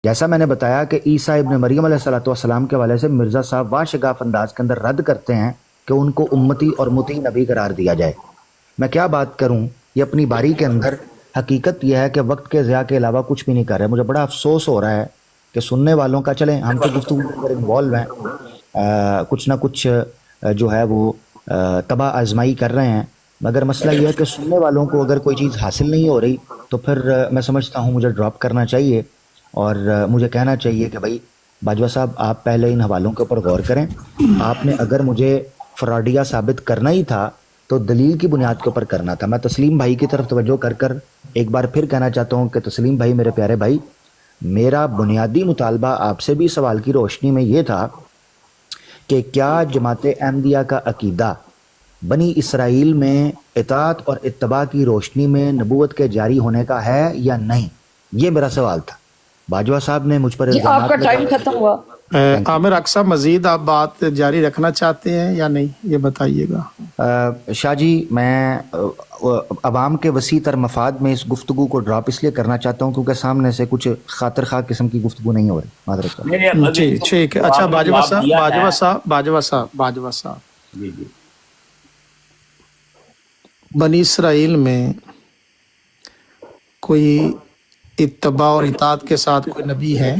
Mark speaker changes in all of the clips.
Speaker 1: جیسا میں نے بتایا کہ عیسیٰ ابن مریم علیہ الصلوۃ والسلام کے حوالے سے مرزا صاحب واشگاف انداز کے اندر رد کرتے ہیں کہ ان کو امتی اور مطیع نبی قرار دیا جائے۔ میں کیا بات کروں، یہ اپنی باری کے اندر حقیقت یہ ہے کہ وقت کے ضیاع کے علاوہ کچھ بھی نہیں کر رہے۔ مجھے بڑا افسوس ہو رہا ہے کہ سننے والوں کا، چلیں ہم تو گفتگو کے اندر انوالو ہیں، کچھ نہ کچھ جو ہے وہ تباہ آزمائی کر رہے ہیں، مگر مسئلہ یہ ہے کہ سننے والوں کو اگر کوئی چیز حاصل نہیں ہو رہی تو پھر میں سمجھتا ہوں مجھے ڈراپ کرنا چاہیے، اور مجھے کہنا چاہیے کہ بھائی باجوہ صاحب آپ پہلے ان حوالوں کے اوپر غور کریں۔ آپ نے اگر مجھے فراڈیہ ثابت کرنا ہی تھا تو دلیل کی بنیاد کے اوپر کرنا تھا۔ میں تسلیم بھائی کی طرف توجہ کر کر ایک بار پھر کہنا چاہتا ہوں کہ تسلیم بھائی، میرے پیارے بھائی، میرا بنیادی مطالبہ آپ سے بھی سوال کی روشنی میں یہ تھا کہ کیا جماعت احمدیہ کا عقیدہ بنی اسرائیل میں اطاعت اور اتباع کی روشنی میں نبوت کے جاری ہونے کا ہے یا نہیں؟ یہ میرا سوال تھا۔ باجوہ صاحب نے مجھ پر
Speaker 2: جی آپ کا ٹائم ختم ہوا۔
Speaker 3: عامر اقصی مزید آپ بات جاری رکھنا چاہتے ہیں یا نہیں، یہ بتائیے گا۔
Speaker 1: شاہ جی، میں عوام کے وسیع تر مفاد میں اس گفتگو کو ڈراپ اس لیے کرنا چاہتا ہوں کیونکہ سامنے سے کچھ خاطر خواہ قسم کی گفتگو نہیں ہو رہی۔ معذرت چاہتا ہوں۔
Speaker 3: جی ٹھیک ہے۔ اچھا باجوہ صاحب
Speaker 4: جی
Speaker 3: بنی اسرائیل میں کوئی اتباع اور اطاعت کے ساتھ کوئی نبی ہے؟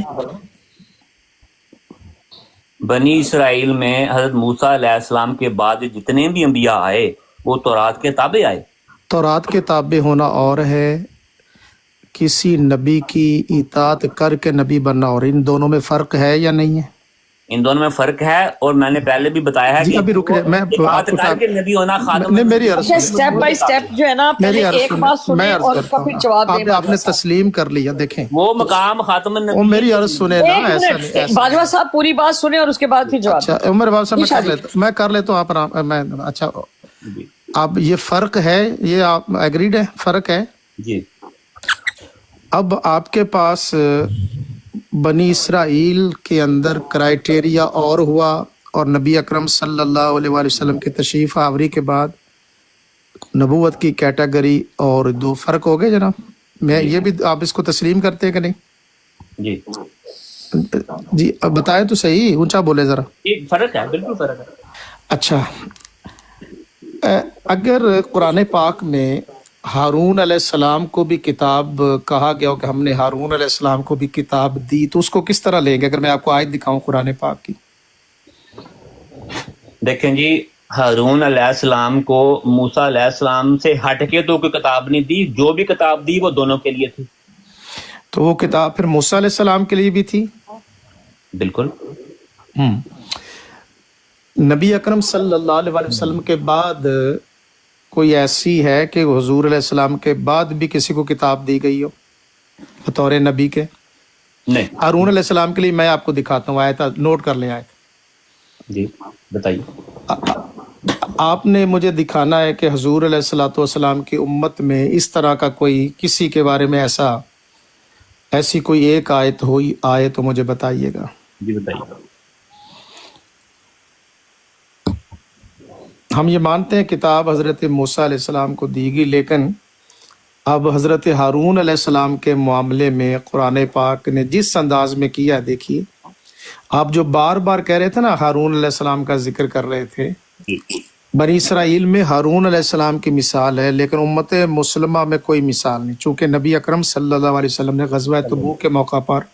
Speaker 4: بنی اسرائیل میں حضرت موسیٰ علیہ السلام کے بعد جتنے بھی انبیاء آئے وہ تورات کے تابع آئے۔
Speaker 3: تورات کے تابع ہونا اور ہے، کسی نبی کی اطاعت کر کے نبی بننا، اور ان دونوں میں فرق ہے یا نہیں ہے؟
Speaker 4: ان دونوں میں فرق ہے، اور میں نے پہلے بھی بتایا ہے
Speaker 3: جی
Speaker 4: کہ
Speaker 3: ابھی رک
Speaker 4: میں اطاعت کر کے نبی ہونا خاتم
Speaker 3: میری عرض
Speaker 2: اچھا سٹیپ بائی سٹیپ جو ہے نا، پہلے ایک بات سنیں اور اس کا پھر جواب دیں۔
Speaker 3: آپ نے تسلیم کر لیا، دیکھیں
Speaker 4: وہ مقام خاتم النبی۔
Speaker 3: وہ میری عرض سنیں نا، ایسا نہیں۔
Speaker 2: باجوہ صاحب پوری بات سنیں اور اس کے بعد پھر جواب۔
Speaker 3: اچھا عمر باب صاحب میں کر لیتا ہوں، آپ میں اچھا اب یہ فرق ہے، یہ آپ ایگریڈ ہے، فرق ہے
Speaker 4: جی۔
Speaker 3: اب آپ کے پاس بنی اسرائیل کے اندر کرائیٹیریا اور ہوا، اور نبی اکرم صلی اللہ علیہ وآلہ وسلم کی تشریف آوری کے بعد نبوت کی کیٹیگری اور دو فرق ہو گئے جناب۔ میں یہ بھی آپ اس کو تسلیم کرتے ہیں کہ نہیں؟
Speaker 4: جی
Speaker 3: جی بتائیں تو صحیح، اونچا بولے ذرا۔
Speaker 4: فرق ہے، بالکل فرق ہے۔
Speaker 3: اچھا، اگر قرآن پاک میں ہارون علیہ السلام کو بھی کتاب کہا گیا ہو کہ ہم نے ہارون علیہ السلام کو بھی کتاب دی، تو اس کو کس طرح لیں گے؟ اگر میں آپ کو آیت دکھاؤں قرآن پاک کی۔
Speaker 4: دیکھیں جی، ہارون علیہ السلام کو موسیٰ علیہ السلام سے ہٹ کے تو کوئی کتاب نہیں دی، جو بھی کتاب دی وہ دونوں کے لیے تھی۔
Speaker 3: تو وہ کتاب پھر موسیٰ علیہ السلام کے لیے بھی تھی؟
Speaker 4: بالکل۔
Speaker 3: نبی اکرم صلی اللہ علیہ وسلم کے بعد کوئی ایسی ہے کہ حضور علیہ السلام کے بعد بھی کسی کو کتاب دی گئی ہو بطور نبی کے؟
Speaker 4: نہیں۔
Speaker 3: ہارون علیہ السلام کے لیے میں آپ کو دکھاتا ہوں آیت، نوٹ کر لیں آیت۔
Speaker 4: جی بتائیے۔
Speaker 3: آپ نے مجھے دکھانا ہے کہ حضور علیہ الصلوۃ والسلام کی امت میں اس طرح کا کوئی، کسی کے بارے میں ایسی کوئی ایک آیت ہوئی آئے تو مجھے بتائیے گا۔
Speaker 4: جی بتائیے۔
Speaker 3: ہم یہ مانتے ہیں کتاب حضرت موسیٰ علیہ السلام کو دی گئی، لیکن اب حضرت ہارون علیہ السلام کے معاملے میں قرآن پاک نے جس انداز میں کیا، دیکھیے آپ جو بار بار کہہ رہے تھے نا، ہارون علیہ السلام کا ذکر کر رہے تھے، بنی اسرائیل میں ہارون علیہ السلام کی مثال ہے، لیکن امت مسلمہ میں کوئی مثال نہیں، چونکہ نبی اکرم صلی اللہ علیہ وسلم نے غزوہ تبوک کے موقع پر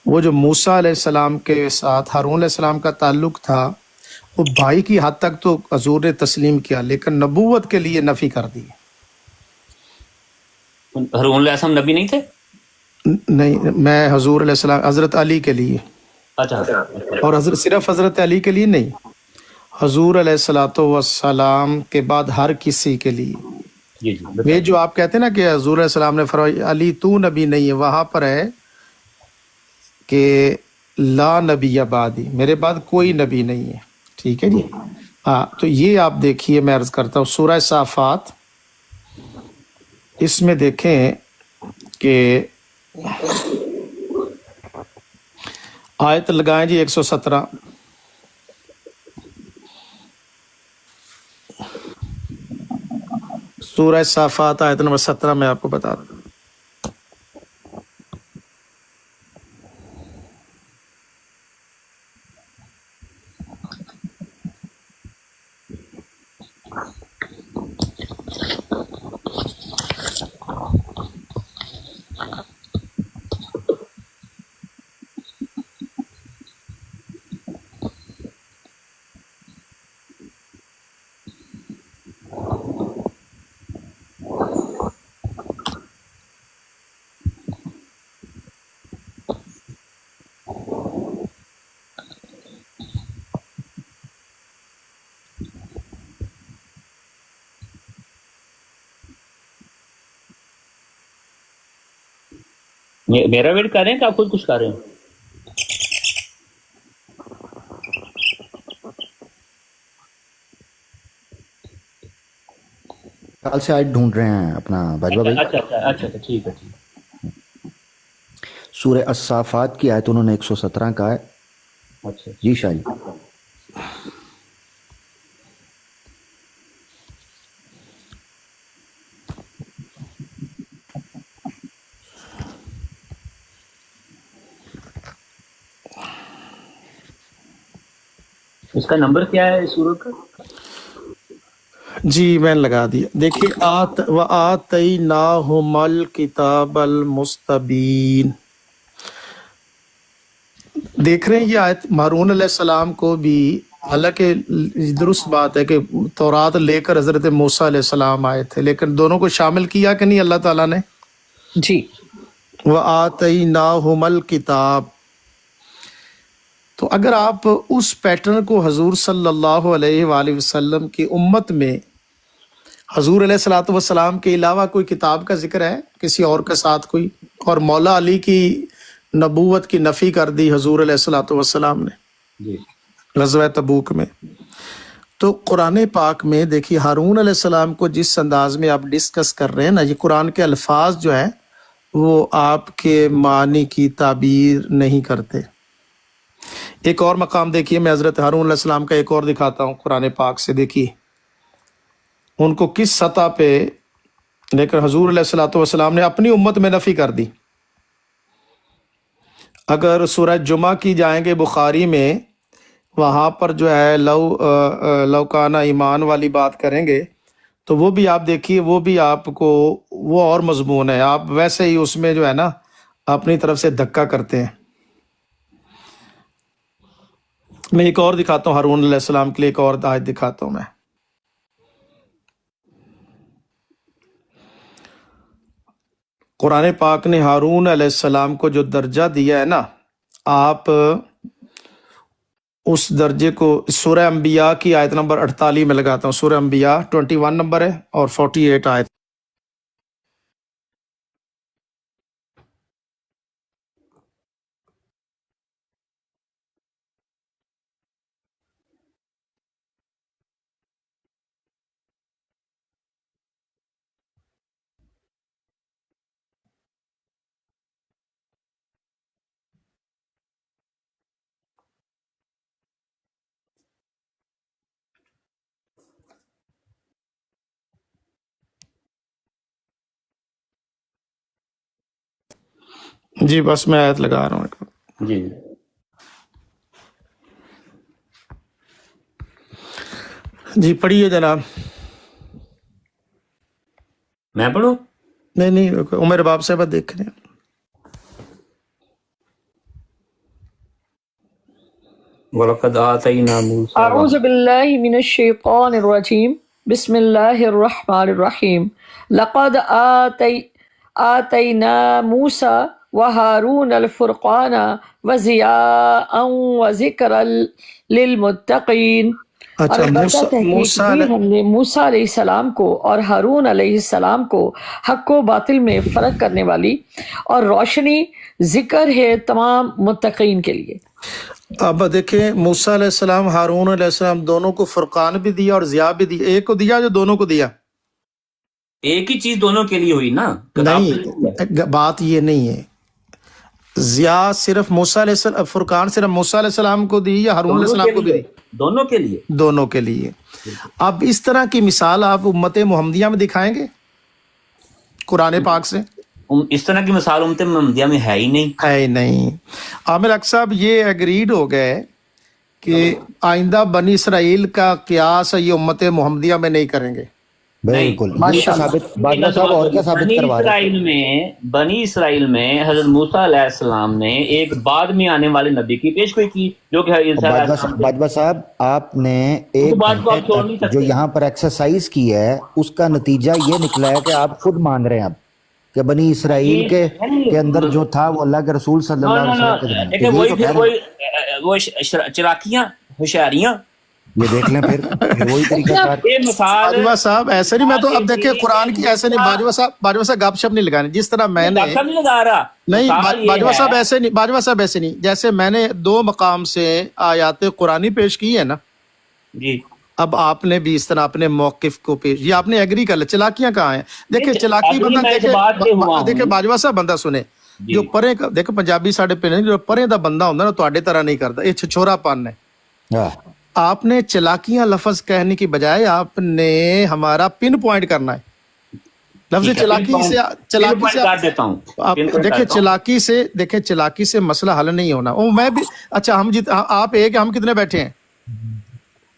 Speaker 3: وہ جو موسیٰ علیہ السلام کے ساتھ ہارون علیہ السلام کا تعلق تھا، وہ بھائی کی حد تک تو حضور نے تسلیم کیا، لیکن نبوت کے لیے نفی کر دی۔
Speaker 4: ہارون علیہ السلام نبی نہیں تھے؟
Speaker 3: نہیں، میں حضور علیہ السلام، حضرت علی کے لیے،
Speaker 4: اچھا،
Speaker 3: اور صرف حضرت علی کے لیے نہیں، حضور علیہ الصلوۃ والسلام کے بعد ہر کسی کے لیے۔
Speaker 4: جی
Speaker 3: یہ جو آپ کہتے ہیں نا کہ حضور علیہ السلام نے فرمایا علی تو نبی نہیں ہے، وہاں پر ہے کہ لا نبی بعدی، میرے بعد کوئی نبی نہیں ہے، ٹھیک ہے جی۔ ہاں، تو یہ آپ دیکھیے، میں عرض کرتا ہوں سورہ صافات، اس میں دیکھیں کہ آیت لگائیں جی 117۔ سورہ صافات آیت نمبر 17 میں آپ کو بتا دوں۔
Speaker 4: میرا ویٹ کر رہے ہیں کہ آپ خود کچھ کر رہے ہیں؟
Speaker 1: سال سے آیت ڈھونڈ رہے ہیں اپنا باجوہ بھائی.
Speaker 4: اچھا ٹھیک ہے.
Speaker 1: سورہ الصافات کی آیت انہوں نے 117 کا ہے.
Speaker 4: اچھا
Speaker 1: جی شاہ جی.
Speaker 4: اس کا نمبر کیا ہے سورت کا؟
Speaker 3: جی میں نے لگا دیا. دیکھیے وَآتَيْنَاهُمَ الْكِتَابَ الْمُسْتَبِينَ. دیکھ رہے ہیں یہ آیت ہارون علیہ السلام کو بھی، حالانکہ درست بات ہے کہ تورات لے کر حضرت موسیٰ علیہ السلام آئے تھے، لیکن دونوں کو شامل کیا کہ نہیں اللہ تعالیٰ نے؟
Speaker 2: جی.
Speaker 3: وَآتَيْنَاهُمَ الْكِتَابَ. تو اگر آپ اس پیٹرن کو حضور صلی اللہ علیہ وآلہ وسلم کی امت میں حضور علیہ الصلوۃ والسلام کے علاوہ کوئی کتاب کا ذکر ہے کسی اور کے ساتھ کوئی، اور مولا علی کی نبوت کی نفی کر دی حضور علیہ الصلوۃ والسلام نے غزوہ تبوک میں. تو قرآن پاک میں دیکھیے ہارون علیہ السلام کو جس انداز میں آپ ڈسکس کر رہے ہیں نا، یہ قرآن کے الفاظ جو ہیں وہ آپ کے معنی کی تعبیر نہیں کرتے. ایک اور مقام دیکھیے، میں حضرت ہارون علیہ السلام کا ایک اور دکھاتا ہوں قرآن پاک سے. دیکھیے ان کو کس سطح پہ، لیکن حضور علیہ الصلوۃ والسلام نے اپنی امت میں نفی کر دی. اگر سورہ جمعہ کی جائیں گے بخاری میں، وہاں پر جو ہے لو کانا ایمان والی بات کریں گے تو وہ بھی آپ دیکھیے، وہ بھی آپ کو وہ اور مضمون ہے. آپ ویسے ہی اس میں جو ہے نا اپنی طرف سے دھکا کرتے ہیں. میں ایک اور دکھاتا ہوں، ہارون علیہ السلام کے لیے ایک اور آیت دکھاتا ہوں میں. قرآن پاک نے ہارون علیہ السلام کو جو درجہ دیا ہے نا، آپ اس درجے کو سورہ انبیاء کی آیت نمبر 48 میں لگاتا ہوں. سورہ انبیاء 21 نمبر ہے اور 48 آیت. جی بس میں آیت لگا رہا ہوں.
Speaker 4: جی
Speaker 3: جی پڑھیے جناب.
Speaker 4: میں پڑھوں؟
Speaker 3: نہیں عمر باب صاحب دیکھ رہے ہیں.
Speaker 4: وَلَقَدْ آتَيْنَا مُوسَىٰ.
Speaker 2: اعوذ باللہ من الشیطان الرجیم. بسم اللہ الرحمن الرحیم. لقد آتینا موسیٰ وہارون الفرقان وضیاء وذکرا للمتقین.
Speaker 3: اچھا
Speaker 2: ہم نے موسیٰ علیہ السلام کو اور ہارون علیہ السلام کو حق و باطل میں فرق کرنے والی اور روشنی ذکر ہے تمام متقین کے لیے.
Speaker 3: اب دیکھیں موسیٰ علیہ السلام ہارون علیہ السلام دونوں کو فرقان بھی دیا اور ضیاء بھی دیا. ایک کو دیا جو دونوں کو دیا؟
Speaker 4: ایک ہی چیز دونوں کے لیے ہوئی نا.
Speaker 3: نہیں، بات یہ نہیں ہے. ضیاء صرف موسیٰ علیہ السلام، فرقان صرف موسیٰ علیہ السلام کو دی یا ہارون علیہ السلام کو بھی دی؟
Speaker 4: دونوں کے لیے.
Speaker 3: دونوں کے لیے. اب اس طرح کی مثال آپ امت محمدیہ میں دکھائیں گے قرآن پاک سے؟
Speaker 4: اس طرح کی مثال امت محمدیہ میں ہے ہی نہیں.
Speaker 3: عامر حق صاحب یہ ایگریڈ ہو گئے کہ آئندہ بنی اسرائیل کا قیاس یہ امت محمدیہ میں نہیں کریں گے.
Speaker 1: بالکل. اور کیا ثابت کروا رہے ہیں؟
Speaker 4: بنی اسرائیل میں حضرت موسیٰ علیہ السلام نے ایک بعد میں آنے والے نبی کی پیش گوئی کی جو کہ
Speaker 1: باجوہ صاحب آپ نے ایک جو یہاں پر ایکسرسائز کی ہے اس کا نتیجہ یہ نکلا ہے کہ آپ خود مان رہے ہیں اب کہ بنی اسرائیل کے اندر جو تھا وہ اللہ کے رسول صلی اللہ علیہ وسلم
Speaker 4: وہ چلاکیاں ہوشیاریاں
Speaker 1: یہ دیکھ لیں پھر وہی طریقہ کار.
Speaker 4: یہ مثال
Speaker 3: باجوہ صاحب ایسے نہیں, میں تو اب دیکھیں قرآن کی ایسے نہیں, باجوہ صاحب گپ شپ نہیں لگانے. جس طرح میں نے
Speaker 4: نہیں لگا رہا,
Speaker 3: نہیں باجوہ صاحب ایسے نہیں, باجوہ صاحب ایسے نہیں, جیسے میں نے 2 مقام سے آیات قرآنی پیش کی ہے نا
Speaker 4: جی,
Speaker 3: اب آپ نے بھی اس طرح اپنے موقف کو پیش, یہ آپ نے ایگری کر لیا. چلاکیاں کہاں ہیں؟ دیکھیں چلاکی بندہ, دیکھیں باجوہ صاحب بندہ سنے, جو پرے کا دیکھو پنجابی ساڈے پہ جو پرے دا بندہ ہوتا نا تواڈے طرح نہیں کرتا, یہ چھچورا پن ہے. آپ نے چلاکیاں لفظ کہنے کی بجائے آپ نے ہمارا پن پوائنٹ کرنا ہے. لفظ چلاکی سے دیکھیں چلاکی سے مسئلہ حل نہیں ہونا. میں بھی اچھا آپ ایک ہم کتنے بیٹھے ہیں؟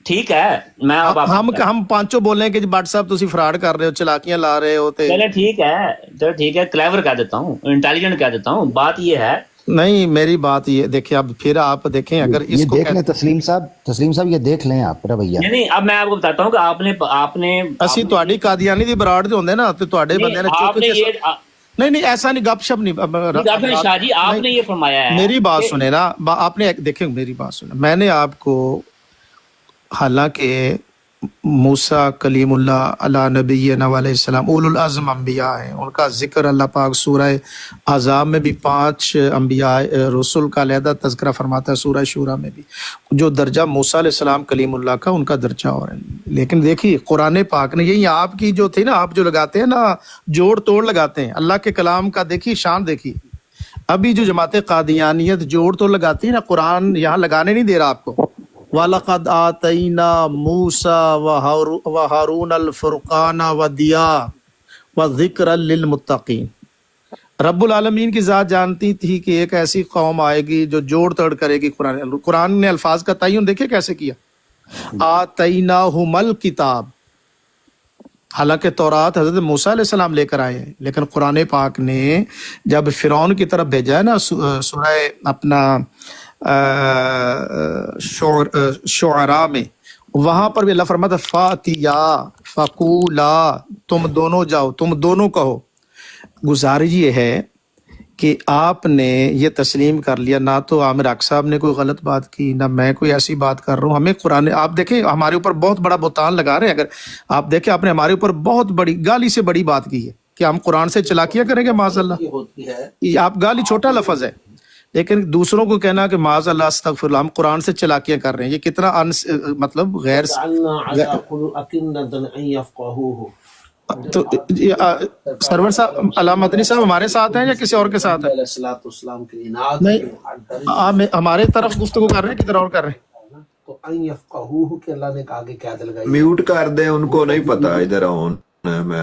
Speaker 4: ٹھیک ہے, میں
Speaker 3: ہم پانچوں بول رہے ہیں کہ بٹ صاحب تسی فراڈ کر رہے ہو, چلاکیاں لا رہے ہو.
Speaker 4: چلے ٹھیک ہے, کلیور کہہ دیتا ہوں, انٹیلیجنٹ کہہ دیتا ہوں. بات یہ ہے
Speaker 3: نہیں, میری بات یہ دیکھیں, اب پھر آپ دیکھیں اگر اس کو
Speaker 1: دیکھ لیں تسلیم صاحب یہ دیکھ لیں آپ رویہ.
Speaker 4: نہیں, اب میں آپ کو بتاتا ہوں کہ آپ نے
Speaker 3: اسی تواڈی قادیانی دی براڑ دے ہوندے نا تے تواڈے بندے نے چوک کے نہیں ایسا نہیں, گپ شپ نہیں.
Speaker 4: شاہ جی آپ نے یہ فرمایا ہے,
Speaker 3: میری بات سنیں نا, آپ نے دیکھیں میری بات سنیں, میں نے آپ کو حالانکہ موسیٰ کلیم اللہ علیہ نبینا علیہ السلام اولو العزم انبیاء ہیں, ان کا ذکر اللہ پاک سورہ احزاب میں بھی 5 انبیاء رسول کا علیحدہ تذکرہ فرماتا ہے, سورہ شورى میں بھی جو درجہ موسیٰ علیہ السلام کلیم اللہ کا ان کا درجہ اور ہے. لیکن دیکھیے قرآن پاک نے یہی آپ کی جو تھی نا, آپ جو لگاتے ہیں نا جوڑ توڑ لگاتے ہیں اللہ کے کلام کا, دیکھیے شان دیکھیے. ابھی جو جماعت قادیانیت جوڑ توڑ لگاتی ہے نا, قرآن یہاں لگانے نہیں دے رہا آپ کو. وَلَقَدْ آتَيْنَا مُوسَى وَهَارُونَ الْفُرْقَانَ وَضِيَاءً وَذِكْرًا لِلْمُتَّقِينَ. رب العالمین کی ذات جانتی تھی کہ ایک ایسی قوم آئے گی جو جوڑ توڑ کرے گی. قرآن نے الفاظ کا تعین دیکھے کیسے کیا, آتَيْنَاهُمَ الْكِتَابَ. حالانکہ تورات حضرت موسیٰ علیہ السلام لے کر آئے ہیں, لیکن قرآن پاک نے جب فرعون کی طرف بھیجا ہے نا سورہ اپنا شعراء میں, وہاں پر بھی اللہ فرماتا فاتیا فقولا, تم دونوں جاؤ, تم دونوں کہو. گزارش یہ ہے کہ آپ نے یہ تسلیم کر لیا, نہ تو عامر حق صاحب نے کوئی غلط بات کی, نہ میں کوئی ایسی بات کر رہا ہوں. ہمیں قرآن, آپ دیکھیں ہمارے اوپر بہت بڑا بہتان لگا رہے ہیں. اگر آپ دیکھیں آپ نے ہمارے اوپر بہت بڑی گالی سے بڑی بات کی ہے کہ ہم قرآن سے چلاکیاں کریں گے. معاذ اللہ, آپ گالی چھوٹا لفظ ہے, لیکن دوسروں کو کہنا کہ معاذ اللہ استغفر اللہ, ہم قرآن سے چلاکیاں کر رہے ہیں, یہ کتنا مطلب غیر. تو سرور صاحب علامہ مدنی صاحب ہمارے ساتھ ہیں یا کسی اور کے ساتھ ہیں؟ نہیں, ہمارے طرف گفتگو کر رہے ہیں, کدھر اور کر رہے ہیں.
Speaker 5: میوٹ کر دیں, ان کو نہیں پتا ادھر آن. میں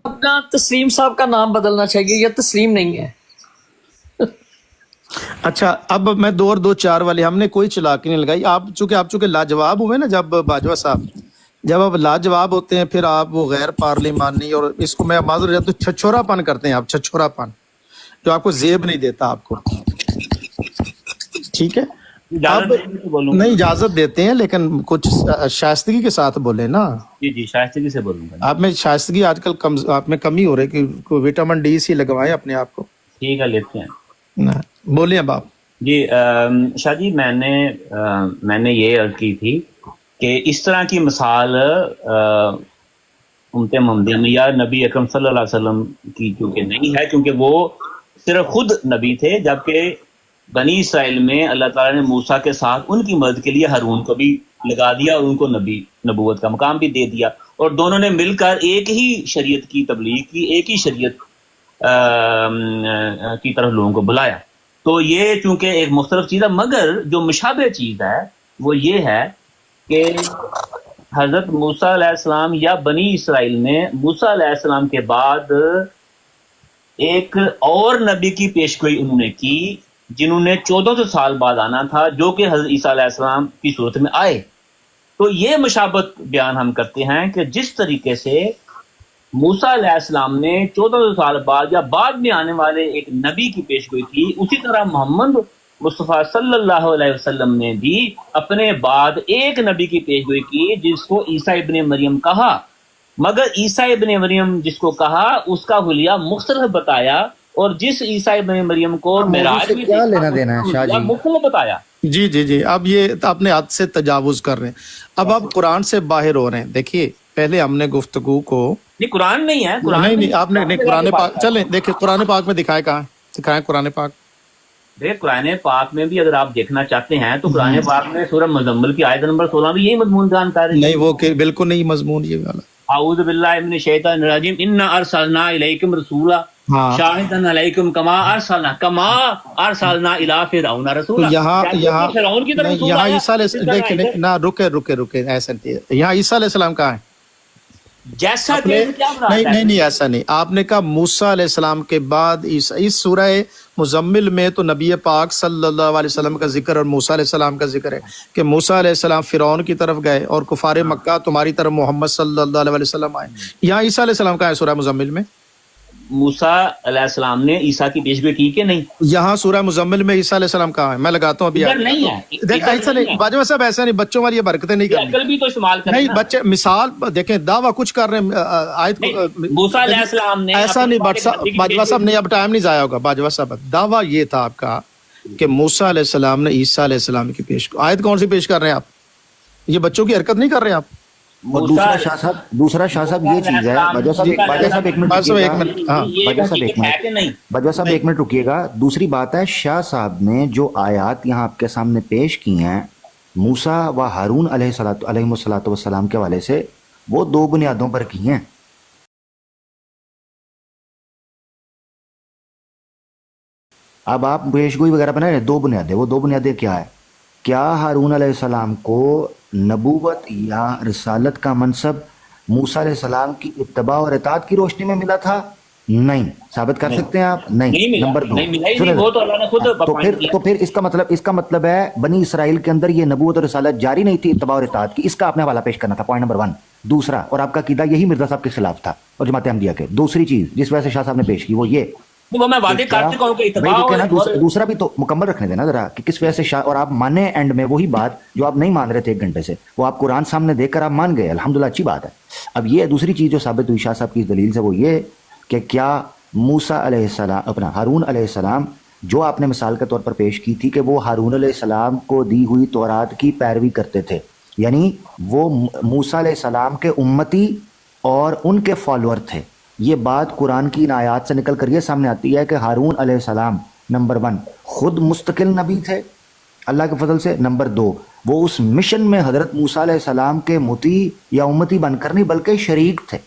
Speaker 2: اپنا تسلیم صاحب کا نام بدلنا چاہیے, یہ تسلیم نہیں ہے.
Speaker 3: اچھا, اب میں 2 اور 2 4 والے ہم نے کوئی چلاکی نہیں لگائی. آپ چونکہ لاجواب ہوئے نا, جب باجوہ صاحب جب آپ لاجواب ہوتے ہیں پھر آپ وہ غیر پارلیمانی اور اس کو میں معذرت تو چھچورا پن کرتے ہیں آپ, چھچورا پن جو آپ کو زیب نہیں دیتا آپ کو. ٹھیک ہے, اب نہیں اجازت دیتے ہیں لیکن کچھ شائستگی کے ساتھ بولے نا.
Speaker 4: جی شائستگی سے بولوں گا.
Speaker 3: آپ میں شائستگی آج کل آپ میں کمی ہو رہی ہے کہ وٹامن ڈی سی لگوائیں اپنے آپ کو.
Speaker 4: ٹھیک ہے, لیتے ہیں.
Speaker 3: بولیں اب آپ.
Speaker 4: جی شاہ جی, میں نے یہ عرض کی تھی کہ اس طرح کی مثال امت محمدیہ میں یا نبی اکرم صلی اللہ علیہ وسلم کی کیونکہ نہیں ہے, کیونکہ وہ صرف خود نبی تھے, جبکہ بنی اسرائیل میں اللہ تعالیٰ نے موسیٰ کے ساتھ ان کی مدد کے لیے ہارون کو بھی لگا دیا اور ان کو نبوت کا مقام بھی دے دیا, اور دونوں نے مل کر ایک ہی شریعت کی تبلیغ کی, ایک ہی شریعت کی طرف لوگوں کو بلایا. تو یہ چونکہ ایک مختلف چیز ہے, مگر جو مشابہ چیز ہے وہ یہ ہے کہ حضرت موسیٰ علیہ السلام یا بنی اسرائیل نے موسیٰ علیہ السلام کے بعد ایک اور نبی کی پیشگوئی انہوں نے کی, جنہوں نے 1400 سال بعد آنا تھا, جو کہ حضرت عیسیٰ علیہ السلام کی صورت میں آئے. تو یہ مشابہت بیان ہم کرتے ہیں کہ جس طریقے سے موسیٰ علیہ السلام نے 1400 سال بعد یا بعد میں آنے والے ایک نبی کی پیشگوئی کی, اسی طرح محمد مصطفیٰ صلی اللہ علیہ وسلم نے بھی اپنے بعد ایک نبی کی پیشگوئی کی جس کو عیسیٰ ابن مریم کہا. مگر عیسیٰ ابن مریم جس کو کہا اس کا حلیہ مختلف بتایا, اور جس عیسیٰ ابن مریم کو
Speaker 1: موضوع
Speaker 4: معراج
Speaker 1: سے
Speaker 4: میں
Speaker 1: کیا لینا دینا ہے شاہ جی؟
Speaker 4: مفت میں بتایا.
Speaker 3: جی جی جی، اب یہ اپنے حد سے تجاوز کر رہے ہیں، اب آپ قرآن سے باہر ہو رہے ہیں. دیکھیے پہلے ہم نے گفتگو کو
Speaker 4: نہیں قرآن میں ہی ہے، قرآن
Speaker 3: نہیں
Speaker 4: میں
Speaker 3: نہیں آپ نے نہیں قرآن پاک چلیں دیکھیں قرآن پاک میں دکھائے کہاں دکھائیں قرآن پاک.
Speaker 4: دیکھ قرآن پاک میں بھی اگر آپ دیکھنا چاہتے ہیں تو قرآن پاک میں سورہ مزمل کی آیت نمبر 16 بھی یہی مضمون بیان کر رہی ہے.
Speaker 3: نہیں وہ کہ بالکل نہیں مضمون یہ والا.
Speaker 4: اعوذ باللہ من الشیطان الرجیم انا ارسلنا الیکم رسولا
Speaker 3: ہاں
Speaker 4: شاہدا علیکم کما ارسلنا الی فرعون
Speaker 3: تو
Speaker 4: رسولا.
Speaker 3: یہاں
Speaker 4: فرعون کی طرف
Speaker 3: نہیں،
Speaker 4: رسول
Speaker 3: یہاں
Speaker 4: آیا.
Speaker 3: عیسیٰ علیہ دیکھیں نہ رکے ایسا نہیں. یہاں عیسیٰ علیہ السلام کہاں ہے؟
Speaker 4: جیسا
Speaker 3: آپ
Speaker 4: کہ
Speaker 3: نے
Speaker 4: کیا بنا
Speaker 3: نہیں
Speaker 4: ہے
Speaker 3: نہیں نہیں ایسا نہیں، آپ نے کہا موسیٰ علیہ السلام کے بعد اس سورہ مزمل میں تو نبی پاک صلی اللہ علیہ وسلم کا ذکر اور موسیٰ علیہ السلام کا ذکر ہے کہ موسیٰ علیہ السلام فرعون کی طرف گئے اور کفار مکہ تمہاری طرف محمد صلی اللہ علیہ وسلم آئے. یہاں عیسیٰ علیہ السلام کہاں ہے سورہ مزمل میں؟
Speaker 4: موسیٰ علیہ السلام نے عیسیٰ کی پیشگوئی کی کہ نہیں؟
Speaker 3: یہاں سورہ مزمل میں عیسیٰ علیہ السلام کہاں ہے؟ میں لگاتا ہوں ابھی
Speaker 4: ادھر نہیں ہے،
Speaker 3: دیکھ
Speaker 4: ادھر
Speaker 3: ایسا
Speaker 4: نہیں
Speaker 3: نہیں
Speaker 4: ہے.
Speaker 3: باجوہ صاحب ایسا نہیں، بچوں والی یہ برکتیں نہیں
Speaker 4: یہ
Speaker 3: کرنی.
Speaker 4: عقل بھی تو استعمال کریں
Speaker 3: نہیں
Speaker 4: نا.
Speaker 3: بچے مثال دیکھیں دعویٰ کچھ کر رہے ہیں آیت کو
Speaker 4: نہیں، موسیٰ علیہ السلام نے
Speaker 3: ایسا
Speaker 4: اپنے
Speaker 3: نہیں.
Speaker 4: باپ کے نبی کی
Speaker 3: باجوہ صاحب
Speaker 4: پیشگوئی
Speaker 3: نہیں، اب ٹائم نہیں ضائع ہوگا. باجوہ صاحب دعویٰ یہ تھا آپ کا کہ موسیٰ علیہ السلام نے عیسیٰ علیہ السلام کی پیش آیت کون سی پیش کر رہے ہیں آپ؟ یہ بچوں کی حرکت نہیں کر رہے آپ.
Speaker 1: اور دوسرا شاہ صاحب یہ چیز ہے. باجوہ صاحب ایک منٹ
Speaker 3: بس ایک
Speaker 1: رکیے گا.
Speaker 3: منٹ ہاں
Speaker 4: یہ حقیقت ہے کہ نہیں؟
Speaker 1: باجوہ صاحب ایک منٹ رکیے گا. دوسری بات ہے شاہ صاحب نے جو آیات یہاں آپ کے سامنے پیش کی ہیں موسیٰ و ہارون علیہ الصلوۃ والسلام کے حوالے سے، وہ دو بنیادوں پر کی ہیں. اب آپ پیشگوئی وغیرہ بنا رہے ہیں، دو بنیادیں. وہ دو بنیادیں کیا ہے؟ کیا ہارون علیہ السلام کو نبوت یا رسالت کا منصب موسیٰ علیہ السلام کی اتباع اور اطاعت کی روشنی میں ملا تھا؟ نہیں. ثابت کر سکتے ہیں آپ؟ نہیں.
Speaker 4: ملا،
Speaker 1: نمبر دو،
Speaker 4: نہیں ملا ہی
Speaker 1: سنیں
Speaker 4: نہیں، وہ تو اللہ نے خود
Speaker 1: تو پھر اس کا مطلب ہے بنی اسرائیل کے اندر یہ نبوت اور رسالت جاری نہیں تھی اتباع اور اطاعت کی. اس کا آپ نے حوالہ پیش کرنا تھا، پوائنٹ نمبر 1. دوسرا، اور آپ کا عقیدہ یہی مرزا صاحب کے خلاف تھا اور جماعت احمدیہ کے. دوسری چیز جس وجہ سے شاہ صاحب نے پیش کی وہ یہ
Speaker 4: وہ میں واضح کر چکا ہوں کہ اتباع
Speaker 1: دوسرا بھی تو مکمل رکھنے دینا ذرا کہ کس وجہ سے شاہ. اور آپ مانے اینڈ میں وہی بات جو آپ نہیں مان رہے تھے 1 گھنٹے سے، وہ آپ قرآن سامنے دیکھ کر آپ مان گئے. الحمدللہ، اچھی بات ہے. اب یہ دوسری چیز جو ثابت ہوئی شاہ صاحب کی دلیل سے وہ یہ کہ کیا موسیٰ علیہ السلام ہارون علیہ السلام جو آپ نے مثال کے طور پر پیش کی تھی کہ وہ ہارون علیہ السلام کو دی ہوئی تورات کی پیروی کرتے تھے، یعنی وہ موسیٰ علیہ السلام کے امتی اور ان کے فالوور تھے. یہ بات قرآن کی ان آیات سے نکل کر یہ سامنے آتی ہے کہ ہارون علیہ السلام نمبر 1 خود مستقل نبی تھے اللہ کے فضل سے. نمبر 2 وہ اس مشن میں حضرت موسیٰ علیہ السلام کے مطیع یا امتی بن کر نہیں بلکہ شریک تھے.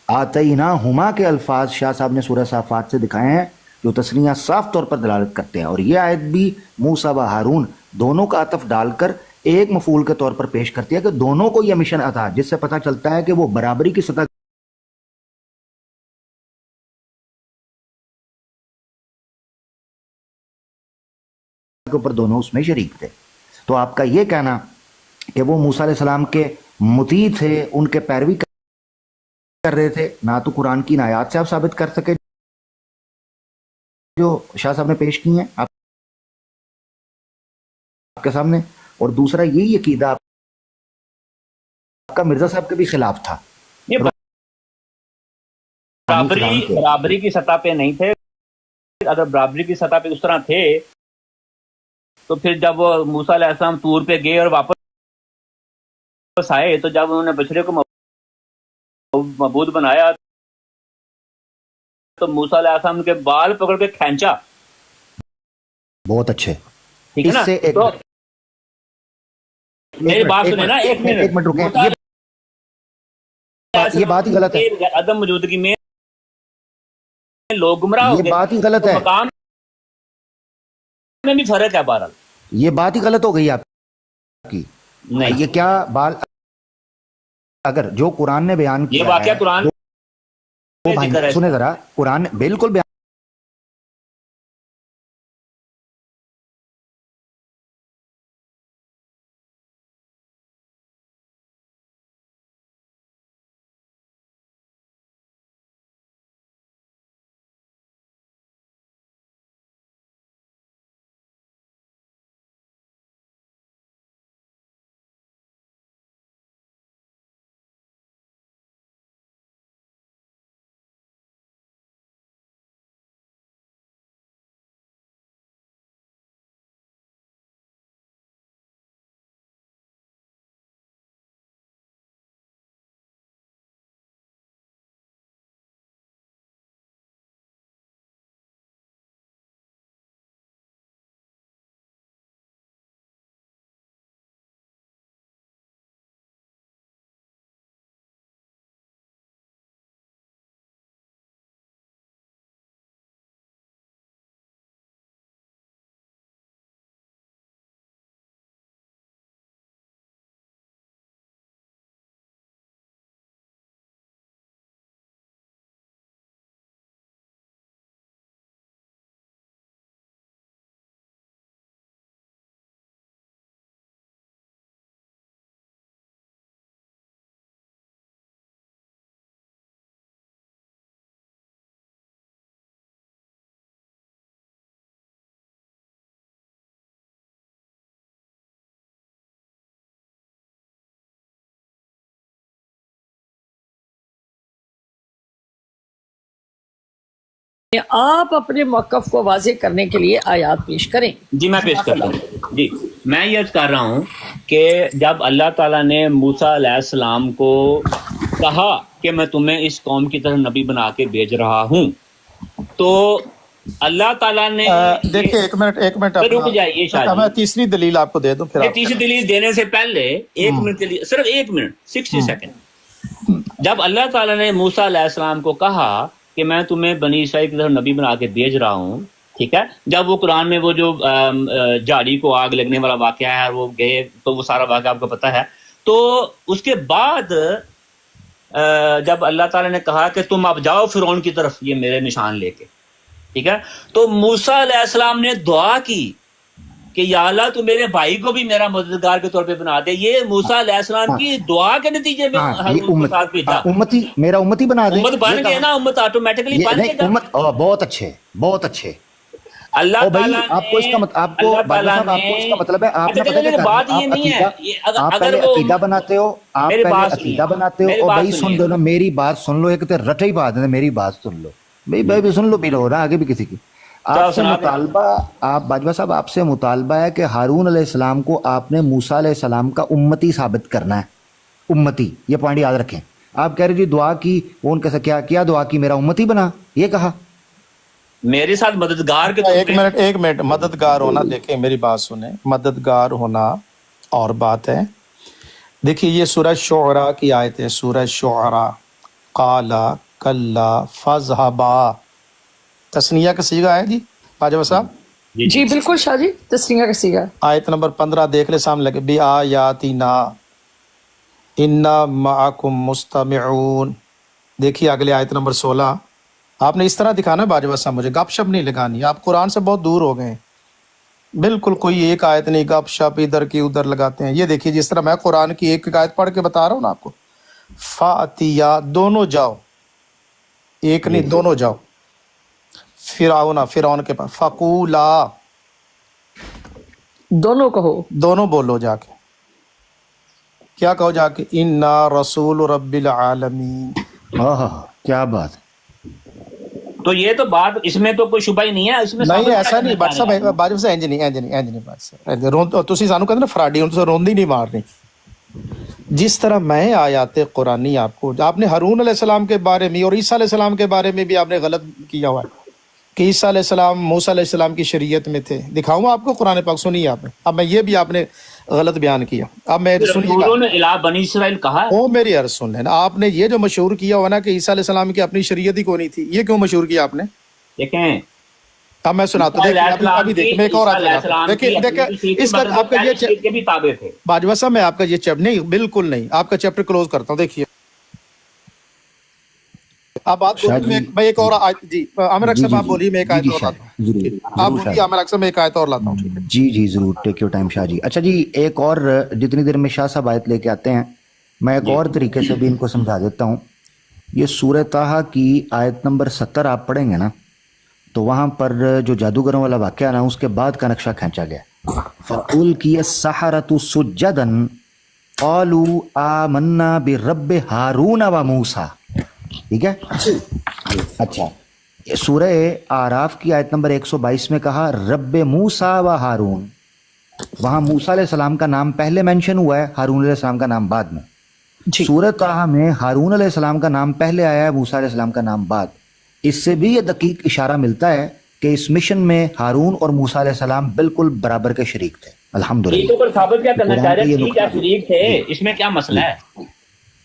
Speaker 1: آتیناہما کے الفاظ شاہ صاحب نے سورہ صافات سے دکھائے ہیں جو تسنیہ صاف طور پر دلالت کرتے ہیں. اور یہ آیت بھی موسیٰ و ہارون دونوں کا عطف ڈال کر ایک مفعول کے طور پر پیش کرتی ہے کہ دونوں کو یہ مشن عطا، جس سے پتہ چلتا ہے کہ وہ برابری کی سطح کے اوپر دونوں اس میں شریک تھے. تو آپ کا یہ کہنا کہ وہ موسیٰ علیہ السلام کے مطیع تھے، ان کے پیروی کر رہے تھے، نہ تو قرآن کی آیات سے آپ ثابت کر سکے جو شاہ صاحب نے پیش کی ہیں آپ کے سامنے، اور دوسرا یہی عقیدہ آپ کا مرزا صاحب کے بھی خلاف تھا.
Speaker 4: برابری کی سطح پہ نہیں تھے. اگر برابری کی سطح پہ اس طرح تھے تو پھر جب وہ موسیٰ علیہ السلام طور پہ گئے اور واپس آئے تو جب انہوں نے بچڑے کو معبود بنایا تو موسیٰ علیہ السلام کے بال پکڑ کے کھینچا.
Speaker 1: بہت اچھے.
Speaker 4: ٹھیک ہے نا؟ میری بات سنیں نا، ایک منٹ
Speaker 1: رکیں. یہ بات ہی غلط ہے.
Speaker 4: عدم موجودگی میں لوگ گمراہ ہو گئے.
Speaker 1: یہ بات ہی غلط ہے.
Speaker 4: مقام میں بھی فرق ہے. بہرحال
Speaker 1: یہ بات ہی غلط ہو گئی آپ کی.
Speaker 4: نہیں،
Speaker 1: یہ کیا بال اگر جو قرآن نے بیان کیا
Speaker 4: یہ واقعہ قرآن
Speaker 1: سنیں ذرا، قرآن بالکل بیان
Speaker 2: آپ اپنے موقف کو واضح کرنے کے لیے آیات پیش کریں.
Speaker 4: جی میں پیش کرتا ہوں. جی میں یہ عرض کر رہا ہوں کہ جب اللہ تعالیٰ نے موسیٰ علیہ السلام کو کہا کہ میں تمہیں اس قوم کی طرف نبی بنا کے بھیج رہا ہوں، تو اللہ تعالیٰ نے
Speaker 3: دیکھیں ایک منٹ
Speaker 4: رک جائیے شاہ
Speaker 3: میں تیسری دلیل آپ کو دے دوں. پھر
Speaker 4: تیسری دلیل دینے سے پہلے ایک منٹ کے لیے، صرف 1 منٹ 60 سیکنڈ. جب اللہ تعالیٰ نے موسیٰ علیہ السلام کو کہا کہ میں تمہیں بنی اسرائیل کی طرف نبی بنا کے بھیج رہا ہوں، ٹھیک ہے، جب وہ قرآن میں وہ جو جھاڑی کو آگ لگنے والا واقعہ ہے وہ گئے، تو وہ سارا واقعہ آپ کو پتہ ہے. تو اس کے بعد جب اللہ تعالیٰ نے کہا کہ تم اب جاؤ فرعون کی طرف یہ میرے نشان لے کے، ٹھیک ہے، تو موسیٰ علیہ السلام نے دعا کی کہ یا اللہ تو میرے بھائی کو بھی میرا مددگار کے طور پہ بنا دے. یہ موسیٰ علیہ السلام کی دعا کے نتیجے میں ہارون کے ساتھ بھیجا.
Speaker 1: امتی میرا امتی بنا دے.
Speaker 4: امت بن گئے نا، امت آٹومیٹکلی بن گئے گا.
Speaker 1: بہت اچھے بہت اچھے.
Speaker 4: اللہ تعالیٰ
Speaker 1: آپ کو اس کا مطلب ہے آپ نے
Speaker 4: بات یہ نہیں ہے،
Speaker 1: آپ پہلے عقیدہ بناتے ہو، آپ پہلے عقیدہ بناتے ہو. اور بھائی سن لو نا، میری بات سن لو، ایک تو رٹے ہی بات ہے، میری بات سن لو بھائی سن لو، بھی لو نا آگے بھی کسی کی. آپ سے مطالبہ، آپ باجوہ صاحب آپ سے مطالبہ ہے کہ ہارون علیہ السلام کو آپ نے موسیٰ علیہ السلام کا امتی ثابت کرنا ہے. امتی، یہ پوائنٹ یاد رکھیں. آپ کہہ رہے جی دعا کی، وہ ان کیسے کیا دعا کی؟ میرا امتی بنا، یہ کہا
Speaker 4: میرے ساتھ مددگار کے.
Speaker 3: ایک منٹ مددگار ہونا، دیکھیں میری بات سنیں، مددگار ہونا اور بات ہے. دیکھیے یہ سورہ شعراء کی آیت ہے، سورہ شعراء. قالا کلا فاذهبا، تثنیہ کا صیغہ ہے جی باجوہ صاحب.
Speaker 2: جی بالکل شاہ جی، تثنیہ کا صیغہ.
Speaker 3: آیت نمبر 15 دیکھ لے سامنے لگے، بی آیاتنا انا معکم مستمعون. دیکھیے اگلے آیت نمبر 16. آپ نے اس طرح دکھانا ہے باجوہ صاحب، مجھے گپ شپ نہیں لگانی. آپ قرآن سے بہت دور ہو گئے ہیں، بالکل کوئی ایک آیت نہیں، گپ شپ ادھر کی ادھر لگاتے ہیں. یہ دیکھیے جس طرح میں قرآن کی ایک آیت پڑھ کے بتا رہا ہوں نا آپ کو. فاتیا، دونوں جاؤ، ایک نہیں دونوں جاؤ. فرعون کے پاس، فقولا،
Speaker 2: دونوں کہو،
Speaker 3: دونوں بولو جا کے. کیا کہو جا کے؟ انا رسول رب العالمین.
Speaker 1: کیا بات.
Speaker 3: تو یہ تو بات اس میں تو کوئی شبہ ہی نہیں ہے. اس میں نہیں ایسا نہیں بات صاحب، باجوہ صاحب انج نہیں بات صاحب. تسی سانو کہندے فراڈی، ہن تسی روندی نہیں مارنی. جس طرح میں آیات قرآنی آپ کو، آپ نے ہارون علیہ السلام کے بارے میں اور عیسیٰ علیہ السلام کے بارے میں بھی آپ نے غلط کیا ہوا ہے کہ عیسیٰ علیہ السلام موسیٰ علیہ السلام کی شریعت میں تھے. دکھاؤں آپ کو قرآن پاک، سنیے آپ نے. اب میں یہ بھی آپ نے غلط بیان کیا. اب میں سنیے گا،
Speaker 4: بنی اسرائیل کہا
Speaker 3: وہ میری عرض سن لینا. آپ نے یہ جو مشہور کیا ہوا نا کہ عیسیٰ علیہ السلام کی اپنی شریعت ہی کو نہیں تھی، یہ کیوں مشہور کیا آپ نے؟
Speaker 4: دیکھیں
Speaker 3: اب میں سناتا ہوں. ابھی دیکھیں میں ایک اور دیکھیں اس کا آپ کا یہ باجوہ صاحب، میں آپ کا یہ چیپٹر نہیں، بالکل نہیں، آپ کا چیپٹر کلوز کرتا ہوں. دیکھیے اب بات میں ایک اور جی عامر اکثر آپ بولیے، میں ایک آیت اور لاتا ہوں. آپ بولیے عامر اکثر، میں ایک آیت اور لاتا ہوں.
Speaker 1: جی ضرور، ٹیک یور ٹائم شاہ جی. اچھا جی، ایک اور جتنی دیر میں شاہ صاحب آیت لے کے آتے ہیں، میں ایک اور طریقے سے بھی ان کو سمجھا دیتا ہوں. یہ سورہ طٰہٰ کی آیت نمبر 70 آپ پڑھیں گے نا، تو وہاں پر جو جادوگروں والا واقعہ نا، اس کے بعد کا نقشہ کھینچا گیا. فَأُلْقِيَ السَّحَرَةُ سُجَّدًا قَالُوا آمَنَّا بِرَبِّ هَارُونَ وَمُوسَىٰ. ٹھیک ہے. اچھا، سورہ اعراف کی آیت نمبر 122 میں کہا رب موسیٰ و ہارون. وہاں موسیٰ علیہ السلام کا نام پہلے مینشن ہوا ہے، ہارون علیہ السلام کا نام بعد میں. سورہ طٰہٰ میں ہارون علیہ السلام کا نام پہلے آیا ہے، موسیٰ علیہ السلام کا نام بعد. اس سے بھی یہ دقیق اشارہ ملتا ہے کہ اس مشن میں ہارون اور موسیٰ علیہ السلام بالکل برابر کے شریک تھے. الحمدللہ.
Speaker 4: ثابت کیا کرنا چاہ رہے ہیں؟ کیا شریک تھے؟ اس میں کیا مسئلہ ہے؟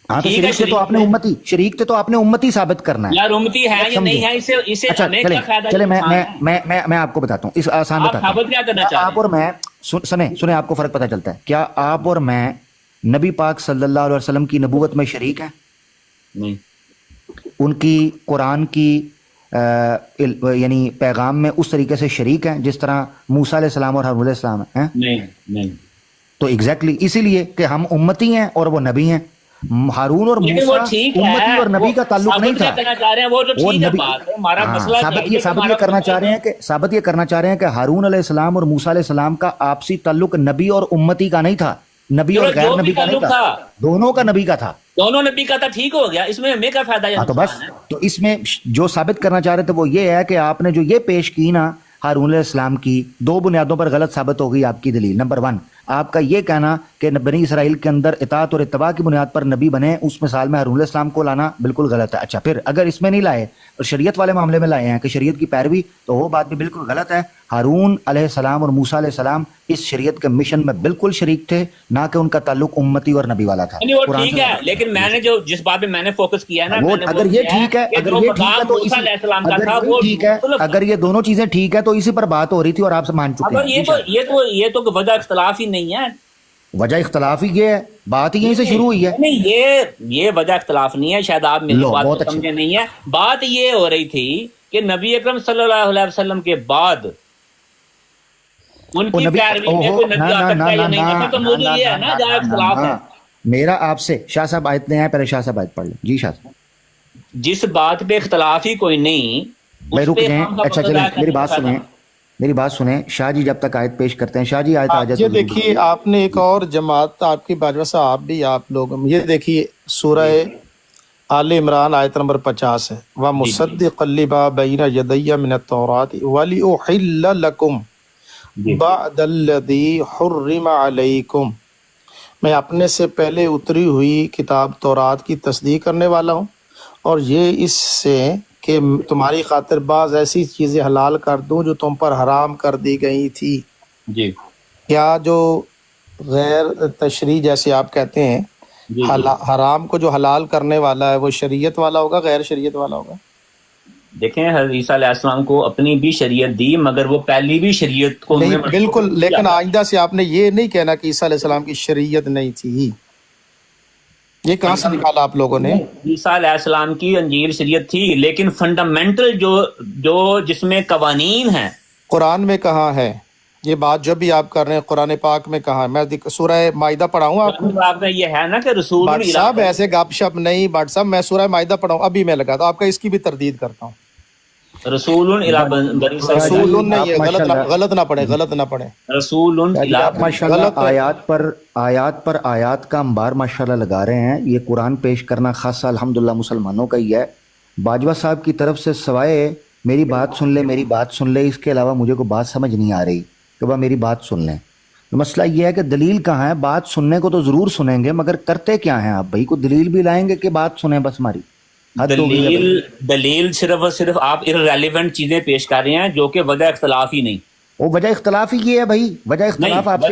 Speaker 1: ہاں، تو شریک تھے تو آپ نے امتی، شریک تھے تو آپ نے امتی ثابت کرنا ہے.
Speaker 4: یار امتی ہے یا نہیں ہے، اسے ہمیں کیا فائدہ؟
Speaker 1: چلے میں آپ کو بتاتا ہوں، اس آسان بتاتا ہوں.
Speaker 4: ثابت کیا کرنا چاہ رہے ہیں؟
Speaker 1: آپ اور میں سنیں، آپ کو فرق پتہ چلتا ہے. کیا آپ اور میں نبی پاک صلی اللہ علیہ وسلم کی نبوت میں شریک ہیں؟
Speaker 4: نہیں.
Speaker 1: ان کی قرآن کی یعنی پیغام میں اس طریقے سے شریک ہیں جس طرح موسیٰ علیہ السلام اور ہارون علیہ السلام ہیں؟
Speaker 4: نہیں.
Speaker 1: تو ایگزیکٹلی اسی لیے کہ ہم امتی ہیں اور وہ نبی ہیں. ہارون اور موسیٰ امتی اور نبی کا تعلق نہیں تھا. ثابت یہ کرنا چاہ رہے ہیں کہ ہارون علیہ السلام اور موسیٰ علیہ السلام کا آپسی تعلق نبی اور امتی کا نہیں تھا، نبی اور غیر نبی کا نہیں تھا، دونوں کا نبی کا تھا.
Speaker 4: دونوں نبی کا تھا، ٹھیک ہو گیا، اس میں ہمیں کیا فائدہ یا
Speaker 1: تو بس
Speaker 4: نقصان ہے؟
Speaker 1: تو اس میں جو ثابت کرنا چاہ رہے تھے وہ یہ ہے کہ آپ نے جو یہ پیش کی نا ہارون علیہ السلام کی، دو بنیادوں پر غلط ثابت ہو گئی آپ کی دلیل۔ نمبر 1، آپ کا یہ کہنا کہ بنی اسرائیل کے اندر اطاعت اور اتباع کی بنیاد پر نبی بنے، اس مثال میں ہارون علیہ السلام کو لانا بالکل غلط ہے۔ اچھا، پھر اگر اس میں نہیں لائے اور شریعت والے معاملے میں لائے ہیں کہ شریعت کی پیروی، تو وہ بات بھی بالکل غلط ہے۔ ہارون علیہ السلام اور موسیٰ علیہ السلام اس شریعت کے مشن میں بالکل شریک تھے، نہ کہ ان کا تعلق امتی اور نبی والا تھا۔
Speaker 4: نہیں وہ
Speaker 1: قرآن
Speaker 4: ٹھیک
Speaker 1: سے
Speaker 4: ہے، لیکن میں نے جو جس بات پہ میں نے فوکس کیا ہے نا،
Speaker 1: وہ
Speaker 4: میں نے
Speaker 1: اگر
Speaker 4: وہ
Speaker 1: یہ
Speaker 4: کیا
Speaker 1: ٹھیک ہے،
Speaker 4: کہ
Speaker 1: اگر
Speaker 4: جو
Speaker 1: یہ ٹھیک ہے
Speaker 4: مقام
Speaker 1: تو
Speaker 4: موسیٰ علیہ السلام کا
Speaker 1: اگر
Speaker 4: تھا
Speaker 1: یہ
Speaker 4: وہ
Speaker 1: ٹھیک ہے،
Speaker 4: مختلف تھا۔
Speaker 1: اگر یہ دونوں چیزیں ٹھیک ہے تو اسی پر بات ہو رہی تھی اور آپ سے مان چکے
Speaker 4: اگر
Speaker 1: ہیں۔
Speaker 4: یہ تو وجہ اختلاف ہی نہیں ہے،
Speaker 1: وجہ اختلاف ہی یہ ہے، بات ہی یہیں سے شروع ہوئی ہے۔
Speaker 4: نہیں یہ وجہ اختلاف نہیں ہے، شاید آپ میری بات کو سمجھے نہیں ہے۔ بات یہ ہو رہی تھی کہ نبی اکرم صلی اللہ علیہ وسلم کے بعد ان کی پیروی میں کوئی نبی آ سکتا ہے یا نہیں آ سکتا، تو موضوع یہ ہے نا جہاں اختلاف ہے۔
Speaker 1: میرا آپ سے شاہ صاحب آیت لے آئے، پہلے شاہ صاحب آیت پڑھ لیں۔ جی شاہ صاحب،
Speaker 4: جس بات پہ اختلاف ہی کوئی نہیں،
Speaker 1: میں
Speaker 4: اس
Speaker 1: رک
Speaker 4: پہ
Speaker 1: جائیں۔
Speaker 4: ہم
Speaker 1: اچھا چلیں، میری بات سنیں شاہ جی، جب تک آیت پیش کرتے ہیں۔ شاہ جی آیت آ جائے۔
Speaker 3: یہ دیکھیے آپ نے ایک اور جماعت آپ کی باجوہ صاحب بھی آپ لوگ، یہ دیکھیے سورہ آل عمران آیت نمبر 50 ہے، وَمُصَدِّقًا لِمَا بَيْنَ يَدَيَّ مِنَ التَّوْرَاةِ وَلِأُحِلَّ لَكُمْ بَعْدَ الَّذِي حُرِّمَ عَلَيْكُمْ، میں اپنے سے پہلے اتری ہوئی کتاب تورات کی تصدیق کرنے والا ہوں، اور یہ اس سے کہ تمہاری خاطر بعض ایسی چیزیں حلال کر دوں جو تم پر حرام کر دی گئی تھی۔
Speaker 4: جی
Speaker 3: کیا جو غیر تشریع جیسے آپ کہتے ہیں حرام کو جو حلال کرنے والا ہے وہ شریعت والا ہوگا غیر شریعت والا ہوگا؟
Speaker 4: دیکھیں حضرت عیسیٰ علیہ السلام کو اپنی بھی شریعت دی، مگر وہ پہلی بھی شریعت کو
Speaker 3: نہیں بالکل، لیکن آئندہ سے آپ نے یہ نہیں کہنا کہ عیسیٰ علیہ السلام کی شریعت نہیں تھی، یہ کہاں سے نکالا آپ لوگوں نے؟
Speaker 4: عیسیٰ علیہ السلام کی انجیل شریعت تھی، لیکن فنڈامنٹل جو جس میں قوانین ہیں
Speaker 3: قرآن میں کہاں ہے یہ بات؟ جب بھی آپ کر رہے ہیں قرآن پاک میں کہاں ہے؟ میں سورہ مائدہ پڑھاؤں آپ کو؟
Speaker 4: آپ میں یہ ہے نا کہ رسول
Speaker 3: بٹ صاحب ایسے گپ شپ نہیں، بٹ صاحب میں سورہ مائدہ پڑھاؤں، ابھی میں لگا تھا آپ کا اس کی بھی تردید کرتا ہوں۔
Speaker 4: رسول
Speaker 3: رسول نہیں، یہ غلط نہ پڑھے، غلط نہ پڑھے۔
Speaker 4: رسول
Speaker 1: ماشاءاللہ آیات پر آیات کا انبار ماشاءاللہ لگا رہے ہیں۔ یہ قرآن پیش کرنا خاصہ الحمدللہ مسلمانوں کا ہی ہے۔ باجوہ صاحب کی طرف سے سوائے میری بات سن لے، اس کے علاوہ مجھے کوئی بات سمجھ نہیں آ رہی کہ وہ میری بات سن لیں۔ مسئلہ یہ ہے کہ دلیل کہاں ہے؟ بات سننے کو تو ضرور سنیں گے، مگر کرتے کیا ہیں آپ بھائی؟ کو دلیل بھی لائیں گے کہ بات سنیں بس ہماری؟
Speaker 4: دلیل صرف اور صرف آپ irrelevant چیزیں پیش کر رہے ہیں جو کہ وجہ اختلاف ہی نہیں۔
Speaker 1: وہ وجہ اختلاف ہی یہ ہے بھائی، وجہ اختلاف آپ سے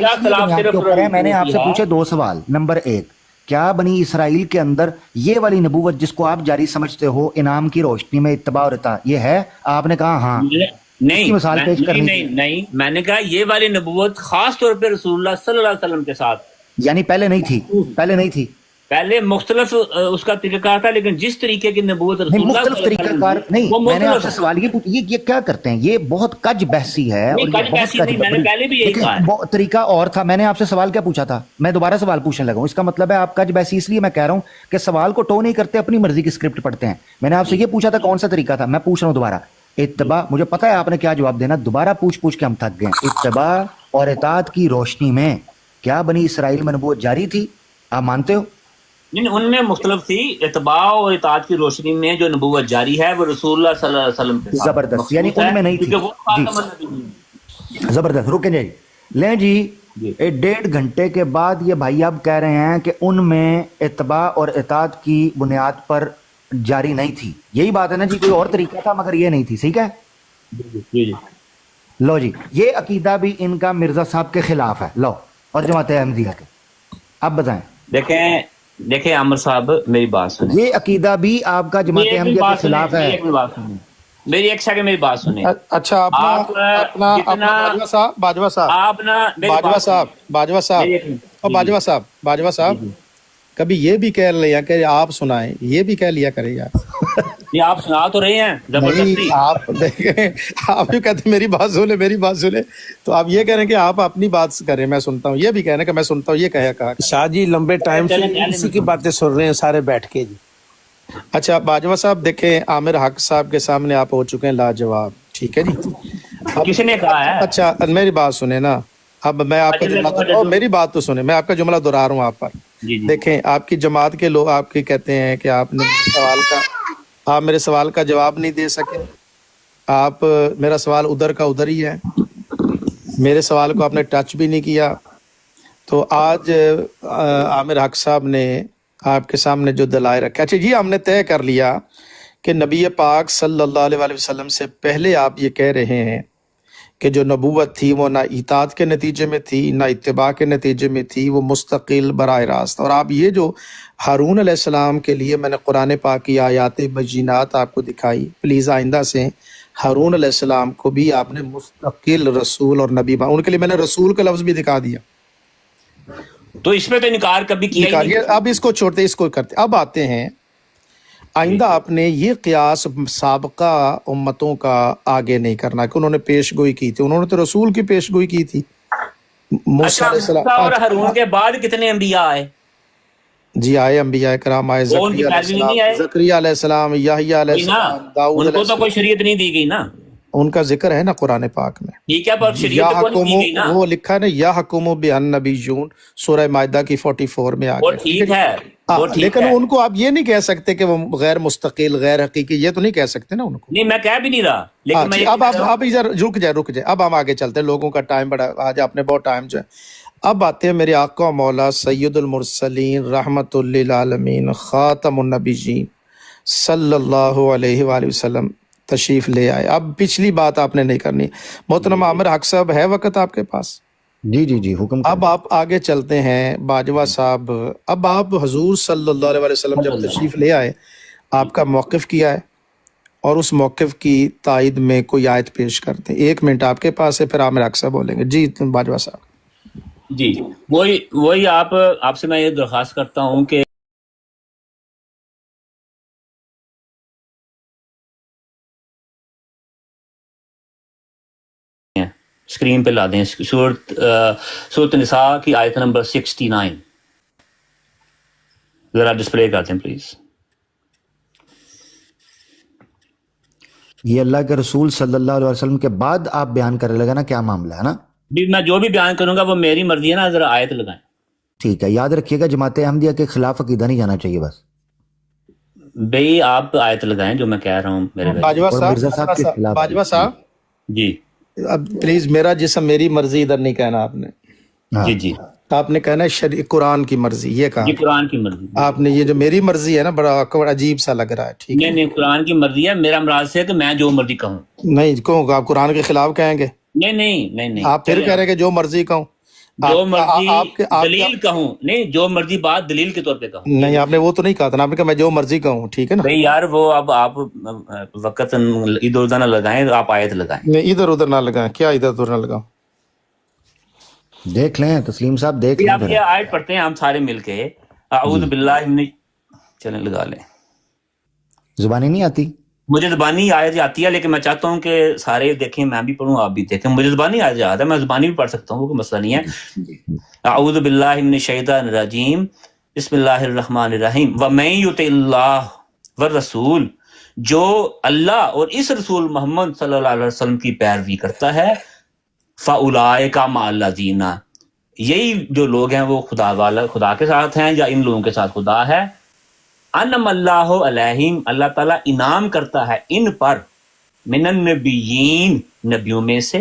Speaker 1: میں نے آپ سے پوچھے 2 سوال۔ نمبر 1، کیا بنی اسرائیل کے اندر یہ والی نبوت جس کو آپ جاری سمجھتے ہو انعام کی روشنی میں اتباع اور اطاعت، یہ ہے؟ آپ نے کہا ہاں۔
Speaker 4: نہیں
Speaker 1: مثال پیش کرنی
Speaker 4: نہیں، میں نے کہا یہ والی نبوت خاص طور پہ رسول اللہ صلی اللہ علیہ وسلم کے ساتھ،
Speaker 1: یعنی پہلے نہیں تھی۔
Speaker 4: پہلے مختلف اس کا طریقہ کار تھا، لیکن جس طریقے کی نبوت رسول اللہ
Speaker 1: مختلف طریقہ کار نہیں۔ میں نے آپ سے سوال یہ پوچھا، یہ کیا کرتے ہیں؟ یہ بہت کج بحثی ہے،
Speaker 4: میں نے پہلے بھی یہی کہا۔
Speaker 1: طریقہ اور تھا۔ میں نے آپ سے سوال کیا پوچھا تھا؟ میں دوبارہ سوال پوچھنے لگا ہوں، اس کا مطلب ہے آپ کج بحثی۔ اس لیے میں کہہ رہا ہوں کہ سوال کو ٹو نہیں کرتے، اپنی مرضی کی اسکرپٹ پڑھتے ہیں۔ میں نے آپ سے یہ پوچھا تھا کون سا طریقہ تھا، میں پوچھ رہا ہوں دوبارہ۔ اتباع، مجھے پتا ہے آپ نے کیا جواب دینا، دوبارہ پوچھ کے ہم تھک گئے۔ اتباع اور اطاعت کی روشنی میں کیا بنی اسرائیل میں نبوت جاری تھی؟ آپ مانتے ہو؟
Speaker 4: نہیں، ان میں مختلف تھی۔ اتباع اور اطاعت کی روشنی میں جو نبوت جاری ہے وہ رسول اللہ صلی اللہ علیہ وسلم کے ساتھ
Speaker 1: زبردست، یعنی ان میں نہیں تھی۔ زبردست، رکیں جی، لیں جی۔ 1.5 گھنٹے کے بعد یہ بھائی اب کہہ رہے ہیں کہ ان میں اتباع اور اطاعت کی بنیاد پر جاری نہیں تھی۔ یہی بات ہے نا جی، کوئی اور طریقہ تھا مگر یہ نہیں تھی، صحیح ہے؟ لو جی، یہ عقیدہ بھی ان کا مرزا صاحب کے خلاف ہے، لو، اور جماعت احمدیہ کے۔ اب بتائیں۔
Speaker 4: دیکھیں عامر صاحب، میری بات سنیں۔
Speaker 1: یہ عقیدہ بھی آپ کا جماعت احمدیہ کے خلاف ہے۔
Speaker 4: میری ایک سیکنڈ، میری بات سنیں۔
Speaker 3: اچھا، باجوہ صاحب کبھی یہ بھی کہہ لیا کہ آپ سنائیں، یہ بھی کہہ لیا کرے یار۔
Speaker 4: یہ آپ سنا تو رہے ہیں زبردستی۔
Speaker 3: آپ دیکھیں، آپ بھی کہتے ہیں میری بات سنے، تو آپ یہ کہہ رہے ہیں کہ آپ اپنی بات کریں، میں سنتا ہوں، یہ بھی کہہ رہے ہیں کہ میں سنتا ہوں، یہ کہا۔
Speaker 6: شاہ جی لمبے ٹائم سے اسی کی باتیں سن رہے ہیں سارے بیٹھ کے جی۔
Speaker 3: اچھا باجوہ صاحب دیکھیں، عامر حق صاحب کے سامنے آپ ہو چکے ہیں لاجواب، ٹھیک ہے جی۔
Speaker 4: کسی نے کہا ہے؟
Speaker 3: اچھا میری بات سنیں نا، اب میں آپ کا جملہ، میری بات تو سنیں، میں آپ کا جملہ دہرا رہا ہوں آپ پر۔
Speaker 4: جی
Speaker 3: دیکھیں آپ کی جماعت کے لوگ آپ کی کہتے ہیں کہ آپ میرے سوال کا جواب نہیں دے سکے. آپ میرا سوال ادھر کا ادھر ہی ہے, میرے سوال کو آپ نے ٹچ بھی نہیں کیا. تو آج عامر حق صاحب نے آپ کے سامنے جو دلائل رکھا, اچھا جی ہم نے طے کر لیا کہ نبی پاک صلی اللہ علیہ وآلہ وسلم سے پہلے آپ یہ کہہ رہے ہیں کہ جو نبوت تھی وہ نہ اطاعت کے نتیجے میں تھی نہ اتباع کے نتیجے میں تھی, وہ مستقل براہ راست. اور آپ یہ جو ہارون علیہ السلام کے لیے میں نے قرآن پاک کی آیات بینات آپ کو دکھائی, پلیز آئندہ سے ہارون علیہ السلام کو بھی آپ نے مستقل رسول اور نبی ان کے لیے میں نے رسول کا لفظ بھی دکھا دیا.
Speaker 4: تو اس میں تو انکار کبھی کیا ہی نہیں.
Speaker 3: اب اس کو چھوڑتے, اس کو کرتے. اب آتے ہیں آئندہ آپ نے یہ قیاس سابقہ امتوں کا آگے نہیں کرنا کہ انہوں نے پیش گوئی کی تھی, انہوں نے تو رسول کی پیش گوئی کی تھی.
Speaker 4: اچھا موسیٰ اور ہارون کے بعد کتنے انبیاء آئے؟
Speaker 3: جی آئے انبیاء کرام آئے, زکریا علیہ السلام, یحییٰ علیہ السلام, داؤد
Speaker 4: ان کو تو کوئی شریعت نہیں دی گئی نا,
Speaker 3: ان کا ذکر ہے نا قرآن پاک میں.
Speaker 4: ٹھیک ہے پر شریعت کو نہیں دی گئی نا,
Speaker 3: وہ لکھا ہے نا یا حکم بالنبیون سورہ مائدہ کی 44 میں آ
Speaker 4: وہ ٹھیک ہے.
Speaker 3: لیکن ان کو آپ یہ نہیں کہہ سکتے کہ وہ غیر مستقل غیر حقیقی, یہ تو نہیں کہہ سکتے نا ان کو.
Speaker 4: نہیں میں کہہ بھی نہیں رہا, لیکن
Speaker 3: اب ادھر رک جائے. اب ہم آگے چلتے ہیں, لوگوں کا ٹائم بڑا, آج آپ نے بہت ٹائم جو ہے. اب آتے ہیں میرے آقا مولا سید المرسلین رحمت للعالمین خاتم النبیین صلی اللہ علیہ وآلہ وسلم تشریف لے آئے. اب پچھلی بات آپ نے نہیں کرنی. محترم عامر حق صاحب ہے وقت آپ کے پاس؟
Speaker 1: جی حکم.
Speaker 3: اب آپ آگے چلتے ہیں باجوہ صاحب. اب آپ حضور صلی اللہ علیہ وسلم جب تشریف لے آئے, آپ کا موقف کیا ہے اور اس موقف کی تائید میں کوئی آیت پیش کرتے ہیں. 1 منٹ آپ کے پاس ہے, پھر عامر حق صاحب بولیں گے. جی باجوہ صاحب.
Speaker 4: جی وہی آپ سے میں یہ درخواست کرتا ہوں کہ اسکرین پہ لا دیں سورۃ نساء کی آیت نمبر 69 ذرا ڈسپلے کرتے ہیں پلیز.
Speaker 1: یہ اللہ کے رسول صلی اللہ علیہ وسلم کے بعد آپ بیان کرنے لگا نا کیا معاملہ ہے نا.
Speaker 4: میں جو بھی بیان کروں گا وہ میری مرضی ہے نا, ذرا آیت لگائیں.
Speaker 1: ٹھیک ہے, یاد رکھیے گا جماعت احمدیہ کے خلاف عقیدہ نہیں جانا چاہیے بس.
Speaker 4: بھئی آپ آیت لگائیں جو میں کہہ رہا ہوں. میرے
Speaker 3: باجوہ صاحب
Speaker 4: جی
Speaker 3: اب پلیز, میرا جسم میری مرضی ادھر نہیں کہنا آپ نے.
Speaker 4: جی
Speaker 3: آپ نے کہنا ہے قرآن کی مرضی, یہ کہا
Speaker 4: قرآن کی مرضی.
Speaker 3: آپ نے یہ جو میری مرضی ہے نا بڑا عجیب سا لگ رہا ہے. ٹھیک ہے,
Speaker 4: نہیں قرآن کی مرضی ہے. میرا مراد سے ہے کہ میں جو مرضی کہوں.
Speaker 3: نہیں کہوں گا آپ قرآن کے خلاف کہیں گے.
Speaker 4: نہیں
Speaker 3: آپ پھر کہہ رہے کہ جو مرضی کہوں,
Speaker 4: جو مرضی دلیل کہوں. نہیں جو مرضی بات دلیل کے طور پہ کہوں.
Speaker 3: نہیں آپ نے وہ تو نہیں کہا تھا, آپ نے کہا میں جو مرضی کہوں. ٹھیک ہے نا
Speaker 4: بھئی یار, وہ اب آپ وقت ادھر ادھر نہ لگائیں, آپ آیت لگائیں.
Speaker 3: نہیں ادھر ادھر نہ لگائیں. کیا ادھر ادھر نہ لگاؤں؟
Speaker 1: دیکھ لیں تسلیم صاحب, دیکھ لیں.
Speaker 4: آپ یہ آیت پڑھتے ہیں ہم سارے مل کے, اعوذ باللہ من, چلیں لگا لیں.
Speaker 1: زبانی نہیں آتی
Speaker 4: مجھے زبانی آیت آتی ہے, لیکن میں چاہتا ہوں کہ سارے دیکھیں, میں بھی پڑھوں آپ بھی دیکھیں. مجھے زبانی آیت یاد ہے, میں زبانی بھی پڑھ سکتا ہوں, وہ کوئی مسئلہ نہیں ہے. اعوذ باللہ من الشیطان الرجیم بسم اللہ الرحمن الرحیم ومن یطع اللہ والرسول, جو اللہ اور اس رسول محمد صلی اللہ علیہ وسلم کی پیروی کرتا ہے, فاولئک مع الذین, یہی جو لوگ ہیں وہ خدا کے ساتھ ہیں یا ان لوگوں کے ساتھ خدا ہے. انعم اللہ علیہم, اللہ تعالیٰ انعام کرتا ہے ان پر, من النبیین, نبیوں میں سے,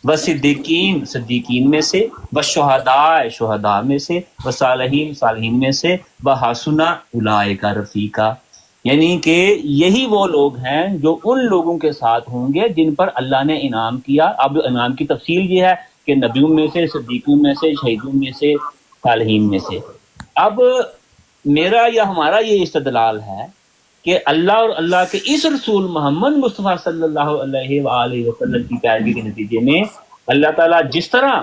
Speaker 4: والصدیقین, صدیقین میں سے, والشہداء, شہداء میں سے, والصالحین, صالحین میں سے, وحسن اولئک رفیقا, یعنی کہ یہی وہ لوگ ہیں جو ان لوگوں کے ساتھ ہوں گے جن پر اللہ نے انعام کیا. اب انعام کی تفصیل یہ ہے کہ نبیوں میں سے, صدیقوں میں سے, شہیدوں میں سے, صالحین میں سے. اب میرا یا ہمارا یہ استدلال ہے کہ اللہ اور اللہ کے اس رسول محمد مصطفیٰ صلی اللہ علیہ وآلہ وسلم کی پیروی کے نتیجے میں اللہ تعالیٰ جس طرح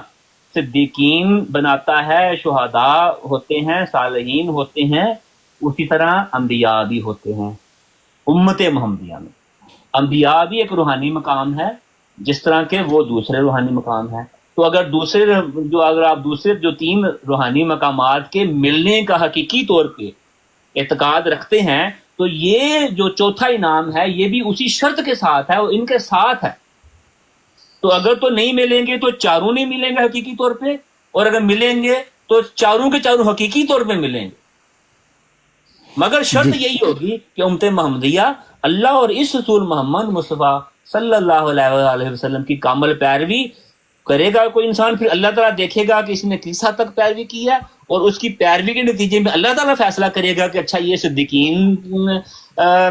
Speaker 4: صدیقین بناتا ہے, شہداء ہوتے ہیں, صالحین ہوتے ہیں, اسی طرح انبیاء بھی ہوتے ہیں. امت محمدیہ میں انبیاء بھی ایک روحانی مقام ہے, جس طرح کہ وہ دوسرے روحانی مقام ہے. تو اگر آپ دوسرے جو 3 روحانی مقامات کے ملنے کا حقیقی طور پہ اعتقاد رکھتے ہیں, تو یہ جو چوتھا انعام ہے یہ بھی اسی شرط کے ساتھ ہے اور ان کے ساتھ ہے. تو اگر تو نہیں ملیں گے تو چاروں نہیں ملیں گے حقیقی طور پہ, اور اگر ملیں گے تو چاروں کے چاروں حقیقی طور پہ ملیں گے، مگر شرط یہی ہوگی کہ امت محمدیہ اللہ اور اس رسول محمد مصطفیٰ صلی اللہ علیہ وآلہ وسلم کی کامل پیروی کرے گا کوئی انسان، پھر اللہ تعالیٰ دیکھے گا کہ اس نے کس حد تک پیروی کی ہے، اور اس کی پیروی کے نتیجے میں اللہ تعالیٰ فیصلہ کرے گا کہ اچھا یہ صدیقین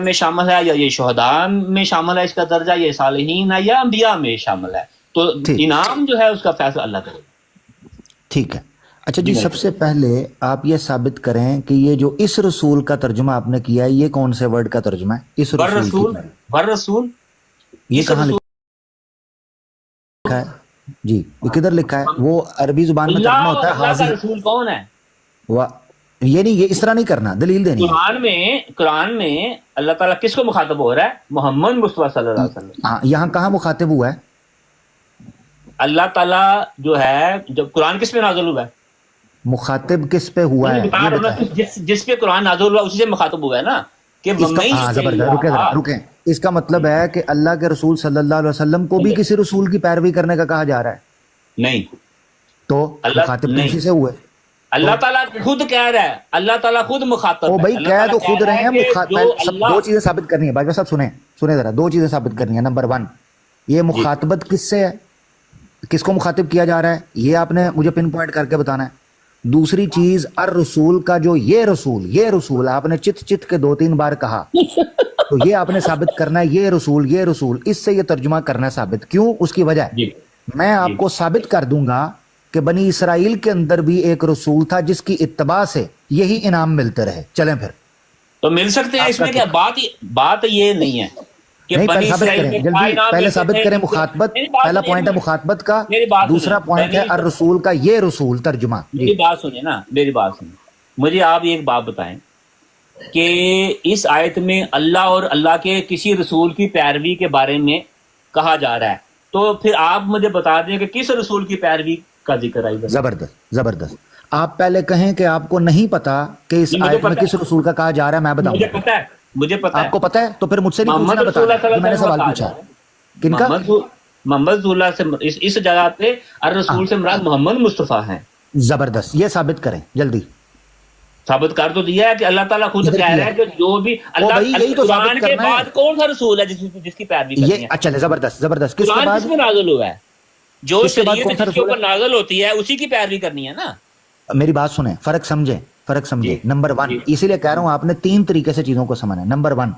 Speaker 4: میں شامل ہے، یا یہ شہداء میں شامل ہے اس کا درجہ، یہ صالحین ہے یا انبیاء میں شامل ہے، تو انعام جو ہے اس کا فیصلہ اللہ کرے گا۔
Speaker 1: ٹھیک ہے، اچھا جی، سب سے پہلے آپ یہ ثابت کریں کہ یہ جو اس رسول کا ترجمہ آپ نے کیا ہے یہ کون سے ورڈ کا ترجمہ ہے؟ اس رسول
Speaker 4: والرسول
Speaker 1: یہ کہاں لکھا ہے؟ جی یہ کدھر لکھا ہے؟ وہ عربی زبان میں ترجمہ ہوتا ہے
Speaker 4: اللہ کا رسول کون ہے؟
Speaker 1: یہ نہیں، یہ اس طرح نہیں کرنا، دلیل دینی ہے۔
Speaker 4: قرآن میں اللہ تعالیٰ کس کو مخاطب ہو رہا ہے؟ محمد مصطفیٰ صلی اللہ علیہ وسلم۔
Speaker 1: ہاں، یہاں کہاں مخاطب ہوا ہے؟
Speaker 4: اللہ تعالیٰ جو ہے، جب قرآن کس پہ نازل ہوا ہے؟
Speaker 1: مخاطب کس پہ ہوا ہے یہ بتائیں۔
Speaker 4: جس پہ قرآن نازل ہوا اسی سے مخاطب ہوا ہے نا، کہ
Speaker 1: زبردست، رکیں، اس کا مطلب ہے کہ اللہ کے رسول صلی اللہ علیہ وسلم کو بھی کسی رسول کی پیروی کرنے کا کہا جا رہا ہے؟
Speaker 4: نہیں،
Speaker 1: تو مخاطب کسی سے ہوئے؟
Speaker 4: اللہ تعالیٰ خود کہہ رہا ہے، اللہ تعالیٰ خود مخاطب ہے۔
Speaker 1: بھائی کہہ تو خود رہے ہیں، دو چیزیں ثابت کرنی ہے بھائی صاحب، سنیں ذرا، دو چیزیں ثابت کرنی ہے۔ نمبر 1، یہ مخاطبت کس سے ہے، کس کو مخاطب کیا جا رہا ہے، یہ آپ نے مجھے پن پوائنٹ کر کے بتانا ہے۔ دوسری چیز، الرسول کا جو یہ رسول آپ نے چت کے 2-3 بار کہا، تو یہ آپ نے ثابت کرنا ہے، یہ رسول، اس سے یہ ترجمہ کرنا ہے ثابت۔ کیوں؟ اس کی وجہ میں آپ کو ثابت کر دوں گا کہ بنی اسرائیل کے اندر بھی ایک رسول تھا جس کی اتباع سے یہی انعام ملتے رہے۔ چلیں پھر
Speaker 4: تو مل سکتے ہیں، اس میں کیا بات یہ نہیں ہے کہ
Speaker 1: پہلے ثابت کریں، جلدی پہلے ثابت کریں مخاطبت، پہلا پوائنٹ ہے مخاطبت کا، دوسرا پوائنٹ ہے الرسول کا یہ رسول ترجمہ۔
Speaker 4: میری بات سنیں نا، میری بات سنیں، مجھے آپ ایک بات بتائیں کہ اس آیت میں اللہ اور اللہ کے کسی رسول کی پیروی کے بارے میں کہا جا رہا ہے، تو پھر آپ مجھے بتا دیں کہ کس رسول کی پیروی کا ذکر آئی؟
Speaker 1: زبردست۔ آپ پہلے کہیں کہ آپ کو نہیں پتا کہ اس آیت میں کس رسول کا کہا جا رہا ہے، میں بتاؤں۔
Speaker 4: مجھے پتا ہے،
Speaker 1: آپ کو پتا ہے، تو پھر مجھ سے نہیں پوچھنا، بتا میں نے سوال پوچھا۔ کن کا؟
Speaker 4: محمد رسول اللہ سے، اس جگہ پہ الرسول سے مراد محمد مصطفیٰ ہیں۔
Speaker 1: زبردست، یہ ثابت کریں جلدی۔
Speaker 4: ثابت کر تو دیا ہے کہ اللہ تعالیٰ خود کہہ رہا ہے کہ جو بھی اللہ قرآن کے بعد کون سا رسول ہے جس کی پیروی کرنی ہے؟
Speaker 1: اچھا زبردست، کس کے بعد
Speaker 4: میں نازل ہوا ہے؟ جو شریعت جس کے اوپر نازل ہوتی ہے اسی کی پیروی کرنی ہے نا۔
Speaker 1: میری بات سنیں، فرق سمجھیں۔ نمبر 1، اسی لیے کہہ رہا ہوں آپ نے 3 طریقے سے چیزوں کو سمجھنا ہے۔ نمبر 1،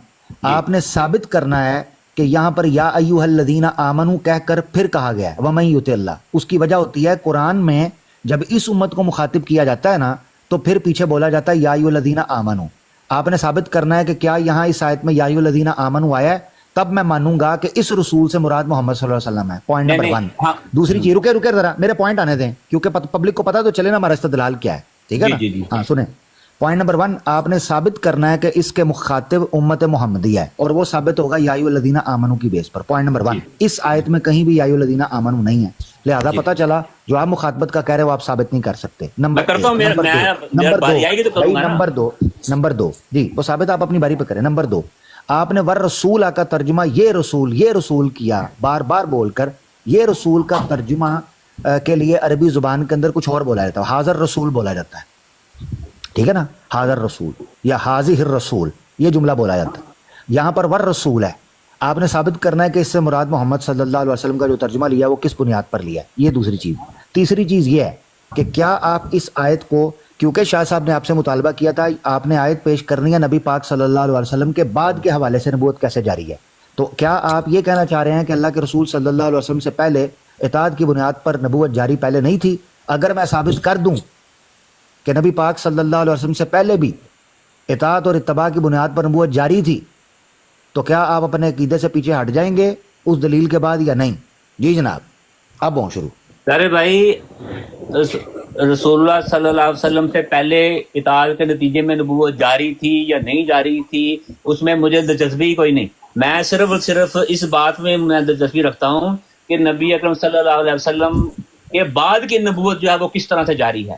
Speaker 1: آپ نے ثابت کرنا ہے کہ یہاں پر یا ایھا الذین آمنو کہہ کر پھر کہا گیا ہے ومن یطع اللہ۔ اس کی وجہ ہوتی ہے قرآن میں جب اس امت کو مخاطب کیا جاتا ہے نا، تو پھر پیچھے بولا جاتا ہے یا ایھا الذین آمنو۔ آپ نے ثابت کرنا ہے کہ کیا یہاں اس آیت میں یا ایھا الذین آمنو آیا ہے، تب میں مانوں گا کہ اس رسول سے مراد محمد صلی اللہ علیہ وسلم ہے۔ Point number 1۔ دوسری چیز، رکے ذرا، میرے پوائنٹ آنے دیں، کیونکہ پبلک کو پتا تو چلے نا ہمارا استدلال کیا ہے، ٹھیک ہے نا؟ ہاں سنیں، پوائنٹ نمبر 1، آپ نے ثابت کرنا ہے کہ اس کے مخاطب امت محمدیہ ہے، اور وہ ثابت ہوگا یا ایھا الذین آمنو کی بیس پر۔ پوائنٹ نمبر 1، اس آیت میں کہیں بھی یا ایھا الذین آمنو نہیں ہے، لہذا پتہ چلا جو آپ مخاطبت کا کہہ رہے ہو آپ ثابت نہیں کر سکتے۔ نمبر 2 جی، وہ ثابت آپ اپنی باری پہ کریں۔ نمبر 2، آپ نے والرسول کا ترجمہ یہ رسول کیا، بار بار بول کر۔ یہ رسول کا ترجمہ کے لیے عربی زبان کے اندر کچھ اور بولا جاتا ہے، حاضر رسول بولا جاتا ہے، ٹھیک ہے نا؟ حاضر رسول یا حاضر الرسول، یہ جملہ بولا جاتا ہے۔ یہاں پر والرسول ہے، آپ نے ثابت کرنا ہے کہ اس سے مراد محمد صلی اللہ علیہ وسلم کا جو ترجمہ لیا وہ کس بنیاد پر لیا ہے، یہ دوسری چیز۔ تیسری چیز یہ ہے کہ کیا آپ اس آیت کو، کیونکہ شاہ صاحب نے آپ سے مطالبہ کیا تھا آپ نے آیت پیش کرنی ہے نبی پاک صلی اللہ علیہ وسلم کے بعد کے حوالے سے نبوت کیسے جاری ہے، تو کیا آپ یہ کہنا چاہ رہے ہیں کہ اللہ کے رسول صلی اللہ علیہ وسلم سے پہلے اطاعت کی بنیاد پر نبوت جاری پہلے نہیں تھی؟ اگر میں ثابت کر دوں کہ نبی پاک صلی اللہ علیہ وسلم سے پہلے بھی اطاعت اور اتباع کی بنیاد پر نبوت جاری تھی، تو کیا آپ اپنے عقیدے سے پیچھے ہٹ جائیں گے اس دلیل کے بعد یا نہیں؟ جی جناب، اب ہوں شروع۔
Speaker 4: ارے بھائی، رسول اللہ صلی اللہ علیہ وسلم سے پہلے اطاعت کے نتیجے میں نبوت جاری تھی یا نہیں جاری تھی، اس میں مجھے دلچسپی کوئی نہیں۔ میں صرف اس بات میں دلچسپی رکھتا ہوں کہ نبی اکرم صلی اللہ علیہ وسلم کے بعد کی نبوت جو ہے وہ کس طرح سے جاری ہے،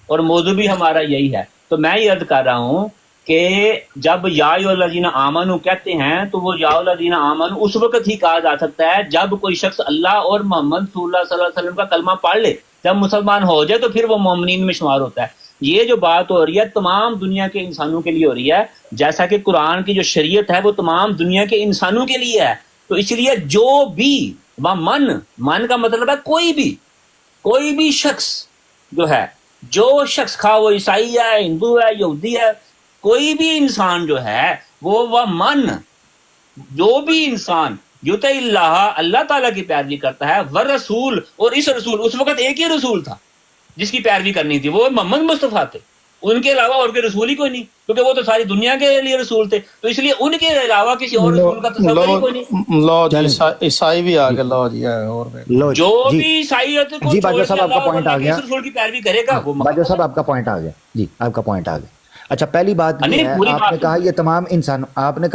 Speaker 4: اور موضوع بھی ہمارا یہی ہے۔ تو میں یہ عرض کر رہا ہوں کہ جب یا ایھا الذین آمنو کہتے ہیں تو وہ یا الذین آمنو اس وقت ہی کہا جا سکتا ہے جب کوئی شخص اللہ اور محمد صلی اللہ علیہ وسلم کا کلمہ پڑھ لے، جب مسلمان ہو جائے تو پھر وہ مومنین میں شمار ہوتا ہے۔ یہ جو بات ہو رہی ہے تمام دنیا کے انسانوں کے لیے ہو رہی ہے، جیسا کہ قرآن کی جو شریعت ہے وہ تمام دنیا کے انسانوں کے لیے ہے۔ تو اس لیے جو بھی من کا مطلب ہے کوئی بھی شخص جو ہے، جو شخص خواہ وہ عیسائی ہے، ہندو ہے، یہودی ہے، کوئی بھی انسان جو ہے وہ من، جو بھی انسان یوت اللہ تعالیٰ کی پیروی کرتا ہے، ورسول، اور اس وقت ایک ہی رسول تھا جس کی پیروی کرنی تھی، وہ محمد مصطفیٰ تھے، ان کے علاوہ اور کوئی رسول ہی کوئی نہیں، کیونکہ وہ تو ساری دنیا کے لیے رسول تھے، تو اس لیے ان کے علاوہ کسی اور رسول کا تصور ہی کوئی نہیں۔
Speaker 3: لو جی عیسائی بھی آ گئے، لو جی اور
Speaker 4: جو بھی عیسائیت کو
Speaker 1: جی باجوہ صاحب آپ کا پوائنٹ آ گیا،
Speaker 4: رسول کی پیروی کرے گا وہ
Speaker 1: باجوہ صاحب آپ کا پوائنٹ آ گیا، جی آپ کا پوائنٹ آ گیا۔ اچھا پہلی بات یہ ہے، آپ نے کہا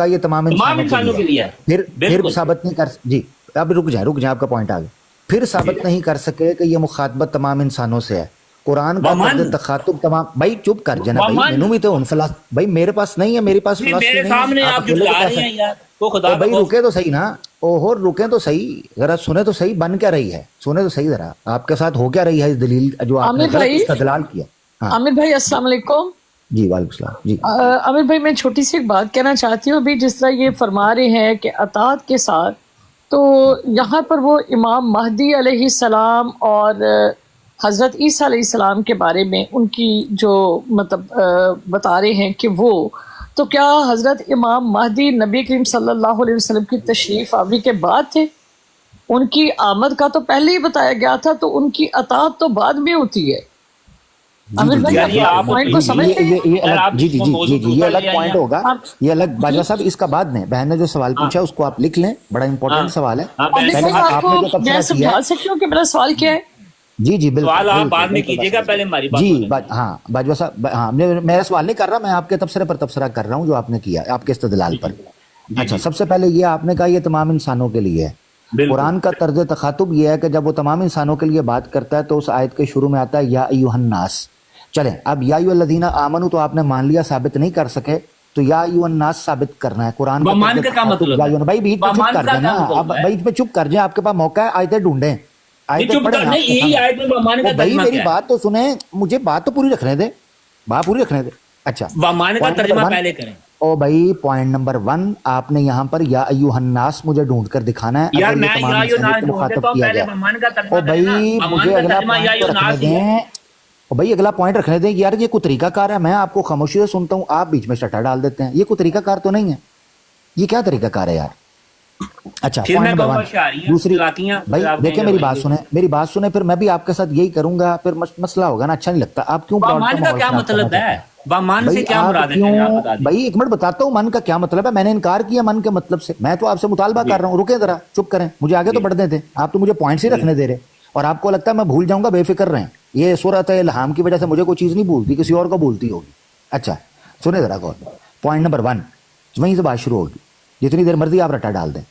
Speaker 1: یہ تمام انسانوں کے لیے، پھر ثابت نہیں کر، جی اب رک جائیں آپ کا پوائنٹ آ گیا، پھر ثابت نہیں کر سکے کہ یہ مخاطبت تمام انسانوں سے ہے۔ قرآن کا طرز تخاطب تمام، بھائی چپ کر جانا بھائی، مینوں بھی تو انفلاس، بھائی میرے پاس نہیں ہے، میرے پاس
Speaker 4: میرے سامنے آپ جھٹلا رہے ہیں یار، تو خدا
Speaker 1: بھائی رکے تو صحیح نا، اوہو رکیں تو صحیح، ذرا سنے تو صحیح، بن کیا رہی ہے، سنے تو صحیح ذرا، آپ کے ساتھ ہو کیا رہی ہے اس دلیل جو آپ نے استدلال کیا۔
Speaker 2: عامر بھائی السلام علیکم۔
Speaker 1: جی وعلیکم السلام۔ جی
Speaker 2: عامر بھائی میں چھوٹی سی ایک بات کہنا چاہتی ہوں، ابھی جس طرح یہ فرما رہے ہیں کہ اطاعت کے ساتھ، تو یہاں پر وہ امام مہدی علیہ السلام اور حضرت عیسیٰ علیہ السلام کے بارے میں ان کی جو مطلب بتا رہے ہیں کہ وہ تو کیا حضرت امام مہدی نبی کریم صلی اللہ علیہ وسلم کی تشریف آوری کے بعد تھے؟ ان کی آمد کا تو پہلے ہی بتایا گیا تھا، تو ان کی اطاعت تو بعد میں ہوتی ہے۔
Speaker 1: یہ الگ پوائنٹ ہوگا، یہ الگ، باجوہ صاحب اس کا بعد میں بہن نے جو سوال پوچھا اس کو آپ لکھ لیں، بڑا امپورٹنٹ سوال ہے۔
Speaker 2: میں سمجھا سکتی ہوں کہ میرا سوال کیا ہے؟
Speaker 1: جی جی بالکل،
Speaker 4: سوال آپ بعد میں کیجیے گا، پہلے ہماری بات۔
Speaker 1: جی ہاں باجوہ صاحب، ہاں میرا سوال نہیں کر رہا، میں آپ کے تبصرے پر تبصرہ کر رہا ہوں جو آپ نے کیا آپ کے استدلال پر۔ اچھا سب سے پہلے یہ آپ نے کہا یہ تمام انسانوں کے لیے ہے۔ قرآن کا طرز تخاطب یہ ہے کہ جب وہ تمام انسانوں کے لیے بات کرتا ہے تو اس آیت کے شروع میں آتا ہے یا ایھا الناس۔ چلیں اب یا ایھا الذین آمنوا تو آپ نے مان لیا، ثابت نہیں کر سکے، تو یا ایھا الناس ثابت کرنا ہے۔ قرآن کا کیا مطلب ہے؟ بھائی بیچ پہ چپ کر جائیں نا، اب بیچ پہ چپ کر جائیں، آپ کے پاس موقع ہے، آیتیں ڈھونڈیں، آیتیں پڑھیں۔ بھائی میری بات تو سنیں، مجھے بات تو پوری رکھنے دیں، بات پوری رکھنے دیں۔ اچھا
Speaker 4: وامان کا ترجمہ پہلے کریں۔
Speaker 1: او بھائی پوائنٹ نمبر 1 آپ نے یہاں پر یا ایھا الناس مجھے ڈھونڈ کر دکھانا ہے،
Speaker 4: یار
Speaker 1: اگر
Speaker 4: میں
Speaker 1: یہ تمام
Speaker 4: یا ایھا
Speaker 1: انسانیت کو مخاطب کیا گیا۔ او بھائی مجھے اگلا پوائنٹ رکھنے دیں، او بھئی اگلا پوائنٹ رکھنے دیں، یار یہ کوئی طریقہ کار ہے، میں آپ کو خاموشی سے سنتا ہوں، آپ بیچ میں شٹر ڈال دیتے ہیں، یہ کوئی طریقہ کار تو نہیں ہے، یہ کیا طریقہ کار ہے یار؟ اچھا پوائنٹ نمبر 1 دوسری، بھائی دیکھیں میری بات سنیں، پھر میں بھی آپ کے ساتھ یہی کروں گا، پھر مسئلہ ہوگا نا، اچھا نہیں لگتا۔ آپ کیوں
Speaker 4: وامان کا کیا مطلب ہے؟ وامان سے کیا مراد ہے؟
Speaker 1: بھائی ایک منٹ بتاتا ہوں من کا کیا مطلب ہے، میں نے انکار کیا من کے مطلب سے، میں تو آپ سے مطالبہ کر رہا ہوں، رکیں ذرا چپ کریں، مجھے آگے تو بڑھنے دیں، آپ تو مجھے پوائنٹس ہی رکھنے دے رہے، اور آپ کو لگتا ہے میں بھول جاؤں گا، بے فکر رہیں، یہ سورۃ الہام کی وجہ سے مجھے کوئی چیز نہیں بھولتی، کسی اور کو بھولتی ہوگی۔ اچھا سنیں ذرا غور، پوائنٹ نمبر 1 وہیں سے بات شروع ہوگی، جتنی دیر مرضی آپ رٹا ڈال دیں۔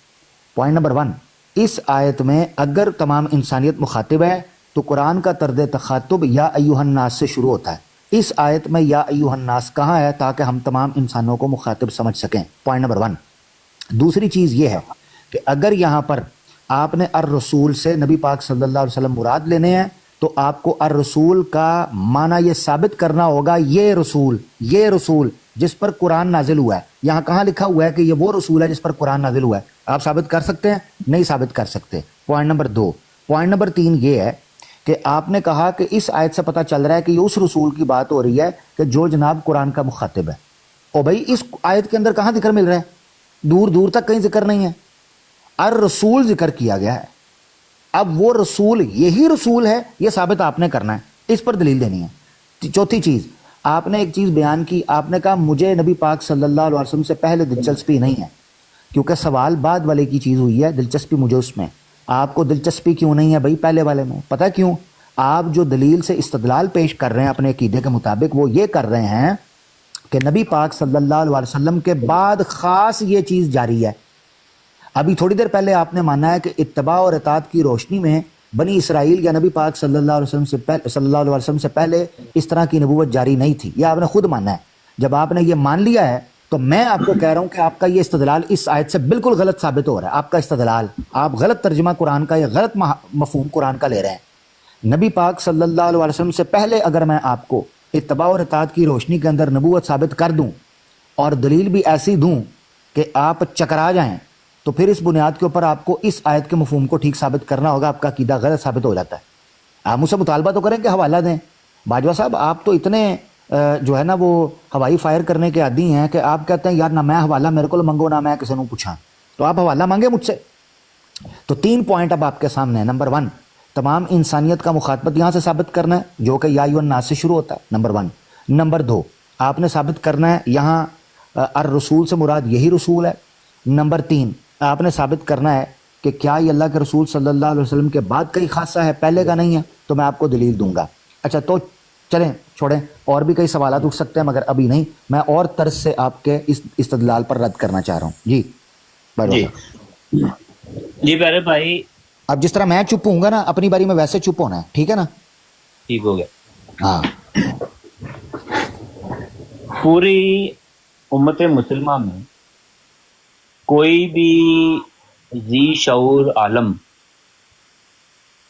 Speaker 1: پوائنٹ نمبر 1، اس آیت میں اگر تمام انسانیت مخاطب ہے تو قرآن کا طرز تخاطب یا ایھا الناس سے شروع ہوتا ہے۔ اس آیت میں یا ایھا الناس کہاں ہے تاکہ ہم تمام انسانوں کو مخاطب سمجھ سکیں، پوائنٹ نمبر 1۔ دوسری چیز یہ ہے کہ اگر یہاں پر آپ نے الرسول سے نبی پاک صلی اللہ علیہ وسلم مراد لینے ہیں تو آپ کو الرسول کا معنی یہ ثابت کرنا ہوگا، یہ رسول جس پر قرآن نازل ہوا ہے، یہاں کہاں لکھا ہوا ہے کہ یہ وہ رسول ہے جس پر قرآن نازل ہوا ہے؟ آپ ثابت کر سکتے ہیں؟ نہیں ثابت کر سکتے۔ Point number 2۔ پوائنٹ نمبر 3 یہ ہے کہ آپ نے کہا کہ اس آیت سے پتہ چل رہا ہے کہ یہ اس رسول کی بات ہو رہی ہے کہ جو جناب قرآن کا مخاطب ہے۔ او بھائی اس آیت کے اندر کہاں ذکر مل رہا ہے؟ دور دور تک کہیں ذکر نہیں ہے، الرسول ذکر کیا گیا ہے۔ اب وہ رسول یہی رسول ہے، یہ ثابت آپ نے کرنا ہے، اس پر دلیل دینی ہے۔ چوتھی چیز، آپ نے ایک چیز بیان کی، آپ نے کہا مجھے نبی پاک صلی اللہ علیہ وسلم سے پہلے دلچسپی نہیں ہے، کیونکہ سوال بعد والے کی چیز ہوئی ہے، دلچسپی مجھے اس میں۔ آپ کو دلچسپی کیوں نہیں ہے بھائی پہلے والے میں؟ پتہ کیوں؟ آپ جو دلیل سے استدلال پیش کر رہے ہیں اپنے عقیدے کے مطابق، وہ یہ کر رہے ہیں کہ نبی پاک صلی اللہ علیہ وسلم کے بعد خاص یہ چیز جاری ہے۔ ابھی تھوڑی دیر پہلے آپ نے مانا ہے کہ اتباع اور اطاعت کی روشنی میں بنی اسرائیل یا نبی پاک صلی اللہ علیہ وسلم سے پہلے اس طرح کی نبوت جاری نہیں تھی، یہ آپ نے خود مانا ہے۔ جب آپ نے یہ مان لیا ہے تو میں آپ کو کہہ رہا ہوں کہ آپ کا یہ استدلال اس آیت سے بالکل غلط ثابت ہو رہا ہے۔ آپ کا استدلال، آپ غلط ترجمہ قرآن کا یا غلط مفہوم قرآن کا لے رہے ہیں۔ نبی پاک صلی اللہ علیہ وسلم سے پہلے اگر میں آپ کو اتباع اور اطاعت کی روشنی کے اندر نبوت ثابت کر دوں اور دلیل بھی ایسی دوں کہ آپ چکرا جائیں، تو پھر اس بنیاد کے اوپر آپ کو اس آیت کے مفہوم کو ٹھیک ثابت کرنا ہوگا، آپ کا عقیدہ غلط ثابت ہو جاتا ہے۔ آپ مجھ سے مطالبہ تو کریں کہ حوالہ دیں۔ باجوہ صاحب آپ تو اتنے جو ہے نا وہ ہوائی فائر کرنے کے عادی ہیں کہ آپ کہتے ہیں یار نہ میں حوالہ میرے کو منگو نہ میں کسی نے پوچھا، تو آپ حوالہ مانگے مجھ سے۔ تو 3 پوائنٹ اب آپ کے سامنے ہیں۔ نمبر 1، تمام انسانیت کا مخاطبت یہاں سے ثابت کرنا ہے جو کہ یا ایھا الناس سے شروع ہوتا ہے، نمبر 1۔ نمبر 2، آپ نے ثابت کرنا ہے یہاں الرسول سے مراد یہی رسول ہے۔ نمبر 3، آپ نے ثابت کرنا ہے کہ کیا یہ اللہ کے رسول صلی اللہ علیہ وسلم کے بعد کئی خاصہ ہے، پہلے کا نہیں ہے، تو میں آپ کو دلیل دوں گا۔ اچھا تو چلیں چھوڑیں، اور بھی کئی سوالات اٹھ سکتے ہیں مگر ابھی نہیں، میں اور طرز سے آپ کے اس استدلال پر رد کرنا چاہ رہا ہوں۔ جی
Speaker 4: جی پیارے بھائی،
Speaker 1: اب جس طرح میں چپ ہوں گا نا اپنی باری میں ویسے چپ ہونا ہے، ٹھیک ہے نا؟
Speaker 4: ٹھیک ہو گیا۔
Speaker 1: ہاں،
Speaker 4: پوری امت مسلمہ میں کوئی بھی ذی شعور عالم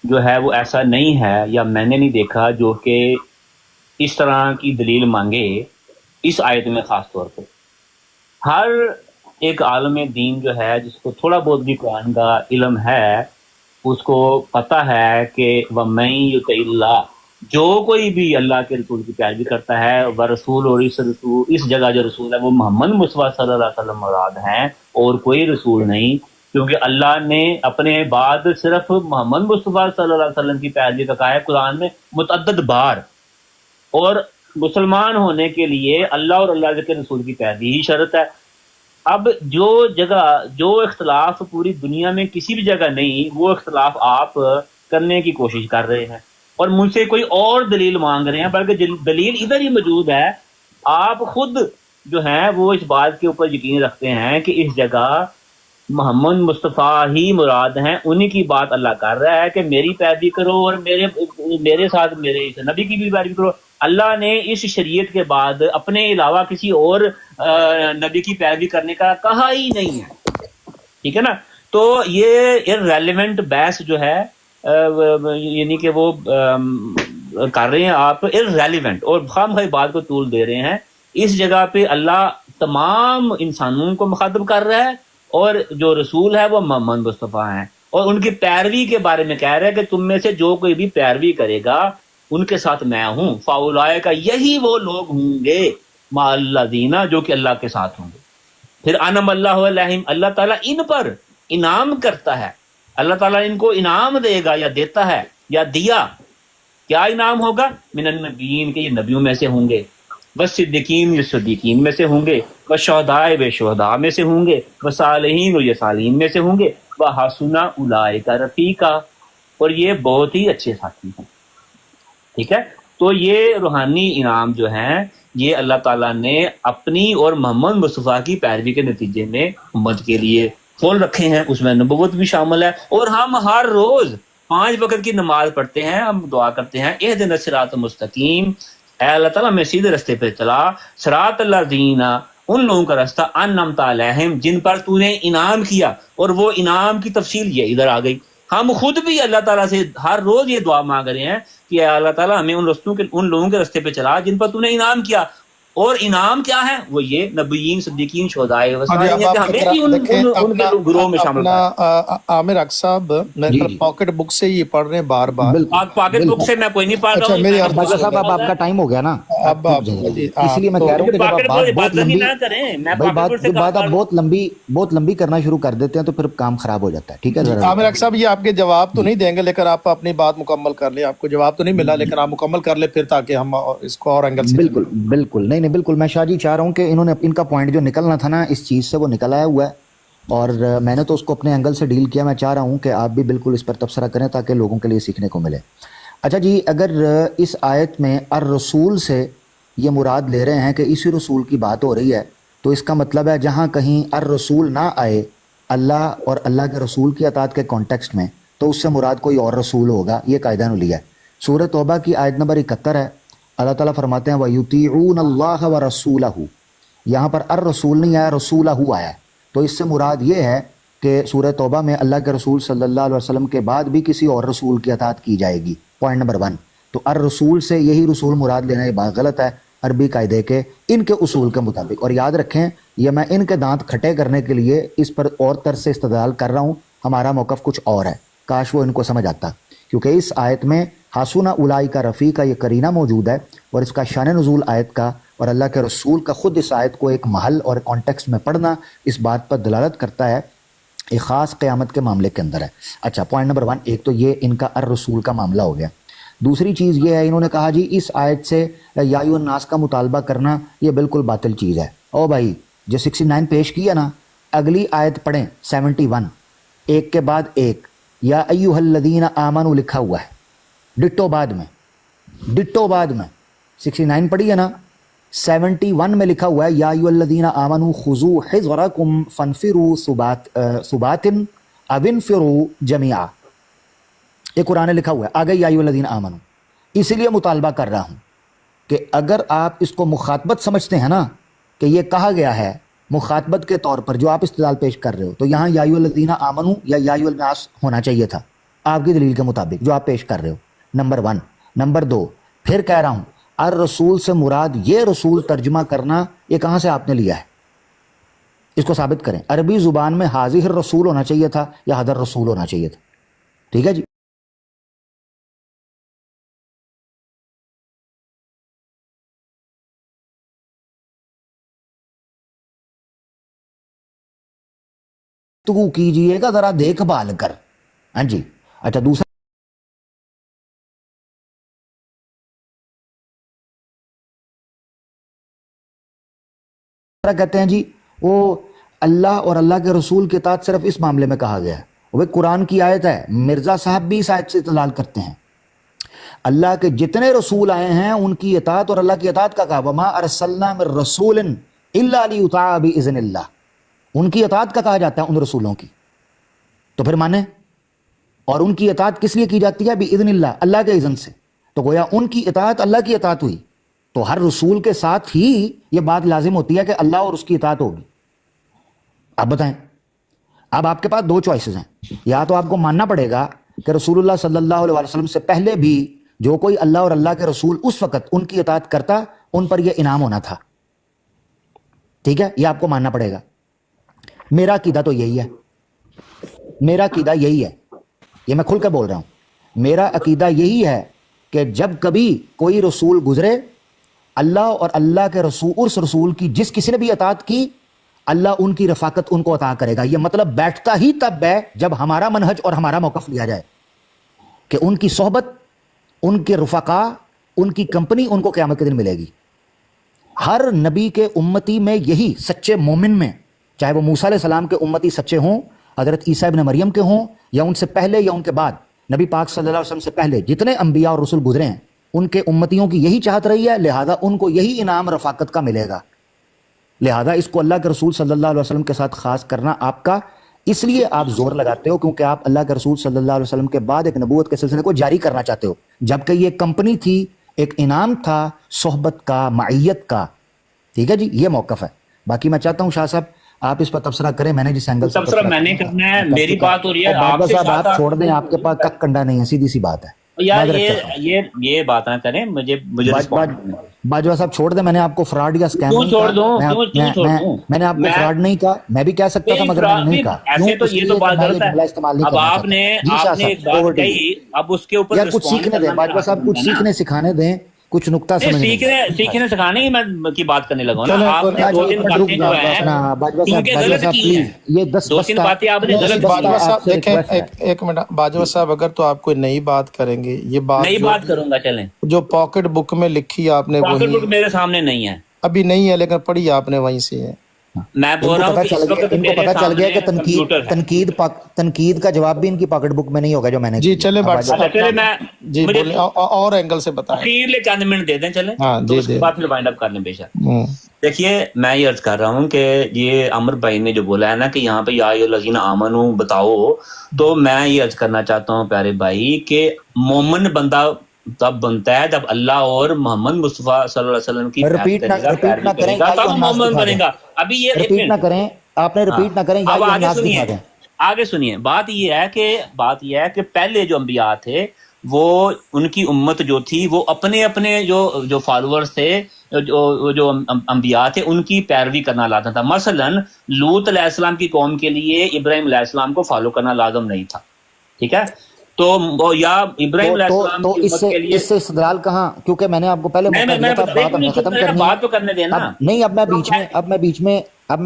Speaker 4: جو ہے وہ ایسا نہیں ہے، یا میں نے نہیں دیکھا جو کہ اس طرح کی دلیل مانگے اس آیت میں خاص طور پہ۔ ہر ایک عالم دین جو ہے جس کو تھوڑا بہت بھی قرآن کا علم ہے، اس کو پتہ ہے کہ وَمَن یُطِعِ اللَّهَ، جو کوئی بھی اللہ کے رسول کی پیروی کرتا ہے، ورسول، اور اس جگہ جو رسول ہے وہ محمد مصطفیٰ صلی اللہ علیہ وسلم مراد ہیں، اور کوئی رسول نہیں، کیونکہ اللہ نے اپنے بعد صرف محمد مصطفیٰ صلی اللہ علیہ وسلم کی پیروی کا کہا ہے قرآن میں متعدد بار، اور مسلمان ہونے کے لیے اللہ اور اللہ کے رسول کی پیروی ہی شرط ہے۔ اب جو جگہ جو اختلاف پوری دنیا میں کسی بھی جگہ نہیں، وہ اختلاف آپ کرنے کی کوشش کر رہے ہیں اور مجھ سے کوئی اور دلیل مانگ رہے ہیں، بلکہ دلیل ادھر ہی موجود ہے۔ آپ خود جو ہیں وہ اس بات کے اوپر یقین رکھتے ہیں کہ اس جگہ محمد مصطفیٰ ہی مراد ہیں، انہی کی بات اللہ کر رہا ہے کہ میری پیروی کرو اور میرے ساتھ میرے اس نبی کی بھی پیروی کرو۔ اللہ نے اس شریعت کے بعد اپنے علاوہ کسی اور نبی کی پیروی کرنے کا کہا ہی نہیں ہے، ٹھیک ہے نا؟ تو یہ irrelevant بحث جو ہے یعنی کہ وہ کر رہے ہیں آپ irrelevant، اور خواہ بات کو طول دے رہے ہیں۔ اس جگہ پہ اللہ تمام انسانوں کو مخاطب کر رہا ہے، اور جو رسول ہے وہ محمد مصطفیٰ ہیں، اور ان کی پیروی کے بارے میں کہہ رہے ہیں کہ تم میں سے جو کوئی بھی پیروی کرے گا ان کے ساتھ میں ہوں، فاولئک، یہی وہ لوگ ہوں گے مع الذین، جو کہ اللہ کے ساتھ ہوں گے۔ پھر انعم اللہ علیہم، اللہ تعالیٰ ان پر انعام کرتا ہے، اللہ تعالیٰ ان کو انعام دے گا یا دیتا ہے یا دیا۔ کیا انعام ہوگا؟ من النبیین، کہ یہ نبیوں میں سے ہوں گے، والصدیقین، یہ صدیقین میں سے ہوں گے، والشہداء، وہ شہداء میں سے ہوں گے، والصالحین، اور یہ صالحین میں سے ہوں گے، وحسن اولئک رفیقا، اور یہ بہت ہی اچھے ساتھی ہیں، ٹھیک ہے؟ تو یہ روحانی انعام جو ہیں یہ اللہ تعالیٰ نے اپنی اور محمد مصطفیٰ کی پیروی کے نتیجے میں امت کے لیے کھول رکھے ہیں، اس میں نبوت بھی شامل ہے۔ اور ہم ہر روز 5 وقت کی نماز پڑھتے ہیں، ہم دعا کرتے ہیں اہدنا الصراط المستقیم، اے اللہ تعالیٰ میں سیدھے رستے پہ چلا، صراط الذین، ان لوگوں کا راستہ، انعمت علیہم، جن پر تو نے انعام کیا، اور وہ انعام کی تفصیل یہ ادھر آ گئی۔ ہم خود بھی اللہ تعالیٰ سے ہر روز یہ دعا مانگ رہے ہیں کہ اے اللہ تعالیٰ ہمیں ان لوگوں کے راستے پہ چلا جن پر تو نے انعام کیا، اور انعام کیا ہے؟ وہ یہ نبیین، صدیقین، شہداء، وصالحین، کہ ہمیں بھی ان کے گروہ میں شامل کریں۔
Speaker 3: عامر حق صاحب میرے پاکٹ بک سے یہ پڑھ رہے ہیں بار بار۔
Speaker 4: پاکٹ بک سے میں کوئی نہیں پڑھ رہا ہوں۔
Speaker 1: باجوہ صاحب اب آپ کا ٹائم ہو گیا نا،
Speaker 3: اب
Speaker 1: اسی لیے میں کہہ رہا ہوں کہ جب آپ بہت لمبی کرنا شروع کر دیتے ہیں تو پھر کام خراب ہو جاتا ہے، ٹھیک ہے؟
Speaker 3: عامر حق صاحب یہ آپ کے جواب تو نہیں دیں گے، لیکن آپ اپنی بات مکمل کر لیں۔ آپ کو جواب تو نہیں ملا لیکن آپ مکمل کر لیں پھر، تاکہ ہم اس کو اور اینگل سے۔
Speaker 1: بالکل نہیں بالکل، میں شاہ جی چاہ رہا ہوں کہ انہوں نے ان کا پوائنٹ جو نکلنا تھا نا اس چیز سے وہ نکل آیا ہوا ہے، اور میں نے تو اس کو اپنے اینگل سے ڈیل کیا۔ میں چاہ رہا ہوں کہ آپ بھی بالکل اس پر تبصرہ کریں تاکہ لوگوں کے لیے سیکھنے کو ملے۔ اچھا جی، اگر اس آیت میں الرسول سے یہ مراد لے رہے ہیں کہ اسی رسول کی بات ہو رہی ہے، تو اس کا مطلب ہے جہاں کہیں الرسول نہ آئے اللہ اور اللہ کے رسول کی اطاعت کے کانٹیکسٹ میں، تو اس سے مراد کوئی اور رسول ہوگا، یہ قاعدہ نے لیا ہے۔ سورۃ توبہ کی آیت نمبر 71 ہے، اللہ تعالیٰ فرماتے ہیں وَيُطِيعُونَ اللَّهَ وَرَسُولَهُ، یہاں پر الرسول نہیں آیا، رسولہ آیا ہے، تو اس سے مراد یہ ہے کہ سورہ توبہ میں اللہ کے رسول صلی اللہ علیہ وسلم کے بعد بھی کسی اور رسول کی اطاعت کی جائے گی. Point number 1. تو الرسول سے یہی رسول مراد لینا یہ بات غلط ہے عربی قاعدے کے ان کے اصول کے مطابق. اور یاد رکھیں یہ میں ان کے دانت کھٹے کرنے کے لیے اس پر اور طرز سے استدلال کر رہا ہوں. ہمارا موقف کچھ اور ہے، کاش وہ ان کو سمجھ آتا، کیونکہ اس آیت میں حاسونا اولائی کا رفیع کا یہ قرینہ موجود ہے، اور اس کا شان نزول آیت کا اور اللہ کے رسول کا خود اس آیت کو ایک محل اور کانٹیکسٹ میں پڑھنا اس بات پر دلالت کرتا ہے ایک خاص قیامت کے معاملے کے اندر ہے. اچھا، پوائنٹ نمبر 1 ایک تو یہ ان کا الرسول کا معاملہ ہو گیا. دوسری چیز یہ ہے، انہوں نے کہا جی اس آیت سے یا ایھا الناس کا مطالبہ کرنا یہ بالکل باطل چیز ہے. او بھائی جو 69 پیش کیا نا، اگلی آیت پڑھیں 71 ایک کے بعد ایک یا ایھا الذین آمنوا لکھا ہوا ہے ڈٹو بعد میں 69 پڑھی ہے نا، 71 میں لکھا ہوا ہے یا ایھا الذین آمنوا خذوا حذرکم فانفروا ثبات او انفروا جمیعا. یہ قرآن لکھا ہوا ہے، آگے یا ایھا الذین آمنوا. اس لیے مطالبہ کر رہا ہوں کہ اگر آپ اس کو مخاطبت سمجھتے ہیں نا کہ یہ کہا گیا ہے مخاطبت کے طور پر جو آپ استدلال پیش کر رہے ہو، تو یہاں یا ایھا الذین آمنوا یا ایھا الناس ہونا چاہیے تھا آپ کی دلیل کے مطابق جو آپ پیش کر رہے ہو. نمبر 1. نمبر 2 پھر کہہ رہا ہوں الرسول سے مراد یہ رسول ترجمہ کرنا یہ کہاں سے آپ نے لیا ہے؟ اس کو ثابت کریں. عربی زبان میں حاضر الرسول ہونا چاہیے تھا یا حضر رسول ہونا چاہیے تھا؟ ٹھیک ہے جی. تو کیجئے گا ذرا دیکھ بھال کر. ہاں جی. اچھا دوسرا کہتے ہیں جی وہ اللہ اور اللہ کے رسول کی اطاعت صرف اس معاملے میں کہا گیا ہے. وہ قرآن کی آیت ہے، مرزا صاحب بھی اس آیت سے استدلال کرتے ہیں. اللہ کے جتنے رسول آئے ہیں ان کی اطاعت اور اللہ کی اطاعت کا کہا وما ارسلنا من رسول الا لیطاع باذن اللہ. ان کی اطاعت کا کہا جاتا ہے ان رسولوں کی. تو پھر مانیں، اور ان کی اطاعت کس لیے کی جاتی ہے؟ باذن اللہ، اللہ کے اذن سے. تو گویا ان کی اطاعت اللہ کی اطاعت ہوئی. تو ہر رسول کے ساتھ ہی یہ بات لازم ہوتی ہے کہ اللہ اور اس کی اطاعت ہوگی. آپ بتائیں، اب آپ کے پاس 2 چوائسز ہیں. یا تو آپ کو ماننا پڑے گا کہ رسول اللہ صلی اللہ علیہ وسلم سے پہلے بھی جو کوئی اللہ اور اللہ کے رسول اس وقت ان کی اطاعت کرتا ان پر یہ انعام ہونا تھا. ٹھیک ہے، یہ آپ کو ماننا پڑے گا. میرا عقیدہ تو یہی ہے، میرا عقیدہ یہی ہے، یہ میں کھل کے بول رہا ہوں. میرا عقیدہ یہی ہے کہ جب کبھی کوئی رسول گزرے، اللہ اور اللہ کے رسول اس رسول کی جس کسی نے بھی اطاعت کی، اللہ ان کی رفاقت ان کو عطا کرے گا. یہ مطلب بیٹھتا ہی تب ہے جب ہمارا منہج اور ہمارا موقف لیا جائے کہ ان کی صحبت، ان کے رفقا، ان کی کمپنی ان کو قیامت کے دن ملے گی. ہر نبی کے امتی میں یہی سچے مومن میں، چاہے وہ موسیٰ علیہ السلام کے امتی سچے ہوں، حضرت عیسیٰ ابن مریم کے ہوں، یا ان سے پہلے یا ان کے بعد، نبی پاک صلی اللہ علیہ وسلم سے پہلے جتنے انبیاء اور رسول گزرے ہیں ان کے امتیوں کی یہی چاہت رہی ہے، لہذا ان کو یہی انعام رفاقت کا ملے گا. لہذا اس کو اللہ کے رسول صلی اللہ علیہ وسلم کے ساتھ خاص کرنا آپ کا، اس لیے آپ زور لگاتے ہو کیونکہ آپ اللہ کے رسول صلی اللہ علیہ وسلم کے بعد ایک نبوت کے سلسلے کو جاری کرنا چاہتے ہو، جبکہ یہ کمپنی تھی، ایک انعام تھا صحبت کا، معیت کا. ٹھیک ہے جی، یہ موقف ہے. باقی میں چاہتا ہوں شاہ صاحب آپ اس پر تبصرہ کریں. میں نے جس اینگل سے
Speaker 4: تبصرہ میں نے کرنا ہے، میری بات ہو رہی ہے،
Speaker 1: آپ چھوڑ دیں، آپ کے پاس کک کنڈا نہیں ہے، سیدھی سی بات ہے.
Speaker 4: یار یہ بات نہ کریں، مجھے
Speaker 1: باجوہ صاحب چھوڑ دیں. میں نے آپ کو فراڈ یا اسکیم میں نے آپ کو فراڈ نہیں کہا، میں بھی کہہ سکتا تھا مگر میں نے نہیں کہا.
Speaker 4: ایسے تو یہ تو بات غلط ہے. اب آپ نے ایک بات کہی، اب اس کے اوپر
Speaker 1: کچھ سیکھنے دیں باجوہ صاحب، کچھ سیکھنے سکھانے دیں، کچھ نقطہ
Speaker 4: سیکھنے سکھانے کی میں کی بات کرنے لگا نا. آپ نے 2 باتیں جو ہیں یہ 2 باتیں آپ نے غلط.
Speaker 3: باجوہ صاحب دیکھیں ایک منٹ، باجوہ صاحب اگر تو آپ کوئی نئی بات کریں گے، یہ بات
Speaker 4: نئی بات کروں گا، چلیں.
Speaker 3: جو پاکٹ بک میں لکھی آپ نے،
Speaker 4: پاکٹ بک میرے سامنے نہیں ہے
Speaker 3: ابھی، نہیں ہے لیکن پڑھی آپ نے وہیں سے ہے.
Speaker 4: میں بول رہا ہوں کہ اس وقت
Speaker 1: ان کو پتہ چل گیا کہ تنقید کا جواب بھی ان کی پاکٹ بک میں نہیں ہوگا جو میں نے.
Speaker 3: جی چلے
Speaker 4: میں
Speaker 3: جی بولیں اور اینگل سے بتائیں.
Speaker 4: اخیرلے چند منٹ دے دیں، چلیں تو اس کے بعد پھر وائنڈ اپ کر لیں. بے شک دیکھیے، میں یہ عرض کر رہا ہوں کہ یہ عمر بھائی نے جو بولا ہے نا کہ یہاں پہ یا ایھا الذین آمنوا بتاؤ، تو میں یہ عرض کرنا چاہتا ہوں پیارے بھائی کہ مومن بندہ تب بنتا ہے جب اللہ اور محمد مصطفیٰ صلی اللہ علیہ وسلم کی
Speaker 1: رپیٹ نہ کریں
Speaker 4: تب مومن بنے گا. ابھی یہ
Speaker 1: رپیٹ نہ کریں، آپ نے رپیٹ نہ کریں.
Speaker 4: اب آگے سنیے، آگے سنیے، بات یہ ہے کہ پہلے جو انبیاء تھے وہ ان کی امت جو تھی وہ اپنے اپنے جو فالوورز تھے، جو انبیاء تھے ان کی پیروی کرنا لازم تھا. مثلا لوط علیہ السلام کی قوم کے لیے ابراہیم علیہ السلام کو فالو کرنا لازم نہیں تھا، ٹھیک ہے؟ تو یا ابراہیم علیہ السلام
Speaker 1: تو
Speaker 4: کی امت کے لیے
Speaker 1: اس سے استدلال کہاں؟ کیونکہ میں نے آپ کو پہلے موقع دیا تھا بات ہم نے ختم کرنی
Speaker 4: بات تو کرنے دینا.
Speaker 1: نہیں، اب میں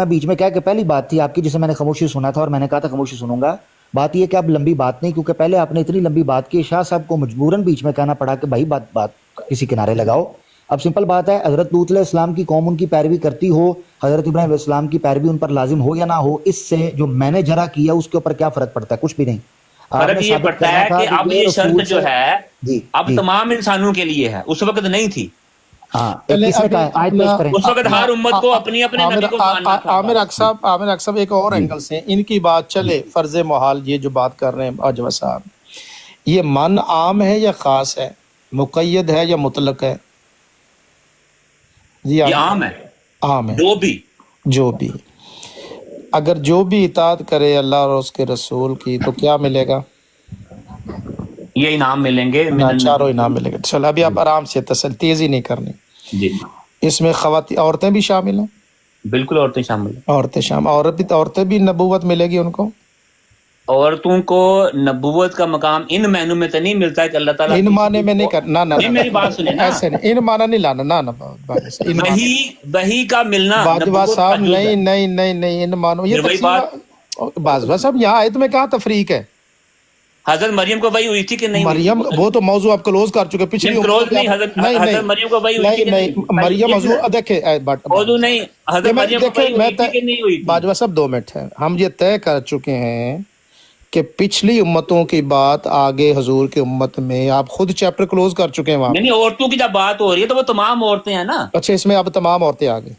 Speaker 1: بیچ میں کیا کہ پہلی بات تھی آپ کی جسے میں نے خاموشی سنا تھا اور میں نے کہا تھا خاموشی سنوں گا. بات یہ کہ اب لمبی بات نہیں، کیونکہ پہلے آپ نے اتنی لمبی بات کی، شاہ صاحب کو مجبوراً بیچ میں کہنا پڑا کہ بھائی بات کسی کنارے لگاؤ. اب سمپل بات ہے، حضرت لوط علیہ السلام کی قوم ان کی پیروی کرتی ہو، حضرت ابراہیم علیہ السلام کی پیروی ان پر لازم ہو یا نہ ہو، اس سے جو میں نے جرا کیا اس کے اوپر کیا فرق پڑتا ہے؟ کچھ بھی نہیں.
Speaker 4: فرق یہ پڑتا ہے کہ اب یہ شرط جو ہے اب تمام انسانوں کے لیے ہے، اس وقت نہیں تھی. اس وقت ہر امت کو اپنی اپنے نبی کو ماننا تھا.
Speaker 3: عامر اکسب ایک اور اینگل سے ان کی بات چلے. فرض محال یہ جو بات کر رہے ہیں اجوا صاحب، یہ من عام ہے یا خاص ہے، مقید ہے یا مطلق ہے؟ جی
Speaker 4: یہ عام ہے.
Speaker 3: عام ہے.
Speaker 4: جو بھی
Speaker 3: اگر جو بھی اطاعت کرے اللہ اور اس کے رسول کی تو کیا ملے گا؟
Speaker 4: یہ انعام ملیں گے،
Speaker 3: چاروں انعام ملے گا. چلو ابھی آپ آرام سے تیزی نہیں کرنی.
Speaker 4: جی
Speaker 3: اس میں عورتیں بھی شامل ہیں؟
Speaker 4: بالکل عورتیں شامل ہیں.
Speaker 3: عورتیں بھی نبوت ملے گی ان کو؟
Speaker 4: عورتوں کو نبوت کا مقام ان معنوں میں تو نہیں ملتا ہے کہ اللہ تعالیٰ
Speaker 3: ان معنی میں نہیں کرنا.
Speaker 4: میری بات سنیں نا،
Speaker 3: ایسے نہیں، ان معنی نہیں لانا.
Speaker 4: وحی کا ملنا
Speaker 3: باجوہ صاحب نہیں ان معنوں. یہ باجوہ صاحب یہاں آیت میں کہاں تفریق ہے؟
Speaker 4: حضرت مریم کو وحی ہوئی تھی کہ نہیں؟
Speaker 3: مریم وہ تو موضوع آپ کلوز کر چکے پچھلی
Speaker 4: حضرت مریم کو وحی ہوئی تھی کہ نہیں؟
Speaker 3: مریم موضوع دیکھیں
Speaker 4: موضوع نہیں، حضرت مریم کو وحی ہوئی تھی کہ نہیں ہوئی تھی؟
Speaker 3: باجوہ صاحب 2 منٹ ہے، ہم یہ طے کر چکے ہیں کہ پچھلی امتوں کی بات آگے حضور کی امت میں، آپ خود چیپٹر کلوز کر چکے ہیں وہاں.
Speaker 4: نہیں، عورتوں کی جب بات ہو رہی ہے تو وہ تمام عورتیں ہیں نا.
Speaker 3: اچھا، اس میں اب تمام عورتیں آ گئی.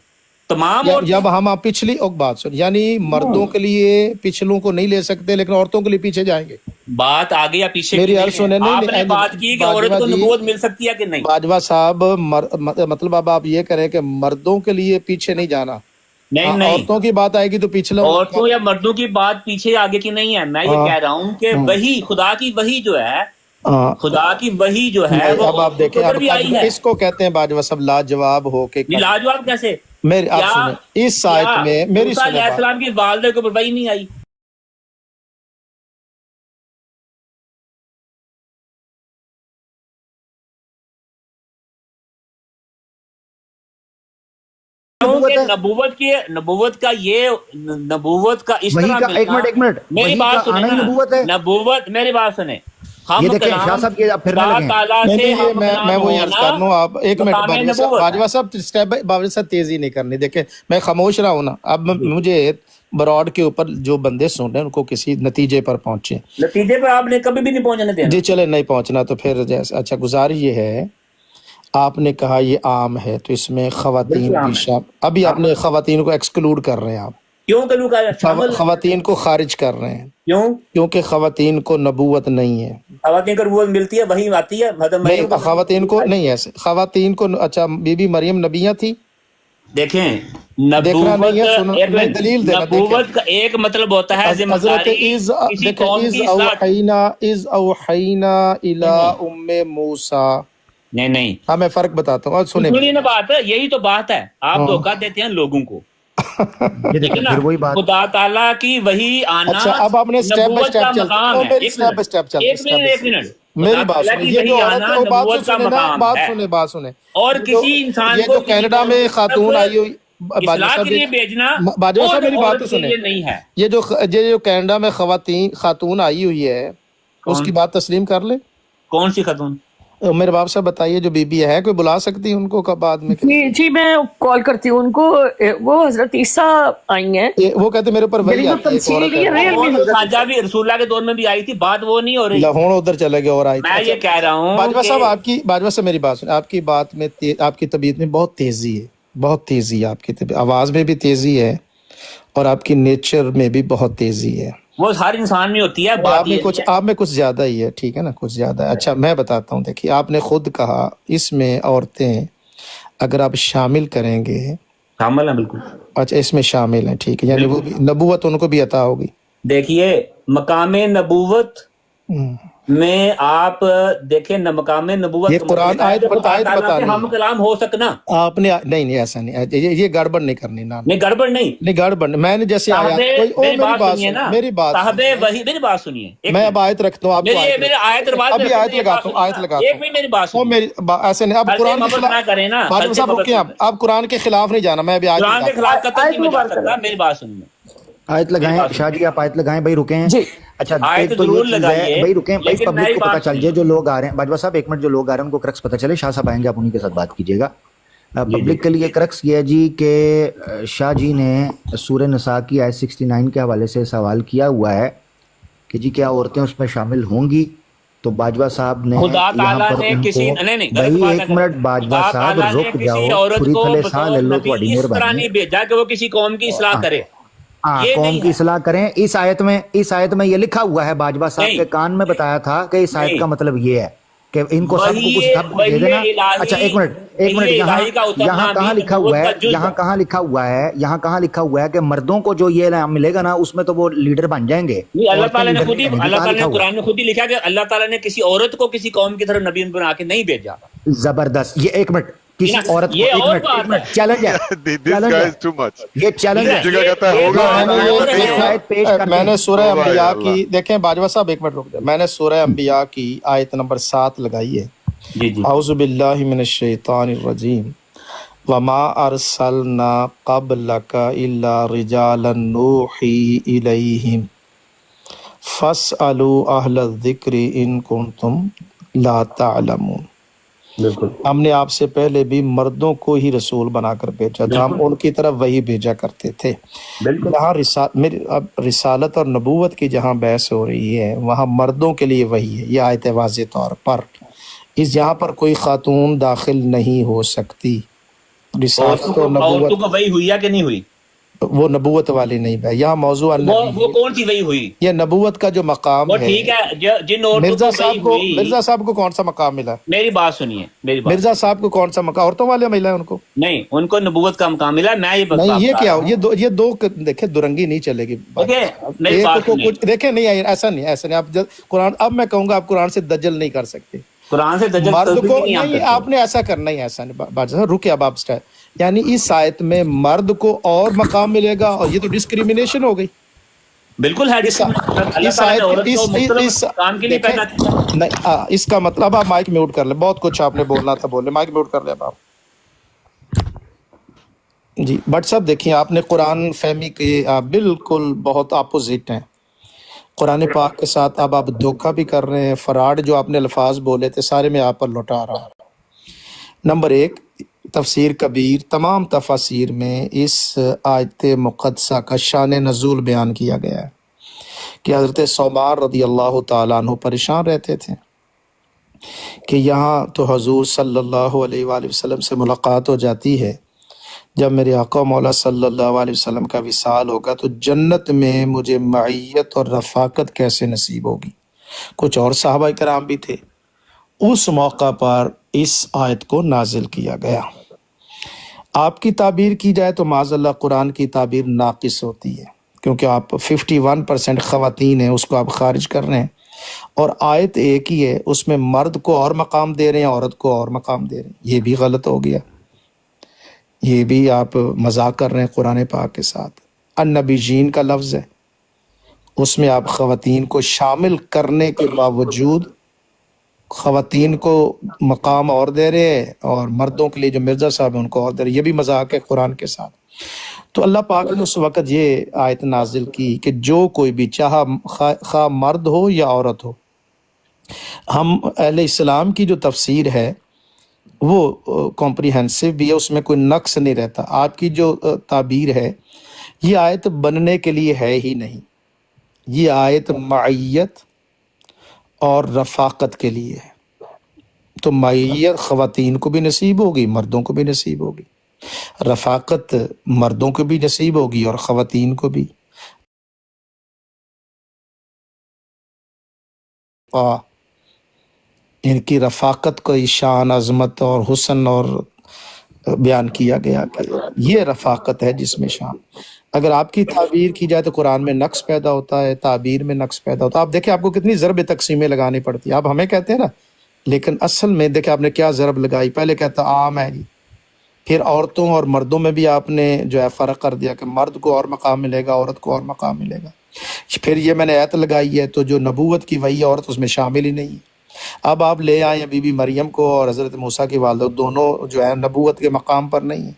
Speaker 4: تمام
Speaker 3: جب ہم پچھلی بات سن، یعنی مردوں کے لیے پچھلوں کو نہیں لے سکتے لیکن عورتوں کے لیے پیچھے جائیں گے.
Speaker 4: بات آگے یا پیچھے
Speaker 3: میری عرض سنیں.
Speaker 4: آپ نے بات کی کہ عورت کو نبوت مل سکتی ہے کہ نہیں.
Speaker 3: باجوہ صاحب مطلب اب آپ یہ کریں کہ مردوں کے لیے پیچھے نہیں جانا.
Speaker 4: نہیں،
Speaker 3: عورتوں کی بات آئے گی تو پچھلا.
Speaker 4: عورتوں یا مردوں کی بات پیچھے آگے کی نہیں ہے. میں یہ کہہ رہا ہوں کہ وہی خدا کی وہی جو ہے، خدا کی وہی جو ہے وہ
Speaker 3: اب آپ دیکھیں اس کو کہتے ہیں باجوہ صاحب لاجواب ہو کے.
Speaker 4: لاجواب کیسے؟
Speaker 3: میری آپ سنیں، اس آیت میں میری
Speaker 4: موسیٰ علیہ السلام کی والدہ کے اوپر وحی نہیں آئی. نبوت کا اس طرح
Speaker 1: ایک منٹ
Speaker 4: میری بات سنیں. نبوت میری بات سنیں.
Speaker 1: یہ دیکھیں شاہ صاحب یہ پھر
Speaker 3: میں وہی عرض کر لوں. آپ ایک منٹ باجوہ صاحب باجوہ صاحب تیزی نہیں کرنی. دیکھیں میں خاموش رہا ہوں نا. اب مجھے براڈ کے اوپر جو بندے سن رہے ہیں ان کو کسی نتیجے پر پہنچے.
Speaker 4: نتیجے پر آپ نے کبھی بھی نہیں پہنچنے دینا.
Speaker 3: جی چلے نہیں پہنچنا تو پھر جیسے اچھا گزارش یہ ہے، آپ نے کہا یہ عام ہے تو اس میں خواتین بھی شامل. ابھی آپ نے خواتین کو ایکسکلوڈ کر رہے ہیں. آپ
Speaker 4: کیوں
Speaker 3: خواتین کو خارج کر رہے ہیں؟ کیونکہ خواتین کو نبوت نہیں ہے.
Speaker 4: خواتین کو نبوت ملتی ہے، وہی آتی ہے.
Speaker 3: نہیں، خواتین کو نہیں ایسے. خواتین کو اچھا بی بی مریم نبیہ تھی.
Speaker 4: دیکھیں
Speaker 3: نبوت
Speaker 4: کا ایک مطلب ہوتا ہے
Speaker 3: حضرت اذ اوحینا الی ام موسیٰ.
Speaker 4: نہیں
Speaker 3: میں فرق بتاتا ہوں.
Speaker 4: سنیں بات، یہی تو بات ہے. آپ دھوکہ دیتے ہیں لوگوں کو. خدا تعالیٰ کی وہی آنا.
Speaker 3: اچھا اب آپ نے اسٹیپ بائی اسٹیپ چلتے. میری بات سنیں، یہ جو عورت بات سنیں
Speaker 4: اور کسی انسان
Speaker 3: کو کینیڈا میں خاتون آئی ہوئی.
Speaker 4: اصلاح کے لیے بھیجنا
Speaker 3: باجوہ صاحب میری بات تو سنیں. یہ جو کینیڈا میں خاتون آئی ہوئی ہے اس کی بات تسلیم کر لے.
Speaker 4: کون سی خاتون؟
Speaker 3: میرے باپ صاحب بتائیے. جو بی بی ہے کوئی بلا سکتی ہے ان کو کب بعد میں؟
Speaker 2: جی میں کال کرتی ہوں ان کو. وہ حضرت عیسیٰ آئی ہیں،
Speaker 3: وہ کہتے میرے اوپر وہی آتی
Speaker 4: ہے. رسول اللہ کے دور میں بھی آئی تھی. بات وہ نہیں ہو رہی.
Speaker 3: لاہور ادھر چلے گئے اور آئی.
Speaker 4: میں یہ کہہ رہا ہوں
Speaker 3: باجوہ صاحب باجوہ صاحب میری بات سنیں. آپ کی بات میں آپ کی طبیعت میں بہت تیزی ہے، بہت تیزی ہے. آپ کی طبیعت آواز میں بھی تیزی ہے اور آپ کی نیچر میں بھی بہت تیزی ہے.
Speaker 4: وہ ہر انسان میں ہوتی ہے.
Speaker 3: آپ میں کچھ زیادہ ہی ہے، ٹھیک ہے نا، کچھ زیادہ ہے. اچھا میں بتاتا ہوں. دیکھیے آپ نے خود کہا اس میں عورتیں اگر آپ شامل کریں گے.
Speaker 4: شامل ہیں بالکل.
Speaker 3: اچھا اس میں شامل ہیں، ٹھیک ہے. یعنی وہ نبوت ان کو بھی عطا ہوگی.
Speaker 4: دیکھیے مقام نبوت میں آپ دیکھیں نہ مقام نبوت
Speaker 3: یہ قرآن آیت بتانی
Speaker 4: ہم کلام ہو سکنا
Speaker 3: آپ نے نہیں ایسا نہیں، یہ گڑبڑ نہیں کرنی،
Speaker 4: نہیں گڑبڑ نہیں
Speaker 3: گڑبڑ نہیں، میں نے جیسے آیا
Speaker 4: میری بات سنیے نا،
Speaker 3: میری بات
Speaker 4: صاحب وہی میری بات سنیے،
Speaker 3: میں اب آیت رکھتا ہوں، آپ کو
Speaker 4: میری آیت
Speaker 3: ابھی آیت لگاتا ہوں، آیت لگاتا
Speaker 4: ایک منٹ میری بات
Speaker 3: ہوں،
Speaker 4: سنیے،
Speaker 3: میری ایسے نہیں، اب قرآن کے خلاف
Speaker 4: کریں نا،
Speaker 3: بھائی صاحب رکیں، آپ قرآن کے خلاف نہیں جانا، میں ابھی آیت
Speaker 4: قرآن کے خلاف قطعی نہیں میں جا سکتا، میری بات سنیے،
Speaker 1: آیت لگائیں شاہ جی، آپ آیت لگائیں بھائی، رکیں
Speaker 2: جی
Speaker 1: اچھا
Speaker 4: آیت
Speaker 1: ایک تو
Speaker 4: ضرور
Speaker 1: یہ چیز ہے
Speaker 4: لگائیے،
Speaker 1: بھائی، رکیں بھائی،
Speaker 4: لیکن
Speaker 1: پبلک
Speaker 4: میری
Speaker 1: کو پتہ
Speaker 4: بات
Speaker 1: چل جائے، جو لوگ آ رہے ہیں باجوہ صاحب ایک منٹ، جو لوگ آ رہے ہیں ان کو کرکس پتہ چلے، شاہ صاحب آئیں گے آپ انہیں کے ساتھ بات کیجیے گا۔ پبلک کے لیے کرکس یہ ہے جی کہ شاہ جی نے سورہ نساء کی آیت 69 کے حوالے سے سوال کیا ہوا ہے کہ جی کیا عورتیں اس میں شامل ہوں گی، تو باجوہ صاحب نے
Speaker 4: خدا
Speaker 1: یہاں
Speaker 4: تعالیٰ
Speaker 1: پر
Speaker 4: نے
Speaker 1: ان
Speaker 4: کسی
Speaker 1: کو
Speaker 4: نہیں غلط
Speaker 1: بھائی
Speaker 4: بات
Speaker 1: ایک منٹ باجوہ
Speaker 4: خدا
Speaker 1: صاحب
Speaker 4: تعالیٰ نے
Speaker 1: رک
Speaker 4: کسی
Speaker 1: جاؤ،
Speaker 4: عورت
Speaker 1: تھوڑی
Speaker 4: کو
Speaker 1: تھلے ساہ
Speaker 4: بطور
Speaker 1: لے لو،
Speaker 4: نبی
Speaker 1: تھوڑی
Speaker 4: اس طرح
Speaker 1: مہربانی
Speaker 4: نہیں بھیجا کہ وہ کسی قوم کی اصلاح کرے،
Speaker 1: ہاں
Speaker 4: یہ
Speaker 1: قوم
Speaker 4: نہیں
Speaker 1: کی
Speaker 4: ہے،
Speaker 1: اصلاح کریں۔ اس آیت میں یہ لکھا ہوا ہے، باجوہ صاحب کے
Speaker 4: نہیں
Speaker 1: کان میں بتایا تھا کہ اس آیت کا
Speaker 4: نہیں
Speaker 1: مطلب یہ ہے کہ ان کو سب کو کچھ سب کچھ دے
Speaker 4: وہی
Speaker 1: دینا۔ اچھا ایک منٹ
Speaker 4: وحی
Speaker 1: یہاں
Speaker 4: الہی کا
Speaker 1: یہاں
Speaker 4: اترنا بھی
Speaker 1: کہاں لکھا ہوا
Speaker 4: نبوت
Speaker 1: ہے،
Speaker 4: کا جز
Speaker 1: یہاں
Speaker 4: ہے،
Speaker 1: کہاں لکھا ہوا ہے، یہاں کہاں لکھا ہوا ہے کہ مردوں کو جو یہ انعام ملے گا نا اس میں تو وہ لیڈر بن جائیں گے،
Speaker 4: نہیں اللہ
Speaker 1: عورتیں
Speaker 4: تعالیٰ نے
Speaker 1: لیڈر
Speaker 4: خود
Speaker 1: نہیں
Speaker 4: ہی
Speaker 1: بنیں گی،
Speaker 4: اللہ
Speaker 1: کہاں
Speaker 4: تعالیٰ
Speaker 1: لکھا
Speaker 4: نے
Speaker 1: ہوا
Speaker 4: قرآن میں خود ہی لکھا کہ اللہ تعالیٰ نے کسی عورت کو کسی قوم کی طرف نبی بنا کے نہیں بھیجا،
Speaker 1: ہے؟ زبردست، یہ ایک منٹ کسی عورت کو،
Speaker 4: یہ
Speaker 1: ایک
Speaker 4: اور
Speaker 1: منٹ
Speaker 4: بات ہے،
Speaker 1: چیلنج ہے،
Speaker 5: This
Speaker 1: چیلنج
Speaker 5: guy
Speaker 1: ہے،
Speaker 5: is too much.
Speaker 1: یہ چیلنج
Speaker 5: ایک
Speaker 1: ہے،
Speaker 5: جگہ کہتا ہے
Speaker 1: ایک
Speaker 5: ہوگا،
Speaker 1: بات
Speaker 3: میں نے
Speaker 5: دوسری
Speaker 1: اور
Speaker 5: جگہ
Speaker 1: ایک
Speaker 5: نہیں
Speaker 1: آیت پیش
Speaker 5: ہوگا۔
Speaker 1: کر
Speaker 3: میں
Speaker 1: دیں۔
Speaker 3: نے سورہ
Speaker 5: توبہ ہے
Speaker 3: انبیاء
Speaker 5: اللہ۔
Speaker 3: کی، دیکھیں باجوہ صاحب ایک منٹ رک جائیں، میں نے سورہ انبیاء کی آیت نمبر 7 لگائی ہے،
Speaker 4: جی جی
Speaker 3: اعوذ باللہ من الشیطان الرجیم، وما ارسلنا قبلک الا رجالا نوحی الیہم فاسألوا اہل الذکر ان کنتم لا تعلمون۔
Speaker 4: بالکل
Speaker 3: ہم نے آپ سے پہلے بھی مردوں کو ہی رسول بنا کر بھیجا تھا، ہم ان کی طرف وہی بھیجا کرتے تھے۔
Speaker 4: بالکل
Speaker 3: جہاں اب رسالت اور نبوت کی جہاں بحث ہو رہی ہے وہاں مردوں کے لیے وہی ہے، یہ آیت ہے واضح طور پر، اس جہاں پر کوئی خاتون داخل نہیں ہو سکتی، رسالت اور
Speaker 4: عورتوں
Speaker 3: نبوت،
Speaker 4: کو وہی ہوئی یا کہ نہیں ہوئی،
Speaker 3: وہ نبوت والی نہیں ہے، یہاں موضوع
Speaker 4: وہ
Speaker 3: النبی ہے،
Speaker 4: کون سی وہی ہوئی،
Speaker 3: یہ نبوت کا جو مقام
Speaker 4: وہ
Speaker 3: ہے۔
Speaker 4: ٹھیک ہے جن عورتوں
Speaker 3: مرزا
Speaker 4: کو وہی
Speaker 3: صاحب کو
Speaker 4: ہوئی،
Speaker 3: مرزا صاحب کو کون سا مقام ملا؟
Speaker 4: میری بات سنیے، میری بات
Speaker 3: مرزا صاحب کو کون سا مقام؟ عورتوں والے ملا ہے ان کو؟
Speaker 4: نہیں، ان کو نبوت کا مقام ملا، میں یہ
Speaker 3: نہیں، یہ کیا ہو،
Speaker 4: ہوں،
Speaker 3: یہ دو دیکھیں درنگی نہیں چلے گی،
Speaker 4: اوکے میری
Speaker 3: ایک
Speaker 4: بات
Speaker 3: کو
Speaker 4: سنیے،
Speaker 3: کچھ دیکھیں، نہیں ایسا نہیں آپ قرآن، اب میں کہوں گا آپ قرآن سے دجل نہیں کر سکتے
Speaker 4: قرآن سے دجل
Speaker 3: مرد
Speaker 4: تصدیق
Speaker 3: کو،
Speaker 4: نہیں ہم
Speaker 3: نہیں
Speaker 4: کرتے،
Speaker 3: آپ نے ایسا کرنا ہی ایسا نہیں، بات رکے اب آپ سٹائل، یعنی اس آیت میں مرد کو اور مقام ملے گا، اور یہ تو ڈسکریمنیشن ہو گئی
Speaker 4: بالکل ہے
Speaker 3: اس
Speaker 4: اللہ
Speaker 3: اس
Speaker 4: تعالیٰ نے
Speaker 3: آیت
Speaker 4: عورت کو مختلف کام کے لیے
Speaker 3: دیکھیں،
Speaker 4: پیدا کیا،
Speaker 3: نہیں اس کا مطلب آپ مائک میوٹ کر لیں، بہت کچھ آپ نے بولنا تھا بولے، مائک میوٹ کر لیں اب آپ جی۔ بٹ صاحب دیکھیں، آپ نے قرآن فہمی کے بالکل بہت اپوزٹ ہیں قرآن پاک کے ساتھ، اب آپ دھوکہ بھی کر رہے ہیں، فراڈ جو آپ نے الفاظ بولے تھے سارے میں آپ پر لوٹا رہا ہوں۔ نمبر 1، تفسیر کبیر تمام تفاسیر میں اس آیت مقدسہ کا شان نزول بیان کیا گیا ہے کہ حضرت ثوبان رضی اللہ تعالیٰ عنہ پریشان رہتے تھے کہ یہاں تو حضور صلی اللہ علیہ وآلہ وسلم سے ملاقات ہو جاتی ہے، جب میرے آقا مولا صلی اللہ علیہ وسلم کا وصال ہوگا تو جنت میں مجھے معیت اور رفاقت کیسے نصیب ہوگی۔ کچھ اور صحابہ کرام بھی تھے، اس موقع پر اس آیت کو نازل کیا گیا۔ آپ کی تعبیر کی جائے تو معاذ اللہ قرآن کی تعبیر ناقص ہوتی ہے، کیونکہ آپ 51% خواتین ہیں، اس کو آپ خارج کر رہے ہیں، اور آیت ایک ہی ہے، اس میں مرد کو اور مقام دے رہے ہیں، عورت کو اور مقام دے رہے ہیں، یہ بھی غلط ہو گیا، یہ بھی آپ مذاق کر رہے ہیں قرآن پاک کے ساتھ۔ النبیین کا لفظ ہے، اس میں آپ خواتین کو شامل کرنے کے باوجود خواتین کو مقام اور دے رہے ہیں، اور مردوں کے لیے جو مرزا صاحب ہیں ان کو اور دے رہے ہیں، یہ بھی مذاق ہے قرآن کے ساتھ۔ تو اللہ پاک نے اس وقت یہ آیت نازل کی کہ جو کوئی بھی چاہا خواہ مرد ہو یا عورت ہو، ہم اہل اسلام کی جو تفسیر ہے وہ کمپریہنسو بھی ہے، اس میں کوئی نقص نہیں رہتا۔ آپ کی جو تعبیر ہے یہ آیت بننے کے لیے ہے ہی نہیں، یہ آیت معیت اور رفاقت کے لیے ہے، تو معیت خواتین کو بھی نصیب ہوگی، مردوں کو بھی نصیب ہوگی، رفاقت مردوں کو بھی نصیب ہوگی اور خواتین کو بھی۔ ان کی رفاقت کو شان، عظمت اور حسن اور بیان کیا گیا کہ یہ رفاقت ہے جس میں شان۔ اگر آپ کی تعبیر کی جائے تو قرآن میں نقص پیدا ہوتا ہے، تعبیر میں نقص پیدا ہوتا ہے. آپ دیکھیں آپ کو کتنی ضرب تقسیمیں لگانی پڑتی ہیں. آپ ہمیں کہتے ہیں نا، لیکن اصل میں دیکھیں آپ نے کیا ضرب لگائی. پہلے کہتا عام ہے جی، پھر عورتوں اور مردوں میں بھی آپ نے جو ہے فرق کر دیا کہ مرد کو اور مقام ملے گا، عورت کو اور مقام ملے گا. پھر یہ میں نے آیت لگائی ہے تو جو نبوت کی وہی عورت اس میں شامل ہی نہیں ہے. اب آپ لے آئیں بی بی مریم کو اور حضرت موسیٰ کی والدہ، دونوں جو ہے نبوت کے مقام پر نہیں ہیں.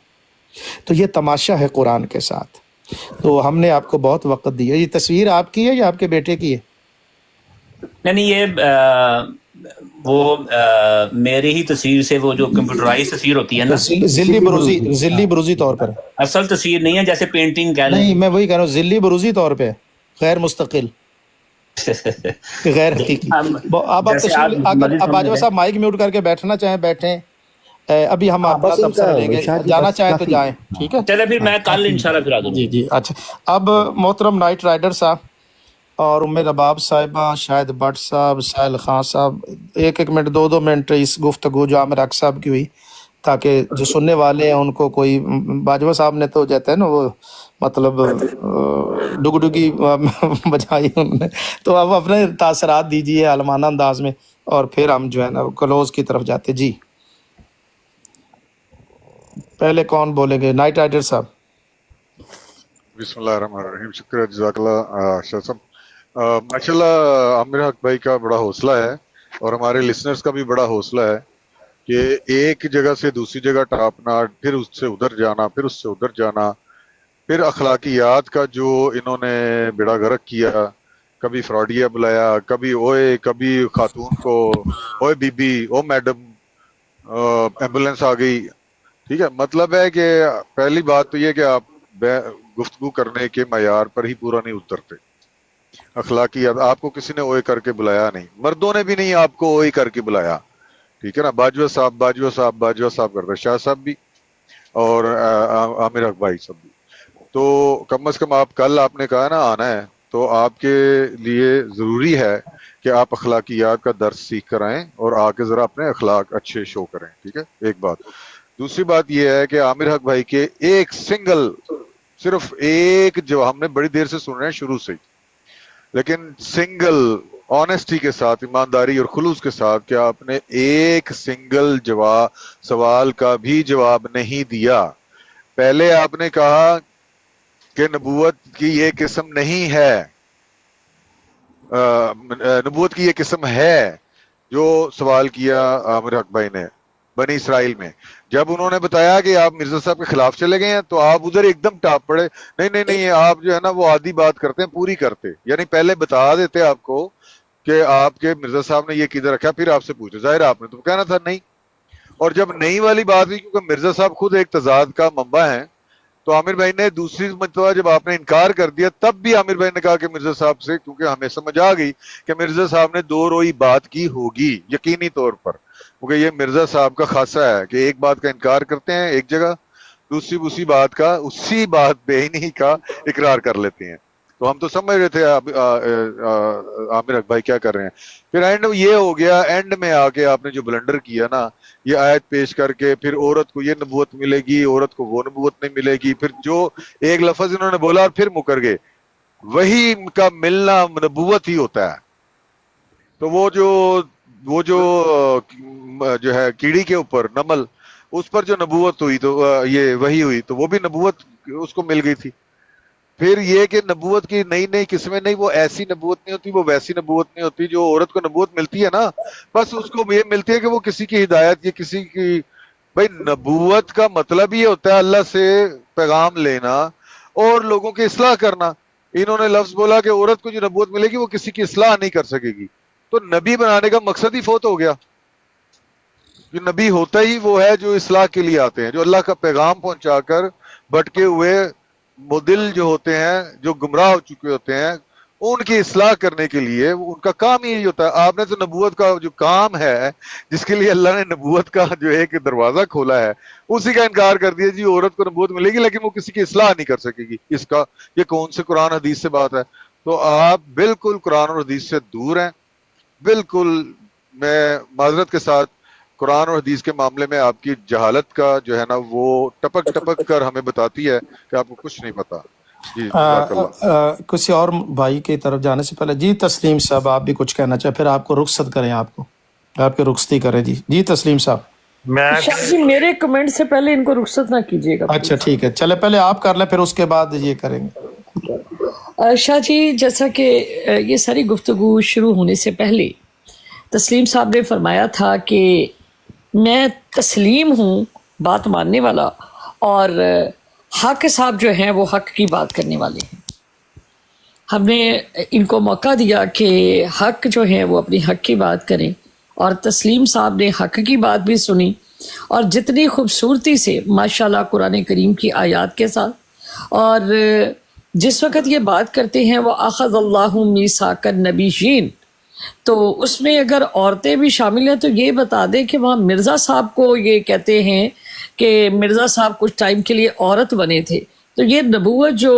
Speaker 3: تو یہ تماشا ہے قرآن کے ساتھ. تو ہم نے آپ کو بہت وقت دیا. یہ تصویر آپ کی ہے یا آپ کے بیٹے کی ہے؟
Speaker 4: نہیں یہ وہ میری ہی تصویر سے، وہ جو کمپیوٹرائز تصویر ہوتی ہے نا،
Speaker 3: ذلی بروزی طور پر
Speaker 4: اصل تصویر نہیں ہے، جیسے پینٹنگ کہہ لیں.
Speaker 3: نہیں، میں وہی کہہ رہا ہوں ذلی بروزی طور پہ، غیر مستقل، غیر حقیقی. اب آپ تشریف، اگر اب باجوہ صاحب مائک میوٹ کر کے بیٹھنا چاہیں بیٹھیں. ابھی ہم آپ کا تبصرہ لیں گے، جانا چاہیں تو جائیں. ٹھیک ہے،
Speaker 4: چلے پھر میں کل انشاءاللہ پھر آ دوں.
Speaker 3: جی جی. اچھا، اب محترم نائٹ رائڈر صاحب اور ام رباب صاحبہ، شاہد بٹ صاحب، سائل خان صاحب، ایک ایک منٹ، دو منٹ اس گفتگو جو عامر حق صاحب کی ہوئی، تاکہ جو سننے والے ہیں ان کو کوئی، باجوہ صاحب نے تو جاتا ہے نا وہ مطلب ڈگی بجائی انہوں نے. تو اب اپنے تاثرات دیجیے عالمانہ انداز میں، اور پھر ہم جو ہے نا کلوز کی طرف جاتے. جی پہلے کون بولیں گے؟ نائٹ رائڈر صاحب.
Speaker 7: بسم اللہ الرحمن الرحیم. شکریہ، جزاک اللہ شاہ صاحب. ماشاء اللہ عامر حق بھائی کا بڑا حوصلہ ہے، اور ہمارے لسنرز کا بھی بڑا حوصلہ ہے کہ ایک جگہ سے دوسری جگہ ٹاپنا، پھر اس سے ادھر جانا، پھر اس سے ادھر جانا، پھر اخلاقیات کا جو انہوں نے بیڑا غرق کیا. کبھی فراڈیا بلایا، کبھی اوئے، کبھی خاتون کو اوئے بی بی، او میڈم، ایمبولینس آ گئی. ٹھیک ہے، مطلب ہے کہ پہلی بات تو یہ کہ آپ گفتگو کرنے کے معیار پر ہی پورا نہیں اترتے. اخلاقیات، آپ کو کسی نے اوئے کر کے بلایا نہیں، مردوں نے بھی نہیں آپ کو اوئے کر کے بلایا. ٹھیک ہے نا، باجوہ صاحب باجوہ صاحب باجوہ صاحب کرتے، شاہ صاحب بھی اور عامر حق بھائی سب بھی. تو کم از کم آپ کل آپ نے کہا نا آنا ہے، تو آپ کے لیے ضروری ہے کہ آپ اخلاقیات کا درس سیکھ کر آئیں اور آ کے ذرا اپنے اخلاق اچھے شو کریں. ٹھیک ہے، ایک بات. دوسری بات یہ ہے کہ عامر حق بھائی کے ایک سنگل، صرف ایک، جو ہم نے بڑی دیر سے سن رہے ہیں شروع سے ہی، لیکن سنگل آنیسٹی کے ساتھ، ایمانداری اور خلوص کے ساتھ، کہ آپ نے ایک سنگل سوال کا بھی جواب نہیں دیا. پہلے آپ نے کہا کہ نبوت کی یہ قسم نہیں ہے، نبوت کی یہ قسم ہے، جو سوال کیا عامر حق بھائی نے بنی اسرائیل میں. جب انہوں نے بتایا کہ آپ مرزا صاحب کے خلاف چلے گئے ہیں، تو آپ ادھر ایک دم ٹاپ پڑے. نہیں، آپ جو ہے نا وہ آدھی بات کرتے ہیں پوری کرتے، یعنی پہلے بتا دیتے آپ کو کہ آپ کے مرزا صاحب نے یہ کدھر رکھا، پھر آپ سے پوچھو. ظاہر آپ نے تو کہنا تھا نہیں. اور جب نہیں والی بات ہوئی، کیونکہ مرزا صاحب خود ایک تضاد کا منبع ہیں، تو عامر بھائی نے دوسری مرتبہ جب آپ نے انکار کر دیا، تب بھی عامر بھائی نے کہا کہ مرزا صاحب سے، کیونکہ ہمیں سمجھ آ گئی کہ مرزا صاحب نے دو روئی بات کی ہوگی یقینی طور پر، کیونکہ یہ مرزا صاحب کا خاصہ ہے کہ ایک بات کا انکار کرتے ہیں ایک جگہ، دوسری بات کا، اسی بات بے نہیں کا اقرار کر لیتے ہیں. تو ہم تو سمجھ رہے تھے عامر حق بھائی کیا کر رہے ہیں. پھر اینڈ یہ ہو گیا، اینڈ میں آ کے آپ نے جو بلنڈر کیا نا، یہ آیت پیش کر کے پھر عورت کو یہ نبوت ملے گی، عورت کو وہ نبوت نہیں ملے گی، پھر جو ایک لفظ انہوں نے بولا اور پھر مکر گئے. وہی کا ملنا نبوت ہی ہوتا ہے. تو وہ جو ہے کیڑی کے اوپر نمل، اس پر جو نبوت ہوئی تو یہ وہی ہوئی، تو وہ بھی نبوت اس کو مل گئی تھی. پھر یہ کہ نبوت کی نئی قسمیں، نہیں وہ ایسی نبوت نہیں ہوتی، وہ ویسی نبوت نہیں ہوتی. جو عورت کو نبوت ملتی ہے نا، بس اس کو یہ ملتی ہے کہ وہ کسی کی ہدایت یا کسی کی، بھائی نبوت کا مطلب یہ ہوتا ہے اللہ سے پیغام لینا اور لوگوں کی اصلاح کرنا. انہوں نے لفظ بولا کہ عورت کو جو نبوت ملے گی وہ کسی کی اصلاح نہیں کر سکے گی، تو نبی بنانے کا مقصد ہی فوت ہو گیا. جو نبی ہوتا ہی وہ ہے جو اصلاح کے لیے آتے ہیں، جو اللہ کا پیغام پہنچا کر بھٹکے ہوئے مدل جو ہوتے ہیں، جو گمراہ ہو چکے ہوتے ہیں، ان کی اصلاح کرنے کے لیے ان کا کام ہی یہی ہوتا ہے. آپ نے تو نبوت کا جو کام ہے، جس کے لیے اللہ نے نبوت کا جو ایک دروازہ کھولا ہے، اسی کا انکار کر دیا. جی عورت کو نبوت ملے گی لیکن وہ کسی کی اصلاح نہیں کر سکے گی. اس کا یہ کون سے قرآن حدیث سے بات ہے؟ تو آپ بالکل قرآن اور حدیث سے دور ہیں. بالکل، میں معذرت کے ساتھ قرآن اور حدیث کے معاملے میں آپ کی جہالت کا جو ہے نا وہ ٹپک ٹپک کر ہمیں بتاتی ہے کہ آپ کو کچھ نہیں پتا. جی جزاک اللہ.
Speaker 3: کسی اور بھائی کی طرف جانے سے پہلے جی تسلیم صاحب آپ بھی کچھ کہنا چاہیں، پھر آپ کو رخصت کریں، آپ کی رخصتی کریں. جی تسلیم صاحب.
Speaker 6: میں
Speaker 2: شاہ جی میرے کمنٹ سے پہلے ان کو رخصت نہ کیجیے گا.
Speaker 3: اچھا ٹھیک ہے، چلے پہلے آپ کر لیں پھر اس کے بعد یہ کریں گے.
Speaker 2: شاہ جی جیسا کہ یہ ساری گفتگو شروع ہونے سے پہلے تسلیم صاحب نے فرمایا تھا کہ میں تسلیم ہوں، بات ماننے والا، اور حق صاحب جو ہیں وہ حق کی بات کرنے والے ہیں. ہم نے ان کو موقع دیا کہ حق جو ہے وہ اپنی حق کی بات کریں، اور تسلیم صاحب نے حق کی بات بھی سنی، اور جتنی خوبصورتی سے ماشاءاللہ قرآن کریم کی آیات کے ساتھ. اور جس وقت یہ بات کرتے ہیں وہ اخذ اللہ میثاق النبیین، تو اس میں اگر عورتیں بھی شامل ہیں تو یہ بتا دیں کہ وہاں مرزا صاحب کو یہ کہتے ہیں کہ مرزا صاحب کچھ ٹائم کے لیے عورت بنے تھے، تو یہ نبوت جو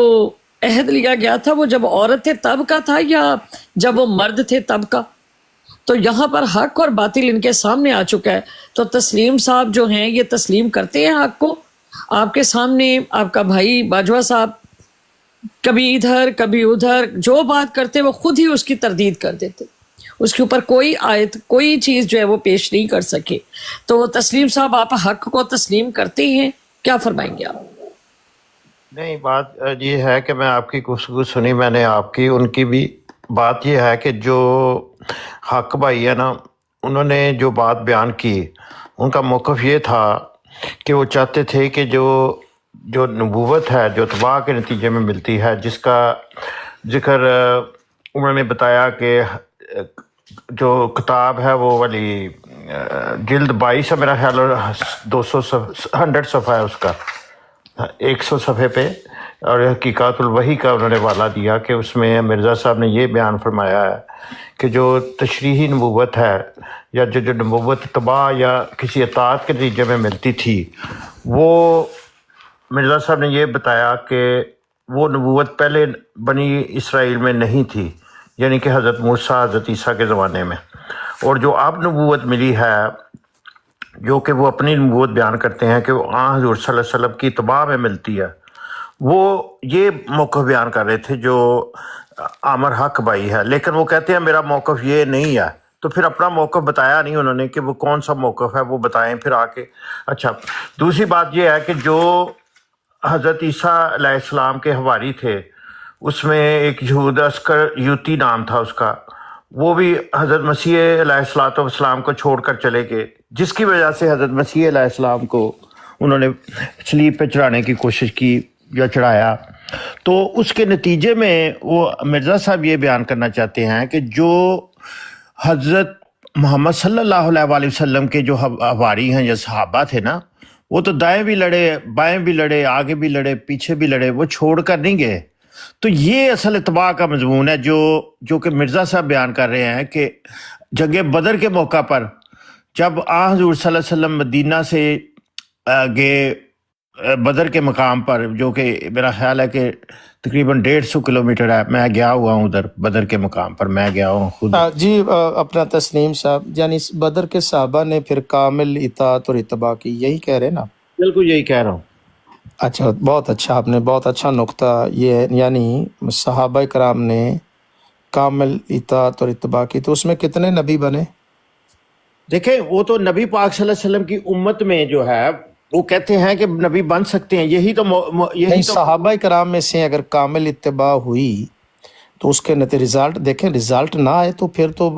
Speaker 2: عہد لیا گیا تھا وہ جب عورت تھے تب کا تھا یا جب وہ مرد تھے تب کا؟ تو یہاں پر حق اور باطل ان کے سامنے آ چکا ہے. تو تسلیم صاحب جو ہیں یہ تسلیم کرتے ہیں حق کو. آپ کے سامنے آپ کا بھائی باجوہ صاحب کبھی ادھر کبھی ادھر جو بات کرتے وہ خود ہی اس کی تردید کر دیتے، اس کے اوپر کوئی آیت کوئی چیز جو ہے وہ پیش نہیں کر سکے. تو تسلیم صاحب آپ حق کو تسلیم کرتے ہیں، کیا فرمائیں گے آپ؟
Speaker 6: نہیں، بات یہ ہے کہ میں آپ کی گفتگو سنی، میں نے آپ کی، ان کی بھی. بات یہ ہے کہ جو حق بھائی ہے نا، انہوں نے جو بات بیان کی، ان کا موقف یہ تھا کہ وہ چاہتے تھے کہ جو نبوت ہے جو اتباع کے نتیجے میں ملتی ہے، جس کا ذکر انہوں نے بتایا کہ جو کتاب ہے وہ والی جلد 22 ہے میرا خیال، 100 صفحہ ہے اس کا، 100 صفحے پہ، اور حقیقات الوحی کا انہوں نے حوالہ دیا کہ اس میں مرزا صاحب نے یہ بیان فرمایا ہے کہ جو تشریحی نبوت ہے یا جو نبوت اتباع یا کسی اطاعت کے نتیجے میں ملتی تھی، وہ مرزا صاحب نے یہ بتایا کہ وہ نبوت پہلے بنی اسرائیل میں نہیں تھی، یعنی کہ حضرت موسیٰ حضرت عیسیٰ کے زمانے میں. اور جو اب نبوت ملی ہے، جو کہ وہ اپنی نبوت بیان کرتے ہیں کہ وہ حضور صلی اللہ علیہ وسلم کی اتباع میں ملتی ہے، وہ یہ موقف بیان کر رہے تھے جو عامر حق بھائی ہے. لیکن وہ کہتے ہیں میرا موقف یہ نہیں ہے، تو پھر اپنا موقف بتایا نہیں انہوں نے کہ وہ کون سا موقف ہے، وہ بتائیں پھر آ کے. اچھا، دوسری بات یہ ہے کہ جو حضرت عیسیٰ علیہ السلام کے حواری تھے، اس میں ایک یہود عسکر یوتی نام تھا اس کا، وہ بھی حضرت مسیح علیہ السلام کو چھوڑ کر چلے گئے، جس کی وجہ سے حضرت مسیح علیہ السلام کو انہوں نے صلیب پہ چڑھانے کی کوشش کی یا چڑھایا. تو اس کے نتیجے میں وہ مرزا صاحب یہ بیان کرنا چاہتے ہیں کہ جو حضرت محمد صلی اللہ علیہ وآلہ وسلم کے جو حواری ہیں یا صحابہ تھے نا، وہ تو دائیں بھی لڑے، بائیں بھی لڑے، آگے بھی لڑے، پیچھے بھی لڑے، وہ چھوڑ کر نہیں گئے. تو یہ اصل اتباع کا مضمون ہے جو کہ مرزا صاحب بیان کر رہے ہیں کہ جنگ بدر کے موقع پر جب حضور صلی اللہ علیہ وسلم مدینہ سے گئے بدر کے مقام پر، جو کہ میرا خیال ہے کہ تقریباً 150 کلومیٹر ہے، میں گیا ہوا ہوں ادھر بدر کے مقام پر، میں گیا ہوں خود.
Speaker 3: جی اپنا تسلیم صاحب، یعنی بدر کے صحابہ نے پھر کامل اطاعت اور اتباع کی، یہی کہہ رہے ہیں نا؟
Speaker 6: بالکل یہی کہہ رہا ہوں.
Speaker 3: اچھا، بہت اچھا، آپ نے بہت اچھا نقطہ، یہ یعنی صحابہ کرام نے کامل اطاعت اور اتباع کی. تو اس میں کتنے نبی بنے؟
Speaker 6: دیکھیں، وہ تو نبی پاک صلی اللہ علیہ وسلم کی امت میں جو ہے وہ کہتے ہیں کہ نبی بن سکتے ہیں، یہی تو
Speaker 3: صحابہ کرام میں سے اگر کامل اتباع ہوئی تو اس کے رزلٹ دیکھیں، رزلٹ نہ آئے تو پھر تو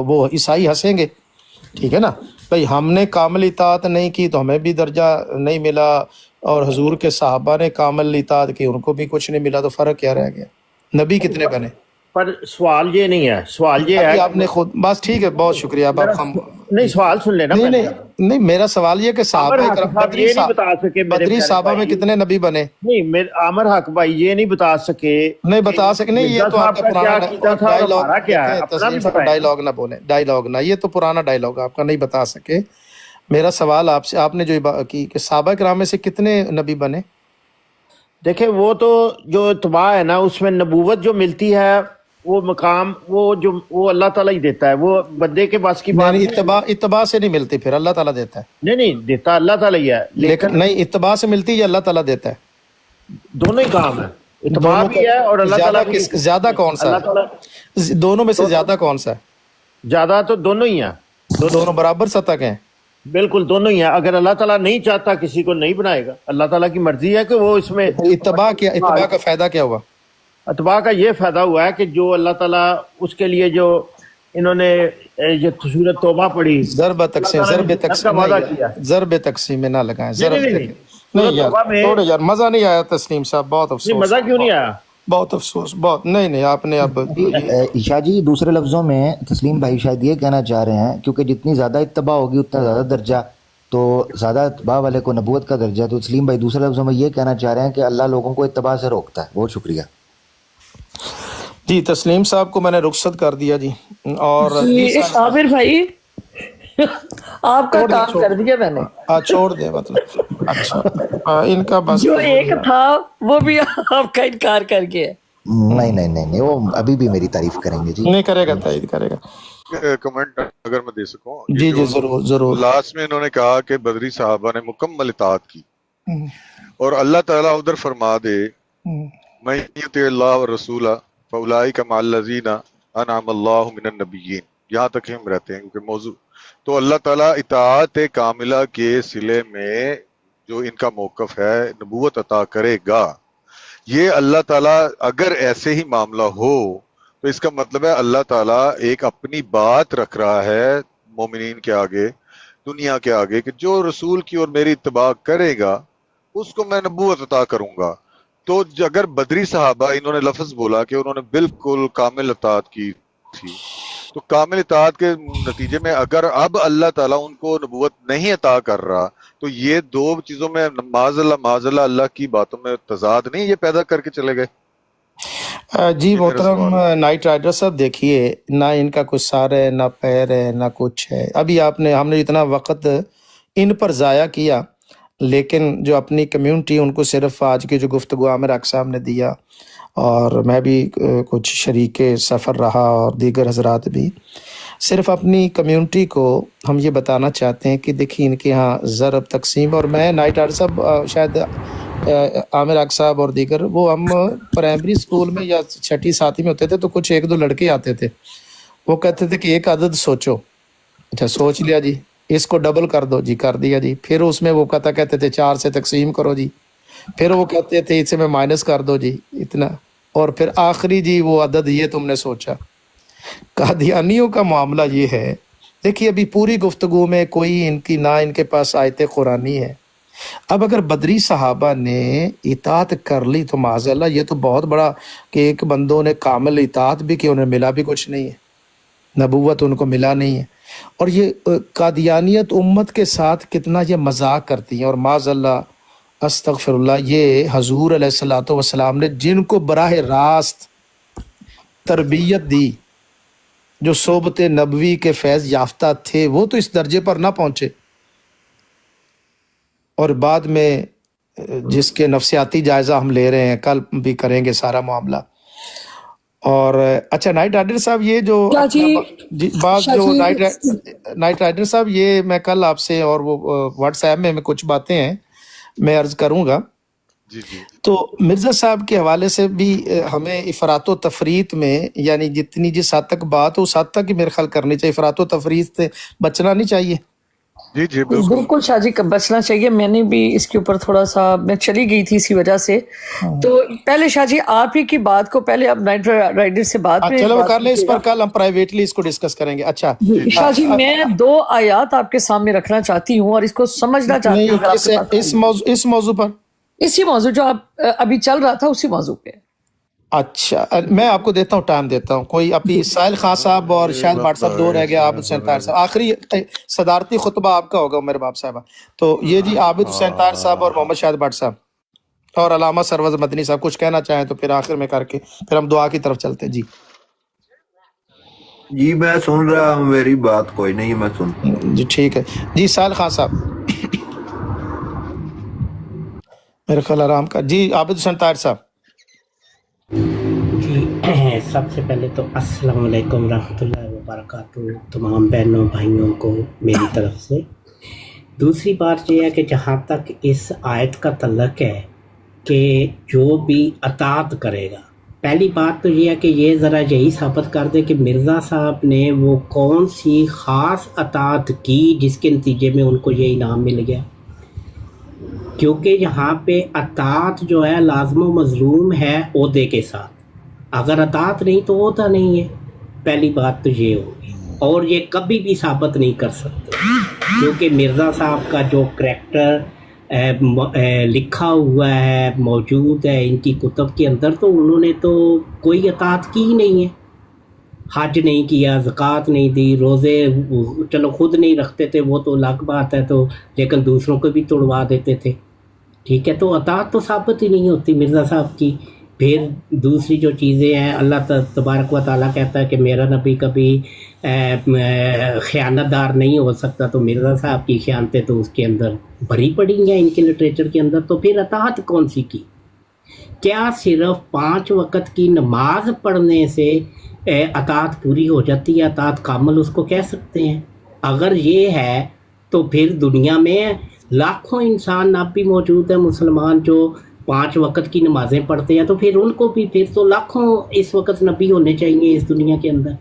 Speaker 3: وہ عیسائی ہنسیں گے. ٹھیک ہے نا بھائی، ہم نے کامل اطاعت نہیں کی تو ہمیں بھی درجہ نہیں ملا، اور حضور کے صحابہ نے کامل اطاعت کی، ان کو بھی کچھ نہیں ملا، تو فرق کیا رہ گیا؟ نبی کتنے بنے؟
Speaker 6: پر سوال یہ نہیں ہے، سوال یہ ہے
Speaker 3: آپ نے خود بس ٹھیک ہے، بہت شکریہ. اب آپ
Speaker 6: نہیں سوال سن لینا.
Speaker 3: نہیں میرا سوال یہ کہ صحابہ بدری صحابہ میں کتنے نبی بنے؟
Speaker 6: نہیں، عامر حق بھائی یہ نہیں بتا سکے.
Speaker 3: نہیں بتا سکے، نہیں، یہ تو آپ کا پرانا ڈائلاگ نہ بولیں، ڈائلاگ نہ، یہ تو پرانا ڈائلاگ آپ کا، نہیں بتا سکے. میرا سوال آپ سے، آپ نے جو کی کہ صحابہ کرام میں سے کتنے نبی بنے؟
Speaker 6: دیکھیں، وہ تو جو اتباع ہے نا، اس میں نبوت جو ملتی ہے وہ مقام وہ اللہ تعالیٰ ہی دیتا ہے، وہ بندے کے پاس کی بات
Speaker 3: نہیں. اتباع سے نہیں ملتی، پھر اللہ تعالیٰ دیتا ہے.
Speaker 6: نہیں دیتا اللہ تعالیٰ ہی ہے،
Speaker 3: لیکن نہیں، اتباع سے ملتی یا اللہ تعالیٰ دیتا ہے؟
Speaker 6: دونوں ہی کام ہے. اتباع
Speaker 3: دونوں
Speaker 6: بھی ہے اور اللہ تعالیٰ کی
Speaker 3: زیادہ کون سا
Speaker 6: اللہ
Speaker 3: ہے؟
Speaker 6: تعالیٰ
Speaker 3: دونوں میں سے زیادہ کون سا ہے؟
Speaker 6: زیادہ تو دونوں ہی ہیں،
Speaker 3: دونوں برابر سطح کے ہیں؟
Speaker 6: بالکل دونوں ہی ہیں. اگر اللہ تعالیٰ نہیں چاہتا کسی کو نہیں بنائے گا، اللہ تعالیٰ کی مرضی ہے کہ وہ اس میں
Speaker 3: اتباع کا فائدہ کیا ہوا؟
Speaker 6: اتباع کا یہ فائدہ ہوا ہے کہ جو اللہ تعالیٰ اس کے لیے جو انہوں نے یہ سورۃ توبہ پڑھی،
Speaker 3: ضرب تقسیم ضرب تقسیم میں نہ لگائیں. نہیں یار تھوڑے یار مزہ نہیں آیا تسلیم صاحب، بہت افسوس.
Speaker 6: مزہ کیوں نہیں آیا؟
Speaker 3: بہت افسوس، بہت نہیں آپ نے اب
Speaker 1: عشاء جی دوسرے لفظوں میں تسلیم بھائی شاید یہ کہنا چاہ رہے ہیں کیونکہ جتنی زیادہ اتباع ہوگی اتنا زیادہ درجہ، تو زیادہ اتباع والے کو نبوت کا درجہ. تو تسلیم بھائی دوسرے لفظوں میں یہ کہنا چاہ رہے ہیں کہ اللہ لوگوں کو اتباع سے روکتا ہے. بہت شکریہ
Speaker 3: جی. تسلیم صاحب کو میں نے رخصت کر دیا جی. اور
Speaker 2: عامر بھائی آپ کا کام کر دیا میں نے.
Speaker 3: چھوڑ دیں مطلب. اچھا ان کا بس
Speaker 2: جو ایک تھا وہ بھی آپ کا انکار کر کے ہے.
Speaker 1: نہیں وہ ابھی بھی میری تعریف کریں گے جی.
Speaker 3: نہیں کرے گا، تائید کرے گا.
Speaker 7: کمنٹ اگر میں دے سکوں.
Speaker 3: جی ضرور.
Speaker 7: لاسٹ میں انہوں نے کہا کہ بدری صحابہ نے مکمل اطاعت کی، اور اللہ تعالیٰ ادھر فرما دے من یطع اللہ والرسول فاولئک مع الذین انعم اللہ من النبیین. یہاں تک ہم رہتے ہیں کیونکہ موضوع تو اللہ تعالیٰ اطاعت کاملہ کے صلے میں جو ان کا موقف ہے نبوت عطا کرے گا. یہ اللہ تعالیٰ اگر ایسے ہی معاملہ ہو تو اس کا مطلب ہے اللہ تعالیٰ ایک اپنی بات رکھ رہا ہے مومنین کے آگے، دنیا کے آگے، کہ جو رسول کی اور میری اتباع کرے گا اس کو میں نبوت عطا کروں گا. تو اگر بدری صحابہ انہوں نے لفظ بولا کہ انہوں نے بالکل کامل اطاعت کی تھی، تو کامل اطاعت کے نتیجے میں اگر اب اللہ تعالیٰ ان کو نبوت نہیں عطا کر رہا تو یہ دو چیزوں میں معاذ اللہ اللہ کی باتوں میں تضاد نہیں یہ پیدا کر کے چلے گئے.
Speaker 3: جی محترم نائٹ رائڈر صاحب دیکھیے، نہ ان کا کوئی سر ہے نہ پیر ہے نہ کچھ ہے. ابھی ہم نے اتنا وقت ان پر ضائع کیا، لیکن جو اپنی کمیونٹی ان کو صرف آج کی جو گفتگو عامر حق صاحب نے دیا، اور میں بھی کچھ شریک سفر رہا اور دیگر حضرات بھی، صرف اپنی کمیونٹی کو ہم یہ بتانا چاہتے ہیں کہ دیکھیں ان کے ہاں ضرب تقسیم. اور میں نائٹ رائڈر صاحب شاید عامر حق صاحب اور دیگر، وہ ہم پرائمری اسکول میں یا چھٹی ساتھی میں ہوتے تھے تو کچھ ایک دو لڑکے آتے تھے، وہ کہتے تھے کہ ایک عدد سوچو. اچھا سوچ لیا جی، اس کو ڈبل کر دو جی، کر دیا جی. پھر اس میں وہ کہتے تھے 4 سے تقسیم کرو جی. پھر وہ کہتے تھے اس سے میں مائنس کر دو جی اتنا. اور پھر آخری جی وہ عدد یہ تم نے سوچا. قادیانیوں کا معاملہ یہ ہے، دیکھیے ابھی پوری گفتگو میں کوئی ان کے پاس آیت قرآنی ہے. اب اگر بدری صحابہ نے اطاعت کر لی تو معاذ اللہ یہ تو بہت بڑا کہ ایک بندوں نے کامل اطاعت بھی کی، انہیں ملا بھی کچھ نہیں ہے، نبوت ان کو ملا نہیں ہے. اور یہ قادیانیت امت کے ساتھ کتنا یہ مذاق کرتی ہیں. اور معاذ اللہ استغفر اللہ، یہ حضور علیہ الصلوۃ والسلام نے جن کو براہ راست تربیت دی، جو صحبت نبوی کے فیض یافتہ تھے، وہ تو اس درجے پر نہ پہنچے. اور بعد میں جس کے نفسیاتی جائزہ ہم لے رہے ہیں، کل بھی کریں گے سارا معاملہ. اور اچھا نائٹ رائڈر صاحب یہ جو بات جو نائٹ رائڈر صاحب یہ میں کل آپ سے اور وہ واٹس ایپ میں کچھ باتیں ہیں میں عرض کروں گا. تو مرزا صاحب کے حوالے سے بھی ہمیں افراط و تفریط میں، یعنی جتنی جس حد تک بات ہو اس حد تک ہی میرے خیال کرنی چاہیے، افراط و تفریط سے بچنا نہیں چاہیے.
Speaker 7: جی
Speaker 2: بالکل شاہ جی بچنا چاہیے. میں نے بھی اس کے اوپر تھوڑا سا میں چلی گئی تھی اسی وجہ سے. تو پہلے شاہ جی آپ ہی کی بات کو پہلے اب نائٹ رائڈر سے بات
Speaker 3: چلو وہ کر لیں، اس پر کل ہم پرائیویٹلی اس کو ڈسکس کریں گے. اچھا
Speaker 2: شاہ جی میں 2 آیات آپ کے سامنے رکھنا چاہتی ہوں اور اس کو سمجھنا چاہتی ہوں
Speaker 3: اس موضوع پر،
Speaker 2: اسی موضوع جو ابھی چل رہا تھا اسی موضوع پہ.
Speaker 3: اچھا میں آپ کو دیتا ہوں ٹائم دیتا ہوں. کوئی ابھی سائل خان صاحب اور شاہد بھٹ صاحب 2 رہ گیا، عابد حسین طاہر صاحب آخری صدارتی خطبہ آپ کا ہوگا عمر باب صاحبہ. تو یہ جی عابد حسین طاہر صاحب اور محمد شاہد بھٹ صاحب اور علامہ سروز مدنی صاحب کچھ کہنا چاہیں تو پھر آخر میں کر کے پھر ہم دعا کی طرف چلتے ہیں.
Speaker 5: جی میں سن رہا ہوں، میری بات کوئی نہیں، میں سن
Speaker 3: جی ٹھیک ہے. جی سائل خان صاحب میرے خیال آرام کا. جی عابد حسین طاہر صاحب.
Speaker 8: جی سب سے پہلے تو السلام علیکم ورحمۃ اللہ وبرکاتہ تمام بہنوں بھائیوں کو میری طرف سے. دوسری بات یہ ہے کہ جہاں تک اس آیت کا تعلق ہے کہ جو بھی اطاعت کرے گا، پہلی بات تو یہ ہے کہ یہ ذرا یہی ثابت کر دے کہ مرزا صاحب نے وہ کون سی خاص اطاعت کی جس کے نتیجے میں ان کو یہ انعام مل گیا، کیونکہ یہاں پہ اطاعت جو ہے لازم و مظلوم ہے عہدے کے ساتھ، اگر اطاعت نہیں تو عہدہ نہیں ہے، پہلی بات تو یہ ہوگی، اور یہ کبھی بھی ثابت نہیں کر سکتے، کیونکہ مرزا صاحب کا جو کریکٹر لکھا ہوا ہے، موجود ہے ان کی کتب کے اندر، تو انہوں نے تو کوئی اطاعت کی ہی نہیں ہے، حج نہیں کیا، زکوٰۃ نہیں دی، روزے چلو خود نہیں رکھتے تھے وہ تو الگ بات ہے، تو لیکن دوسروں کو بھی توڑوا دیتے تھے، ٹھیک ہے، تو اطاعت تو ثابت ہی نہیں ہوتی مرزا صاحب کی۔ پھر دوسری جو چیزیں ہیں، اللہ تبارک و تعالیٰ کہتا ہے کہ میرا نبی کبھی خیانت دار نہیں ہو سکتا، تو مرزا صاحب کی خیانتیں تو اس کے اندر بھری پڑی ہیں ان کے لٹریچر کے اندر، تو پھر اطاعت کون سی کی؟ کیا صرف 5 وقت کی نماز پڑھنے سے اطاعت پوری ہو جاتی ہے، اطاعت کامل اس کو کہہ سکتے ہیں؟ اگر یہ ہے تو پھر دنیا میں لاکھوں انسان اب بھی موجود ہیں مسلمان جو 5 وقت کی نمازیں پڑھتے ہیں، تو پھر ان کو بھی پھر تو لاکھوں اس وقت نبی ہونے چاہیے اس دنیا کے اندر۔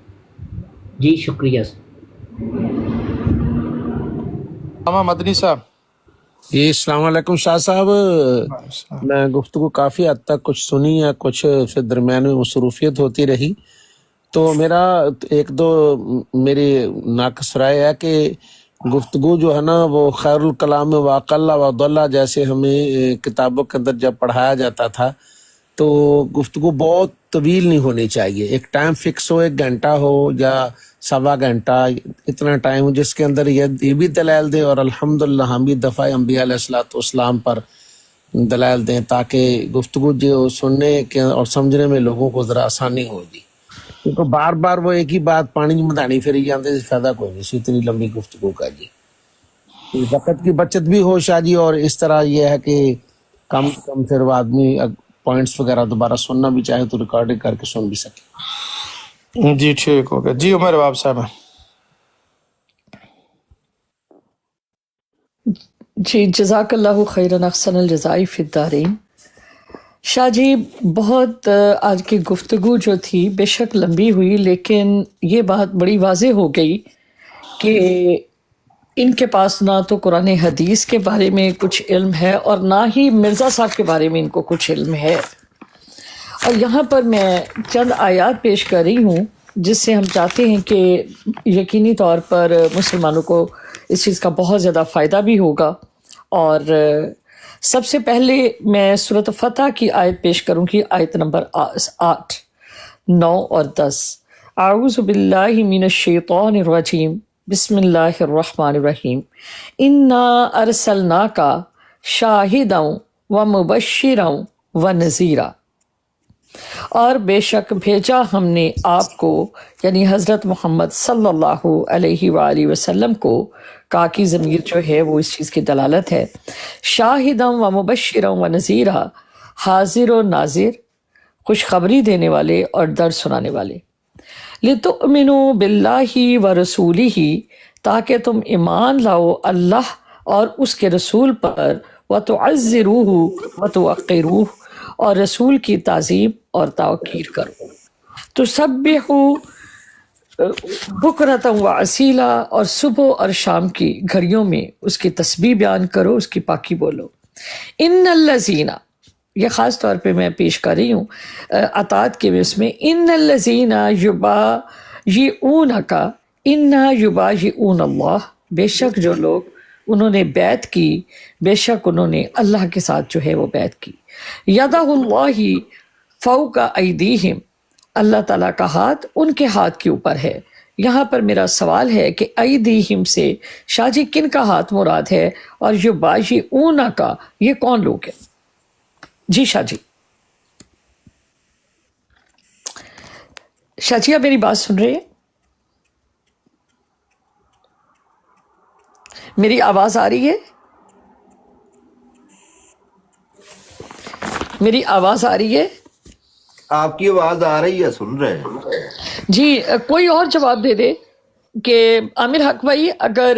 Speaker 8: جی شکریہ۔
Speaker 3: مدنی صاحب
Speaker 9: جی السلام علیکم شاہ صاحب، میں گفتگو کافی حد تک کچھ سنی ہے، کچھ سے درمیان میں مصروفیت ہوتی رہی، تو میرا ایک دو میری ناقص رائے ہے کہ گفتگو جو ہے نا وہ خیر الکلام واقل وضلہ جیسے ہمیں کتابوں کے اندر جب پڑھایا جاتا تھا تو گفتگو بہت طویل نہیں ہونی چاہیے، ایک ٹائم فکس ہو، 1 گھنٹہ ہو یا 1.25 گھنٹہ، اتنا ٹائم جس کے اندر یہ بھی دلائل دیں اور الحمدللہ ہم بھی دفاع انبیاء علیہ الصلوۃ والسلام پر دلائل دیں، تاکہ گفتگو جو سننے کے اور سمجھنے میں لوگوں کو ذرا آسانی ہوگی، کیونکہ بار بار وہ ایک ہی بات پانی مدانی پھری جاتے، فائدہ کوئی نہیں اتنی لمبی گفتگو کا جی۔ وقت کی بچت بھی ہو شاہ جی، اور اس طرح یہ ہے کہ کم سے کم پھر وہ آدمی پوائنٹس وغیرہ دوبارہ سننا بھی چاہے تو ریکارڈنگ کر کے سن بھی سکے۔
Speaker 3: جی ٹھیک ہو گیا جی۔ عمر باب صاحب
Speaker 2: جی جزاک اللہ خیرا احسن الجزائی فی الدارین۔ شاہ جی بہت آج کی گفتگو جو تھی بے شک لمبی ہوئی، لیکن یہ بات بڑی واضح ہو گئی کہ ان کے پاس نہ تو قرآن حدیث کے بارے میں کچھ علم ہے اور نہ ہی مرزا صاحب کے بارے میں ان کو کچھ علم ہے۔ اور یہاں پر میں چند آیات پیش کر رہی ہوں جس سے ہم چاہتے ہیں کہ یقینی طور پر مسلمانوں کو اس چیز کا بہت زیادہ فائدہ بھی ہوگا۔ اور سب سے پہلے میں سورۃ فتح کی آیت پیش کروں گی، آیت نمبر 8، 9 اور 10۔ اعوذ باللہ من الشیطان الرجیم، بسم اللہ الرحمن الرحیم، انا ارسلناک شاہدا ومبشرا ونذیرا، اور بے شک بھیجا ہم نے آپ کو یعنی حضرت محمد صلی اللہ علیہ وآلہ وسلم کو، کاکی ضمیر جو ہے وہ اس چیز کی دلالت ہے، شاہدا و مبشرا و نذیرا، حاضر و ناظر، خوشخبری دینے والے اور ڈر سنانے والے، لتؤمنوا باللہ و رسولہ، تاکہ تم ایمان لاؤ اللہ اور اس کے رسول پر، وتعزروہ وتوقروہ، اور رسول کی تعظیم اور توقیر کرو، تسبحوا بکرۃ و اصیلا، اور صبح اور شام کی گھڑیوں میں اس کی تسبیح بیان کرو، اس کی پاکی بولو۔ ان الذین، یہ خاص طور پہ میں پیش کر رہی ہوں اطاعت کے اس میں، ان الذین یبایعونک انا یبایعون اللہ، بے شک جو لوگ انہوں نے بیعت کی، بے شک انہوں نے اللہ کے ساتھ جو ہے وہ بیعت کی، یدہ اللہ فوق ایدیہم، اللہ تعالیٰ کا ہاتھ ان کے ہاتھ کے اوپر ہے۔ یہاں پر میرا سوال ہے کہ ایدیہم سے شاہ جی کن کا ہاتھ مراد ہے، اور یبایعون کا یہ کون لوگ ہیں؟ جی شاہ جی، شاہ جی آپ میری بات سن رہے ہیں؟ میری آواز آ رہی ہے؟ میری آواز آ رہی ہے؟
Speaker 5: آپ کی آواز آ رہی ہے، سن رہے ہیں
Speaker 2: جی کوئی اور جواب دے دے کہ عامر حق بھائی، اگر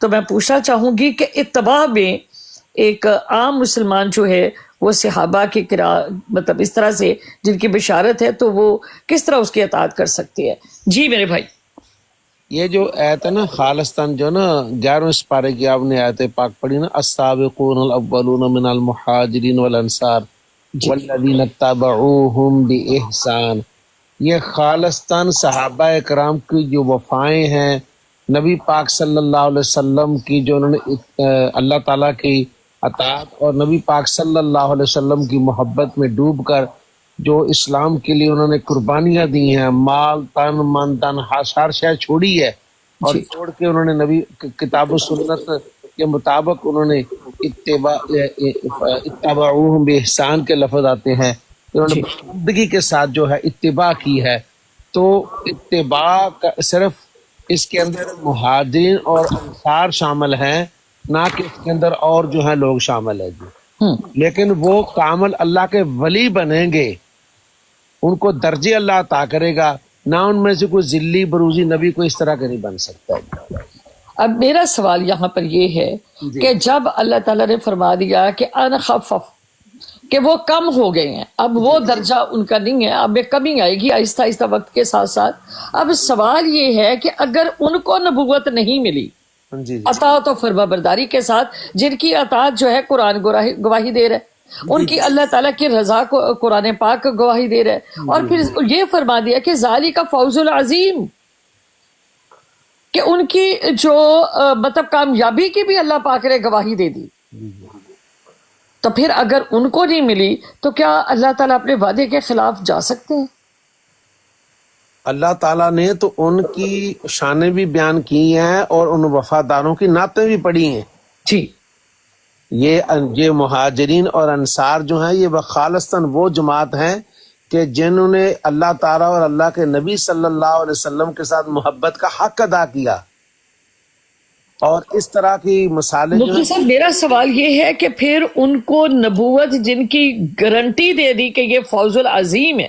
Speaker 2: تو میں پوچھنا چاہوں گی کہ اتباع میں ایک عام مسلمان جو ہے وہ صحابہ کی مطلب اس طرح سے جن کی بشارت ہے تو وہ کس طرح اس کی اطاعت کر سکتی ہے؟ جی میرے بھائی،
Speaker 9: یہ جو آیت ہے نا خالصتاً جو نا 11ویں سپارے کی آپ نے آیت پاک پڑھی نا، السابقون الاولون من المہاجرین والانصار والذین اتبعوہم بإحسان، یہ خالصتاً صحابہ کرام کی جو وفائیں ہیں، نبی پاک صلی اللہ علیہ وسلم کی جو انہوں نے اللہ تعالیٰ کی اطاعت اور نبی پاک صلی اللہ علیہ وسلم کی محبت میں ڈوب کر جو اسلام کے لیے انہوں نے قربانیاں دی ہیں، مال تن من دن ہر شے چھوڑی ہے، اور چھوڑ کے انہوں نے نبی کتاب و سنت کے مطابق انہوں نے اتبعوہم بإحسان کے لفظ آتے ہیں، انہوں نے بندگی کے ساتھ جو ہے اتباع کی ہے۔ تو اتباع کا صرف اس کے اندر مہاجرین اور انصار شامل ہیں، نہ کہ اس کے اندر اور جو ہیں لوگ شامل ہیں جی، لیکن وہ کامل اللہ کے ولی بنیں گے، ان کو درجے اللہ عطا کرے گا، نہ ان میں سے کوئی ذلی بروزی نبی کو اس طرح کا نہیں بن سکتا۔
Speaker 2: اب میرا سوال یہاں پر یہ ہے کہ جب اللہ تعالیٰ نے فرما دیا کہ ان خفف، کہ وہ کم ہو گئے ہیں، اب وہ درجہ ان کا نہیں ہے، اب ایک کمی آئے گی آہستہ آہستہ وقت کے ساتھ ساتھ۔ اب سوال یہ ہے کہ اگر ان کو نبوت نہیں ملی اطاعت و فرما برداری کے ساتھ، جن کی اطاعت جو ہے قرآن گواہی دے رہا ہے، ان کی اللہ تعالیٰ کی رضا کو قرآن پاک گواہی دے رہا ہے، اور پھر یہ فرما دیا کہ ذالک فوز العظیم، کہ ان کی جو مطلب کامیابی کی بھی اللہ پاک نے گواہی دے دی، تو پھر اگر ان کو نہیں ملی تو کیا اللہ تعالیٰ اپنے وعدے کے خلاف جا سکتے ہیں؟
Speaker 9: اللہ تعالیٰ نے تو ان کی شانیں بھی بیان کی ہیں اور ان وفاداروں کی نعتیں بھی پڑھی ہیں
Speaker 2: جی۔
Speaker 9: یہ مہاجرین اور انصار جو ہیں یہ خالصتاً وہ جماعت ہیں کہ جنہوں نے اللہ تعالیٰ اور اللہ کے نبی صلی اللہ علیہ وسلم کے ساتھ محبت کا حق ادا کیا، اور اس طرح کی مثالیں جو
Speaker 2: مفتی صاحب میرا سوال یہ ہے کہ پھر ان کو نبوت جن کی گارنٹی دے دی کہ یہ فوز العظیم ہے،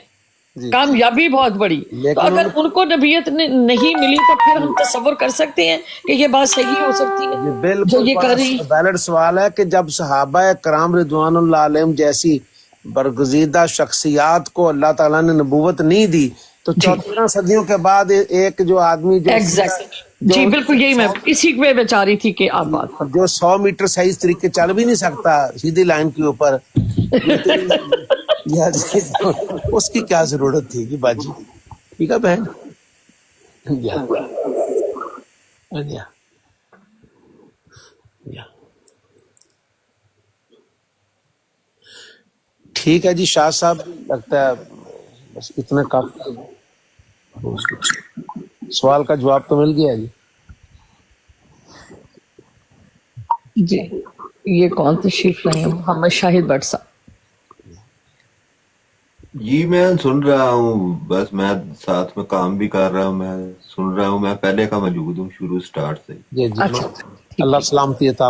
Speaker 2: کامیابی بہت بڑی، تو اگر ان کو نبیت نہیں ملی تو پھر ہم تصور کر سکتے ہیں کہ یہ بات صحیح ہو سکتی ہے جو یہ کر رہی ہے؟
Speaker 9: ویلڈ سوال ہے کہ جب صحابہ کرام رضوان اللہ علیہم جیسی برگزیدہ شخصیات کو اللہ تعالیٰ نے نبوت نہیں دی تو 14 صدیوں کے بعد ایک جو آدمی جو
Speaker 2: جی بالکل یہی میں اسی میں بچا رہی تھی کہ آپ بات
Speaker 9: جو 100 میٹر صحیح طریقے چل بھی نہیں سکتا سیدھی لائن کے اوپر، اس کی کیا ضرورت تھی کہ باجی؟ ٹھیک ہے بہن، ٹھیک ہے جی شاہ صاحب، لگتا ہے بس اتنا کافی، سوال کا جواب تو مل گیا
Speaker 2: جی۔ یہ کون تشریف لائے ہیں؟ محمد شاہد بٹ صاحب۔
Speaker 5: جی میں سن رہا ہوں، بس میں ساتھ میں کام بھی کر رہا ہوں، میں سن رہا ہوں، میں پہلے کا موجود ہوں شروع سٹارٹ سے۔
Speaker 9: جی اللہ سلامتی عطا